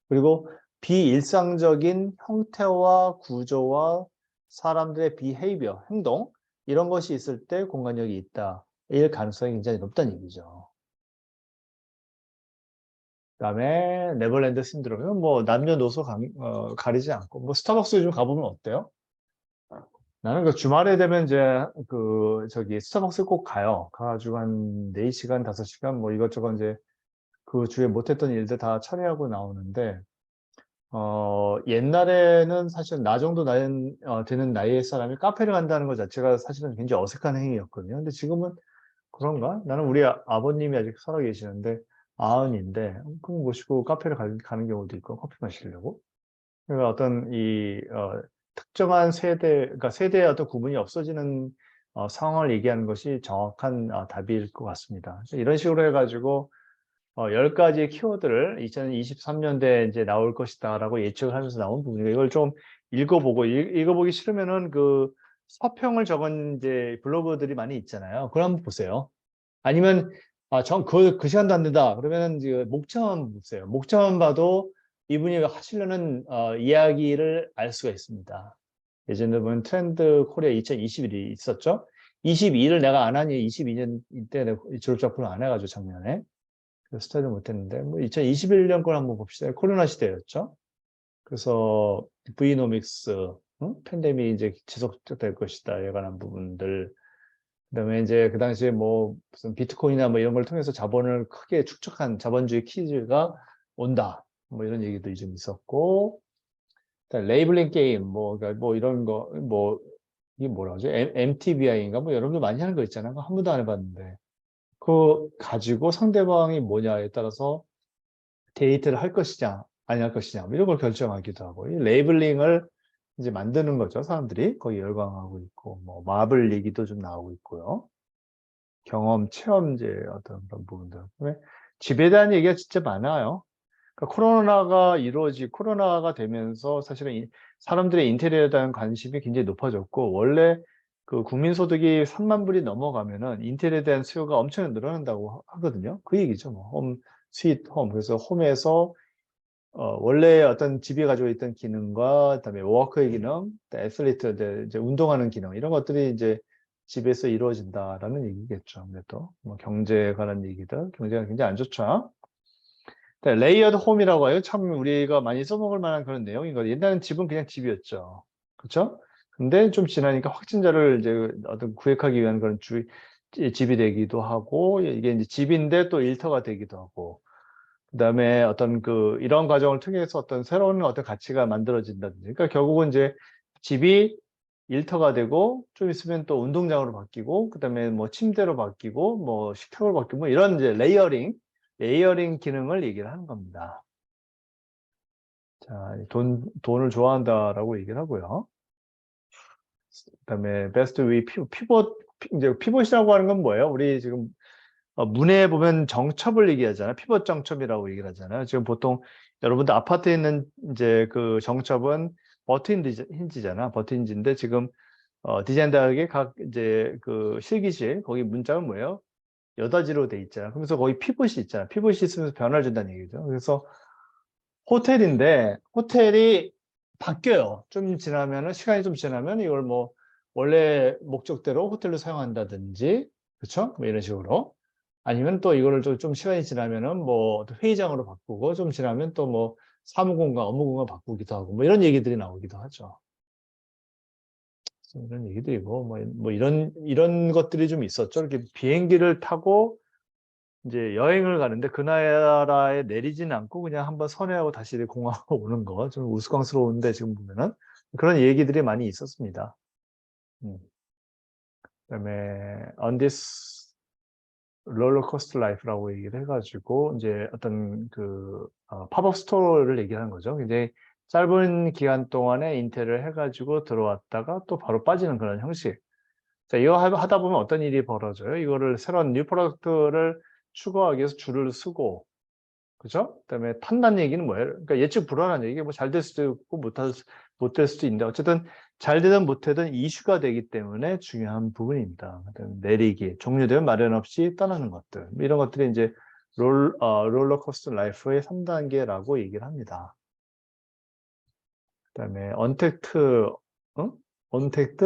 그리고 비일상적인 형태와 구조와 사람들의 비헤이비어, 행동, 이런 것이 있을 때 공간력이 있다. 일 가능성이 굉장히 높다는 얘기죠. 그다음에 네버랜드 신드롬은 뭐 남녀노소 가리지 않고, 뭐 스타벅스 좀 가보면 어때요? 나는 그 주말에 되면 이제 저기 스타벅스 꼭 가요. 가가지고 한 4시간, 5시간 뭐 이것저것 이제 그 주에 못했던 일들 다 처리하고 나오는데, 옛날에는 사실 나 정도 되는 나이의 사람이 카페를 간다는 것 자체가 사실은 굉장히 어색한 행위였거든요. 근데 지금은 그런가? 나는 우리 아버님이 아직 살아 계시는데 90인데 그럼 모시고 카페를 가는 경우도 있고 커피 마시려고. 그러니까 어떤 특정한 그러니까 세대의 어떤 구분이 없어지는 상황을 얘기하는 것이 정확한 답일 것 같습니다. 이런 식으로 해가지고 10가지의 키워드를 2023년대에 이제 나올 것이다라고 예측을 하면서 나온 부분이에요. 이걸 좀 읽어보고, 읽어보기 싫으면은 그 서평을 적은 이제 블로그들이 많이 있잖아요. 그걸 한번 보세요. 아니면, 그 시간도 안 된다. 그러면은 이제 목차만 보세요. 목차만 봐도 이분이 하시려는 이야기를 알 수가 있습니다. 예전에 보면 트렌드 코리아 2021이 있었죠. 22를 내가 안 하니 22년 때 졸업 작품을 안 해가지고 작년에. 스타일을 못했는데, 뭐 2021년 걸 한번 봅시다. 코로나 시대였죠. 그래서 브이노믹스, 팬데믹이 이제 지속될 것이다. 에 관한 부분들. 그다음에 이제 그 당시에 뭐 무슨 비트코인이나 뭐 이런 걸 통해서 자본을 크게 축적한 자본주의 키즈가 온다. 뭐 이런 얘기도 좀 있었고, 레이블링 게임, 그러니까 뭐 이런 거, 뭐 이게 뭐라 하죠? MTBI인가? 뭐 여러분들 많이 하는 거 있잖아요. 한 번도 안 해봤는데. 그거 가지고 상대방이 뭐냐에 따라서 데이트를 할 것이냐, 아니 할 것이냐, 뭐 이런 걸 결정하기도 하고, 이 레이블링을 이제 만드는 거죠. 사람들이 거기 열광하고 있고, 뭐 마블 얘기도 좀 나오고 있고요. 경험, 체험제 어떤 그런 부분들. 그다음에 집에 대한 얘기가 진짜 많아요. 그러니까 코로나가 되면서 사실은 사람들의 인테리어에 대한 관심이 굉장히 높아졌고, 원래 그 국민소득이 3만 불이 넘어가면은 인테리어에 대한 수요가 엄청 늘어난다고 하거든요. 그 얘기죠. 뭐, 스윗 홈. 그래서 홈에서, 원래 어떤 집이 가지고 있던 기능과, 그다음에 워크의 기능, 애슬리트, 이제 운동하는 기능, 이런 것들이 이제 집에서 이루어진다라는 얘기겠죠. 아무래도. 뭐 경제에 관한 얘기들, 경제가 굉장히 안 좋죠. 레이어드 홈이라고 해요. 참 우리가 많이 써먹을 만한 그런 내용인 거예요. 옛날엔 집은 그냥 집이었죠. 그렇죠? 근데 좀 지나니까 확진자를 이제 어떤 구획하기 위한 그런 집이 되기도 하고, 이게 이제 집인데 또 일터가 되기도 하고, 그다음에 어떤 이런 과정을 통해서 어떤 새로운 어떤 가치가 만들어진다든지. 그러니까 결국은 이제 집이 일터가 되고, 좀 있으면 또 운동장으로 바뀌고, 그다음에 뭐 침대로 바뀌고, 뭐 식탁으로 바뀌고, 뭐 이런 이제 레이어링 기능을 얘기를 하는 겁니다. 자, 돈을 좋아한다라고 얘기를 하고요. 그다음에 베스트 위 이제 피봇이라고 하는 건 뭐예요? 우리 지금 문에 보면 정첩을 얘기하잖아요. 피벗 정첩이라고 얘기를 하잖아요. 지금 보통 여러분들 아파트에 있는 이제 그 정첩은 버튼 힌지잖아. 버튼 힌지인데 지금 디자인다하게 각 이제 그 실기실 거기 문짝은 뭐예요? 여닫이로 돼 있잖아. 그러면서 거기 피봇이 있잖아. 피봇이 있으면서 변화를 준다는 얘기죠. 그래서 호텔인데 호텔이 바뀌어요. 좀 지나면은 시간이 좀 지나면 이걸 뭐 원래 목적대로 호텔로 사용한다든지, 그렇죠? 뭐 이런 식으로. 아니면 또 이거를 좀 시간이 지나면은 뭐 회의장으로 바꾸고 좀 지나면 또 뭐 사무공간, 업무공간 바꾸기도 하고 뭐 이런 얘기들이 나오기도 하죠. 이런 얘기들이고 뭐 이런 것들이 좀 있었죠. 이렇게 비행기를 타고 이제 여행을 가는데 그 나라에 내리지는 않고 그냥 한번 선회하고 다시 공항으로 오는 거 좀 우스꽝스러운데 지금 보면은 그런 얘기들이 많이 있었습니다. 그다음에 on this 롤러코스터 라이프라고 얘기를 해가지고 이제 어떤 그 팝업 스토어를 얘기하는 거죠. 굉장히 짧은 기간 동안에 인테리어를 해가지고 들어왔다가 또 바로 빠지는 그런 형식. 자, 이거 하다 보면 어떤 일이 벌어져요? 이거를 새로운 뉴 프로덕트를 추구하기 위해서 줄을 서고, 그죠? 그다음에 탄다는 얘기는 뭐예요? 그러니까 예측 불허한 얘기, 뭐 잘 될 수도 있고 못 될 수도 있는데 어쨌든 잘 되든 못 되든 이슈가 되기 때문에 중요한 부분입니다. 내리기, 종료되면 마련 없이 떠나는 것들, 뭐 이런 것들이 이제 롤러코스터 라이프의 3단계라고 얘기를 합니다. 그다음에 언택트, 응? 언택트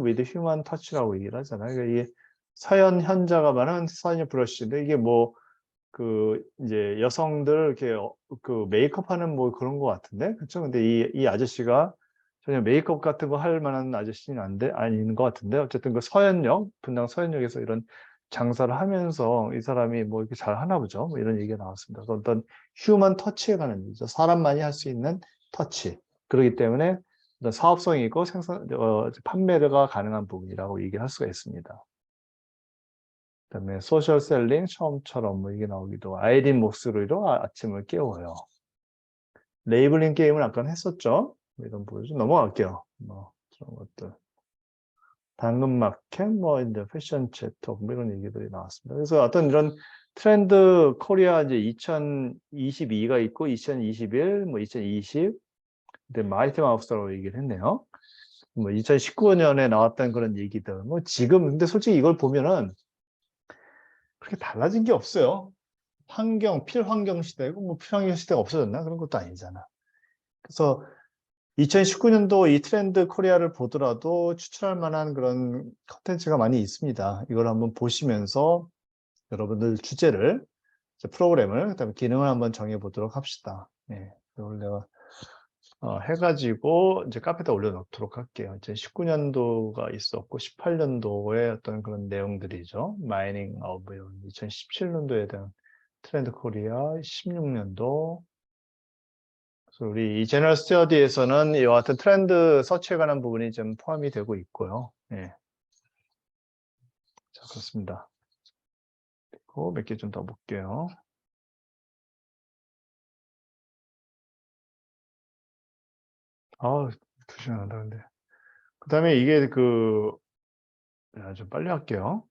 with human touch라고 얘기를 하잖아요. 그러니까 이게 서현 현자가 말하는 서현 브러쉬인데 이게 뭐 그 이제 여성들 이렇게 그 메이크업 하는 뭐 그런 것 같은데, 그렇죠? 근데 이 아저씨가 전혀 메이크업 같은 거 할 만한 아저씨는 아닌 것 같은데, 어쨌든 그 서현역 분당 서현역에서 이런 장사를 하면서 이 사람이 뭐 이렇게 잘 하나 보죠. 뭐 이런 얘기가 나왔습니다. 어떤 휴먼 터치에 관한 얘기죠. 사람만이 할 수 있는 터치. 그렇기 때문에 어떤 사업성이 있고 판매가 가능한 부분이라고 얘기를 할 수가 있습니다. 그다음에 소셜 셀링 처음처럼 뭐 이게 나오기도, 아이린 목소리로 아침을 깨워요. 레이블링 게임을 아까 했었죠. 뭐 이런 부분 좀 넘어갈게요. 뭐 그런 것들. 당근마켓, 뭐 이제 패션 채터 뭐 이런 얘기들이 나왔습니다. 그래서 어떤 이런 트렌드 코리아 이제 2022가 있고 2021, 뭐 2020, 근데 마이티 마우스라고 얘기를 했네요. 뭐 2019년에 나왔던 그런 얘기들. 뭐 지금 근데 솔직히 이걸 보면은 그렇게 달라진 게 없어요. 필환경 시대고, 뭐 필환경 시대가 없어졌나? 그런 것도 아니잖아. 그래서 2019년도 이 트렌드 코리아를 보더라도 추천할 만한 그런 컨텐츠가 많이 있습니다. 이걸 한번 보시면서 여러분들 주제를, 프로그램을, 그다음에 기능을 한번 정해 보도록 합시다. 네, 이걸 내가 해가지고 이제 카페에다 올려놓도록 할게요. 이제 19년도가 있었고 18년도에 어떤 그런 내용들이죠. 마이닝 오브 2017년도에 대한 트렌드 코리아, 16년도. 그래서 우리 이 제너럴 스터디에서는 이와 같은 트렌드 서치에 관한 부분이 좀 포함이 되고 있고요. 예. 자, 그렇습니다. 그리고 몇 개 좀 더 볼게요. 아, 2시간 한다 근데. 그다음에 이게 좀 빨리 할게요.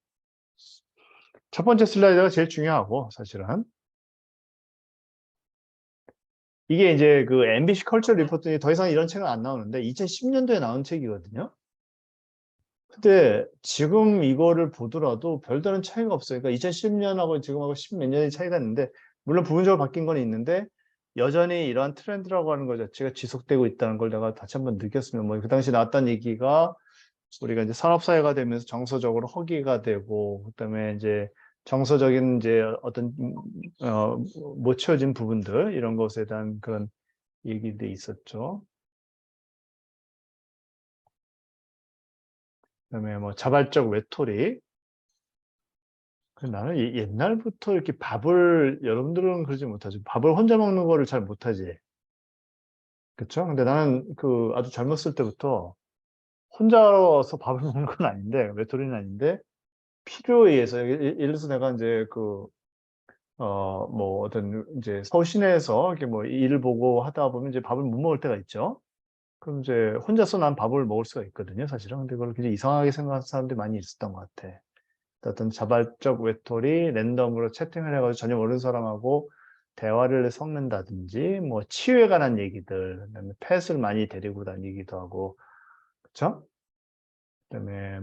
첫 번째 슬라이드가 제일 중요하고 사실은 이게 이제 그 MBC 컬처 리포트니 더 이상 이런 책은 안 나오는데 2010년도에 나온 책이거든요. 근데 지금 이거를 보더라도 별다른 차이가 없어요. 그러니까 2010년하고 지금하고 10 몇 년의 차이가 있는데, 물론 부분적으로 바뀐 건 있는데 여전히 이러한 트렌드라고 하는 것 자체가 지속되고 있다는 걸 내가 다시 한번 느꼈으면, 뭐 그 당시 나왔던 얘기가 우리가 이제 산업사회가 되면서 정서적으로 허기가 되고, 그다음에 이제 정서적인 이제 어떤 못 채워진 부분들, 이런 것에 대한 그런 얘기들이 있었죠. 그다음에 뭐 자발적 외톨이. 나는 옛날부터 이렇게 밥을, 여러분들은 그러지 못하죠. 밥을 혼자 먹는 거를 잘 못하지. 그쵸? 근데 나는 아주 젊었을 때부터 혼자서 밥을 먹는 건 아닌데, 외톨이는 아닌데, 필요에 의해서, 예를 들어서 내가 이제 뭐 어떤 이제 서울 시내에서 이렇게 뭐 일을 보고 하다 보면 이제 밥을 못 먹을 때가 있죠. 그럼 이제 혼자서 난 밥을 먹을 수가 있거든요, 사실은. 근데 그걸 굉장히 이상하게 생각하는 사람들이 많이 있었던 것 같아. 어떤 자발적 외톨이, 랜덤으로 채팅을 해가지고 전혀 모르는 사람하고 대화를 섞는다든지, 뭐 치유에 관한 얘기들, 그다음에 펫을 많이 데리고 다니기도 하고, 그쵸? 그다음에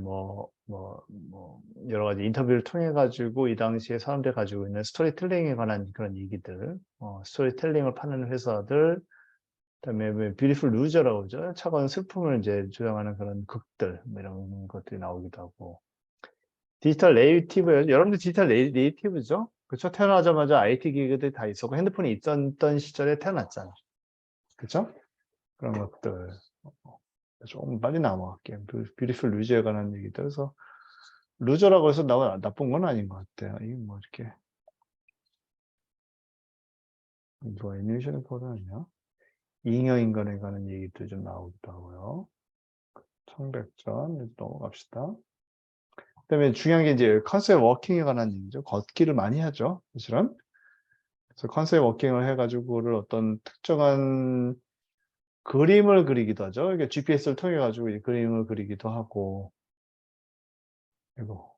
여러 가지 인터뷰를 통해 가지고 이 당시에 사람들이 가지고 있는 스토리텔링에 관한 그런 얘기들, 스토리텔링을 파는 회사들, 그다음에 뷰티풀 루저라고 그러죠. 차가운 슬픔을 이제 조장하는 그런 극들, 뭐 이런 것들이 나오기도 하고. 디지털 네이티브, 여러분들 디지털 네이티브죠? 그쵸? 태어나자마자 IT 기기들이 다 있었고 핸드폰이 있었던 시절에 태어났잖아. 그쵸? 그런 것들. 좀 빨리 넘어갈게요. 뷰티풀 루저에 관한 얘기들. 그래서 루저라고 해서 나쁜 건 아닌 것 같아요. 이게 뭐 이렇게 뭐 애니메이션을 보다냐? 잉여인간에 관한 얘기도 좀 나오기도 하고요. 청백전 넘어갑시다. 그다음에 중요한 게 이제 컨셉 워킹에 관한 얘기죠. 걷기를 많이 하죠, 사실은. 그래서 컨셉 워킹을 해가지고 그를 어떤 특정한 그림을 그리기도 하죠. 이게 GPS를 통해 가지고 그림을 그리기도 하고, 그리고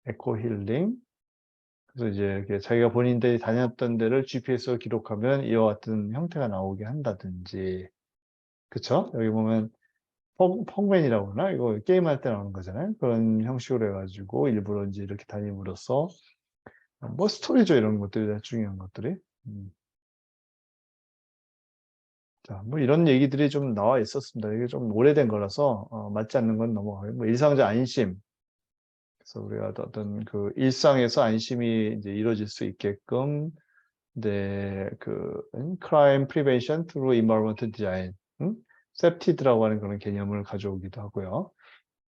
에코 힐링. 그래서 이제 이렇게 자기가 본인들이 다녔던 데를 GPS로 기록하면 이와 같은 형태가 나오게 한다든지, 그쵸? 여기 보면 펑맨이라고 하나? 이거 게임할 때 나오는 거잖아요. 그런 형식으로 해가지고 일부러 이제 이렇게 다님으로써 뭐 스토리죠. 이런 것들이 중요한 것들이. 자, 뭐 이런 얘기들이 좀 나와 있었습니다. 이게 좀 오래된 거라서 맞지 않는 건 넘어가요. 뭐 일상적 안심. 그래서 우리가 어떤 그 일상에서 안심이 이제 이루어질 수 있게끔 crime prevention through environmental design, 셉티드라고 하는 그런 개념을 가져오기도 하고요.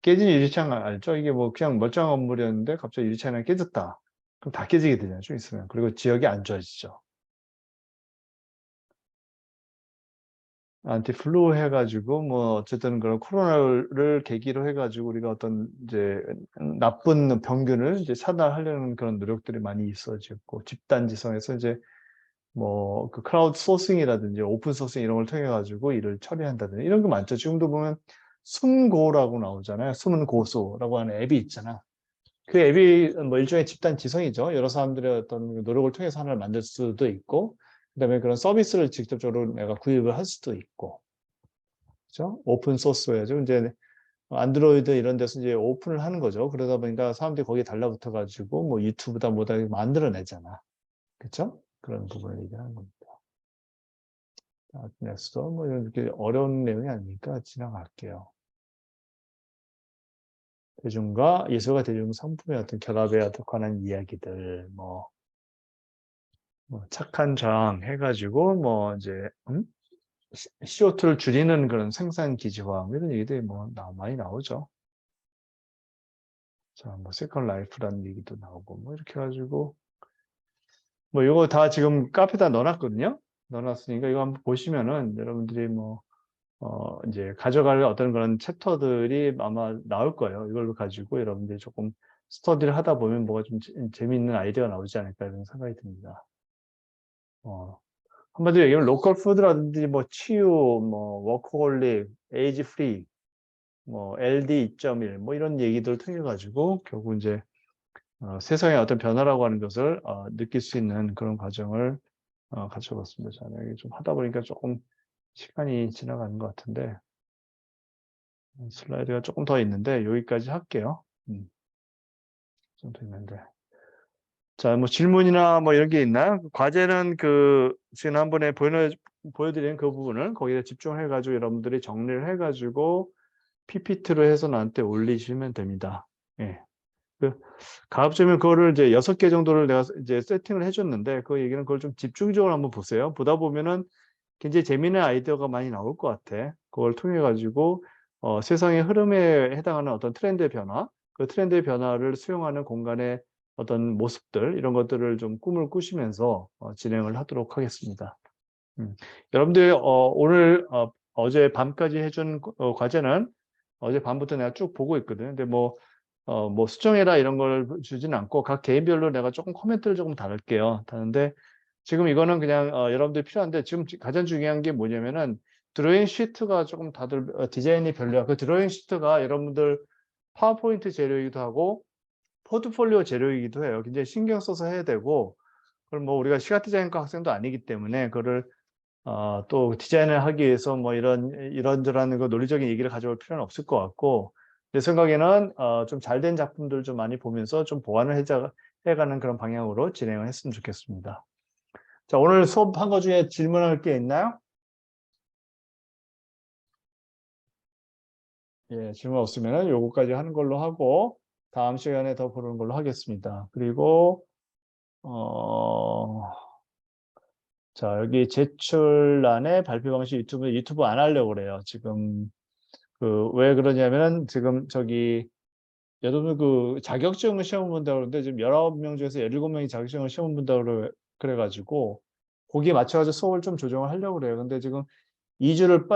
깨진 유리창 알죠? 이게 뭐 그냥 멀쩡한 건물이었는데 갑자기 유리창이 하나 깨졌다. 그럼 다 깨지게 되잖아요. 좀 있으면. 그리고 지역이 안 좋아지죠. 안티플루 해가지고 뭐 어쨌든 그런 코로나를 계기로 해가지고 우리가 어떤 이제 나쁜 병균을 이제 차단하려는 그런 노력들이 많이 있어졌고 집단지성에서 이제 뭐 그 크라우드 소싱이라든지 오픈 소싱 이런 걸 통해 가지고 일을 처리한다든지 이런 거 많죠. 지금도 보면 숨고라고 나오잖아요. 숨은 고소라고 하는 앱이 있잖아. 그 앱이 뭐 일종의 집단 지성이죠. 여러 사람들의 어떤 노력을 통해서 하나를 만들 수도 있고, 그다음에 그런 서비스를 직접적으로 내가 구입을 할 수도 있고, 그죠? 오픈 소스예요. 이제 안드로이드 이런 데서 이제 오픈을 하는 거죠. 그러다 보니까 사람들이 거기에 달라붙어 가지고 뭐 유튜브다 뭐다 만들어내잖아. 그렇죠? 그런 부분을 얘기하는 겁니다. 넥스트 뭐 이렇게 어려운 내용이 아니니까 지나갈게요. 대중과 예술과 대중 상품의 어떤 결합에 관한 이야기들, 뭐 착한 저항 해가지고 뭐 이제 CO2를 줄이는 그런 생산 기지화 이런 얘기들이 뭐 많이 나오죠. 자, 뭐 세컨 라이프라는 얘기도 나오고 뭐 이렇게 해가지고 뭐 이거 다 지금 카페에다 넣어놨거든요. 넣어놨으니까 이거 한번 보시면은 여러분들이 이제 가져갈 어떤 그런 챕터들이 아마 나올 거예요. 이걸로 가지고 여러분들이 조금 스터디를 하다 보면 뭐가 좀 재미있는 아이디어가 나오지 않을까 이런 생각이 듭니다. 한마디로 얘기하면 로컬 푸드라든지 뭐 치유, 뭐 워커홀릭, 에이지 프리, 뭐 LD 2.1 뭐 이런 얘기들을 통해 가지고 결국 이제 세상의 어떤 변화라고 하는 것을 느낄 수 있는 그런 과정을 가져봤습니다. 자, 여기 좀 하다 보니까 조금 시간이 지나가는 것 같은데 슬라이드가 조금 더 있는데 여기까지 할게요. 좀 더 있는데. 자, 뭐 질문이나 뭐 이런 게 있나요? 과제는 지난번에 보여드린 그 부분을 거기에 집중해 가지고 여러분들이 정리를 해 가지고 PPT로 해서 나한테 올리시면 됩니다. 예. 가급적이면 그거를 이제 6개 정도를 내가 이제 세팅을 해줬는데 그 얘기는 그걸 좀 집중적으로 한번 보세요. 보다 보면은 굉장히 재미있는 아이디어가 많이 나올 것 같아. 그걸 통해 가지고 세상의 흐름에 해당하는 어떤 트렌드의 변화, 그 트렌드의 변화를 수용하는 공간의 어떤 모습들 이런 것들을 좀 꿈을 꾸시면서 진행을 하도록 하겠습니다. 여러분들 오늘 어제 밤까지 해준 과제는 어제 밤부터 내가 쭉 보고 있거든요. 근데 뭐 수정해라 이런 걸 주지는 않고 각 개인별로 내가 조금 코멘트를 조금 다룰게요. 다는데 지금 이거는 그냥 여러분들이 필요한데 지금 가장 중요한 게 뭐냐면은 드로잉 시트가 조금 다들 디자인이 별로야. 그 드로잉 시트가 여러분들 파워포인트 재료이기도 하고 포트폴리오 재료이기도 해요. 굉장히 신경 써서 해야 되고 그럼 뭐 우리가 시각 디자인과 학생도 아니기 때문에 그거를 또 디자인을 하기 위해서 뭐 이런저런 그 논리적인 얘기를 가져올 필요는 없을 것 같고 내 생각에는 좀 잘된 작품들 좀 많이 보면서 좀 보완을 해가는 그런 방향으로 진행을 했으면 좋겠습니다. 자, 오늘 수업한 거 중에 질문할 게 있나요? 예, 질문 없으면 요거까지 하는 걸로 하고 다음 시간에 더 보는 걸로 하겠습니다. 그리고 자, 여기 제출란에 발표 방식 유튜브 안 하려고 그래요. 지금 왜 그러냐면 지금 저기 여러분 자격증을 시험 본다고 그러는데 지금 19명 중에서 17명이 자격증을 시험 본다고 그래가지고 거기에 맞춰가지고 수업을 좀 조정을 하려고 그래요. 근데 지금 2주를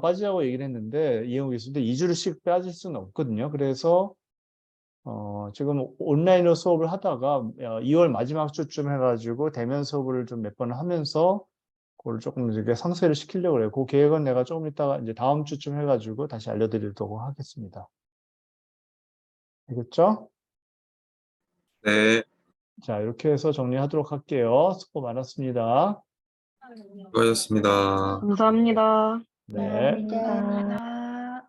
빠지자고 얘기를 했는데 이영우 교수인데 2주씩 빠질 수는 없거든요. 그래서 지금 온라인으로 수업을 하다가 2월 마지막 주쯤 해가지고 대면 수업을 좀 몇 번 하면서 그걸 조금 이렇게 상세를 시키려고 해요. 그 계획은 내가 조금 이따가 이제 다음 주쯤 해가지고 다시 알려드리도록 하겠습니다. 알겠죠? 네, 자, 이렇게 해서 정리하도록 할게요. 수고 많았습니다. 수고하셨습니다. 감사합니다. 네. 감사합니다.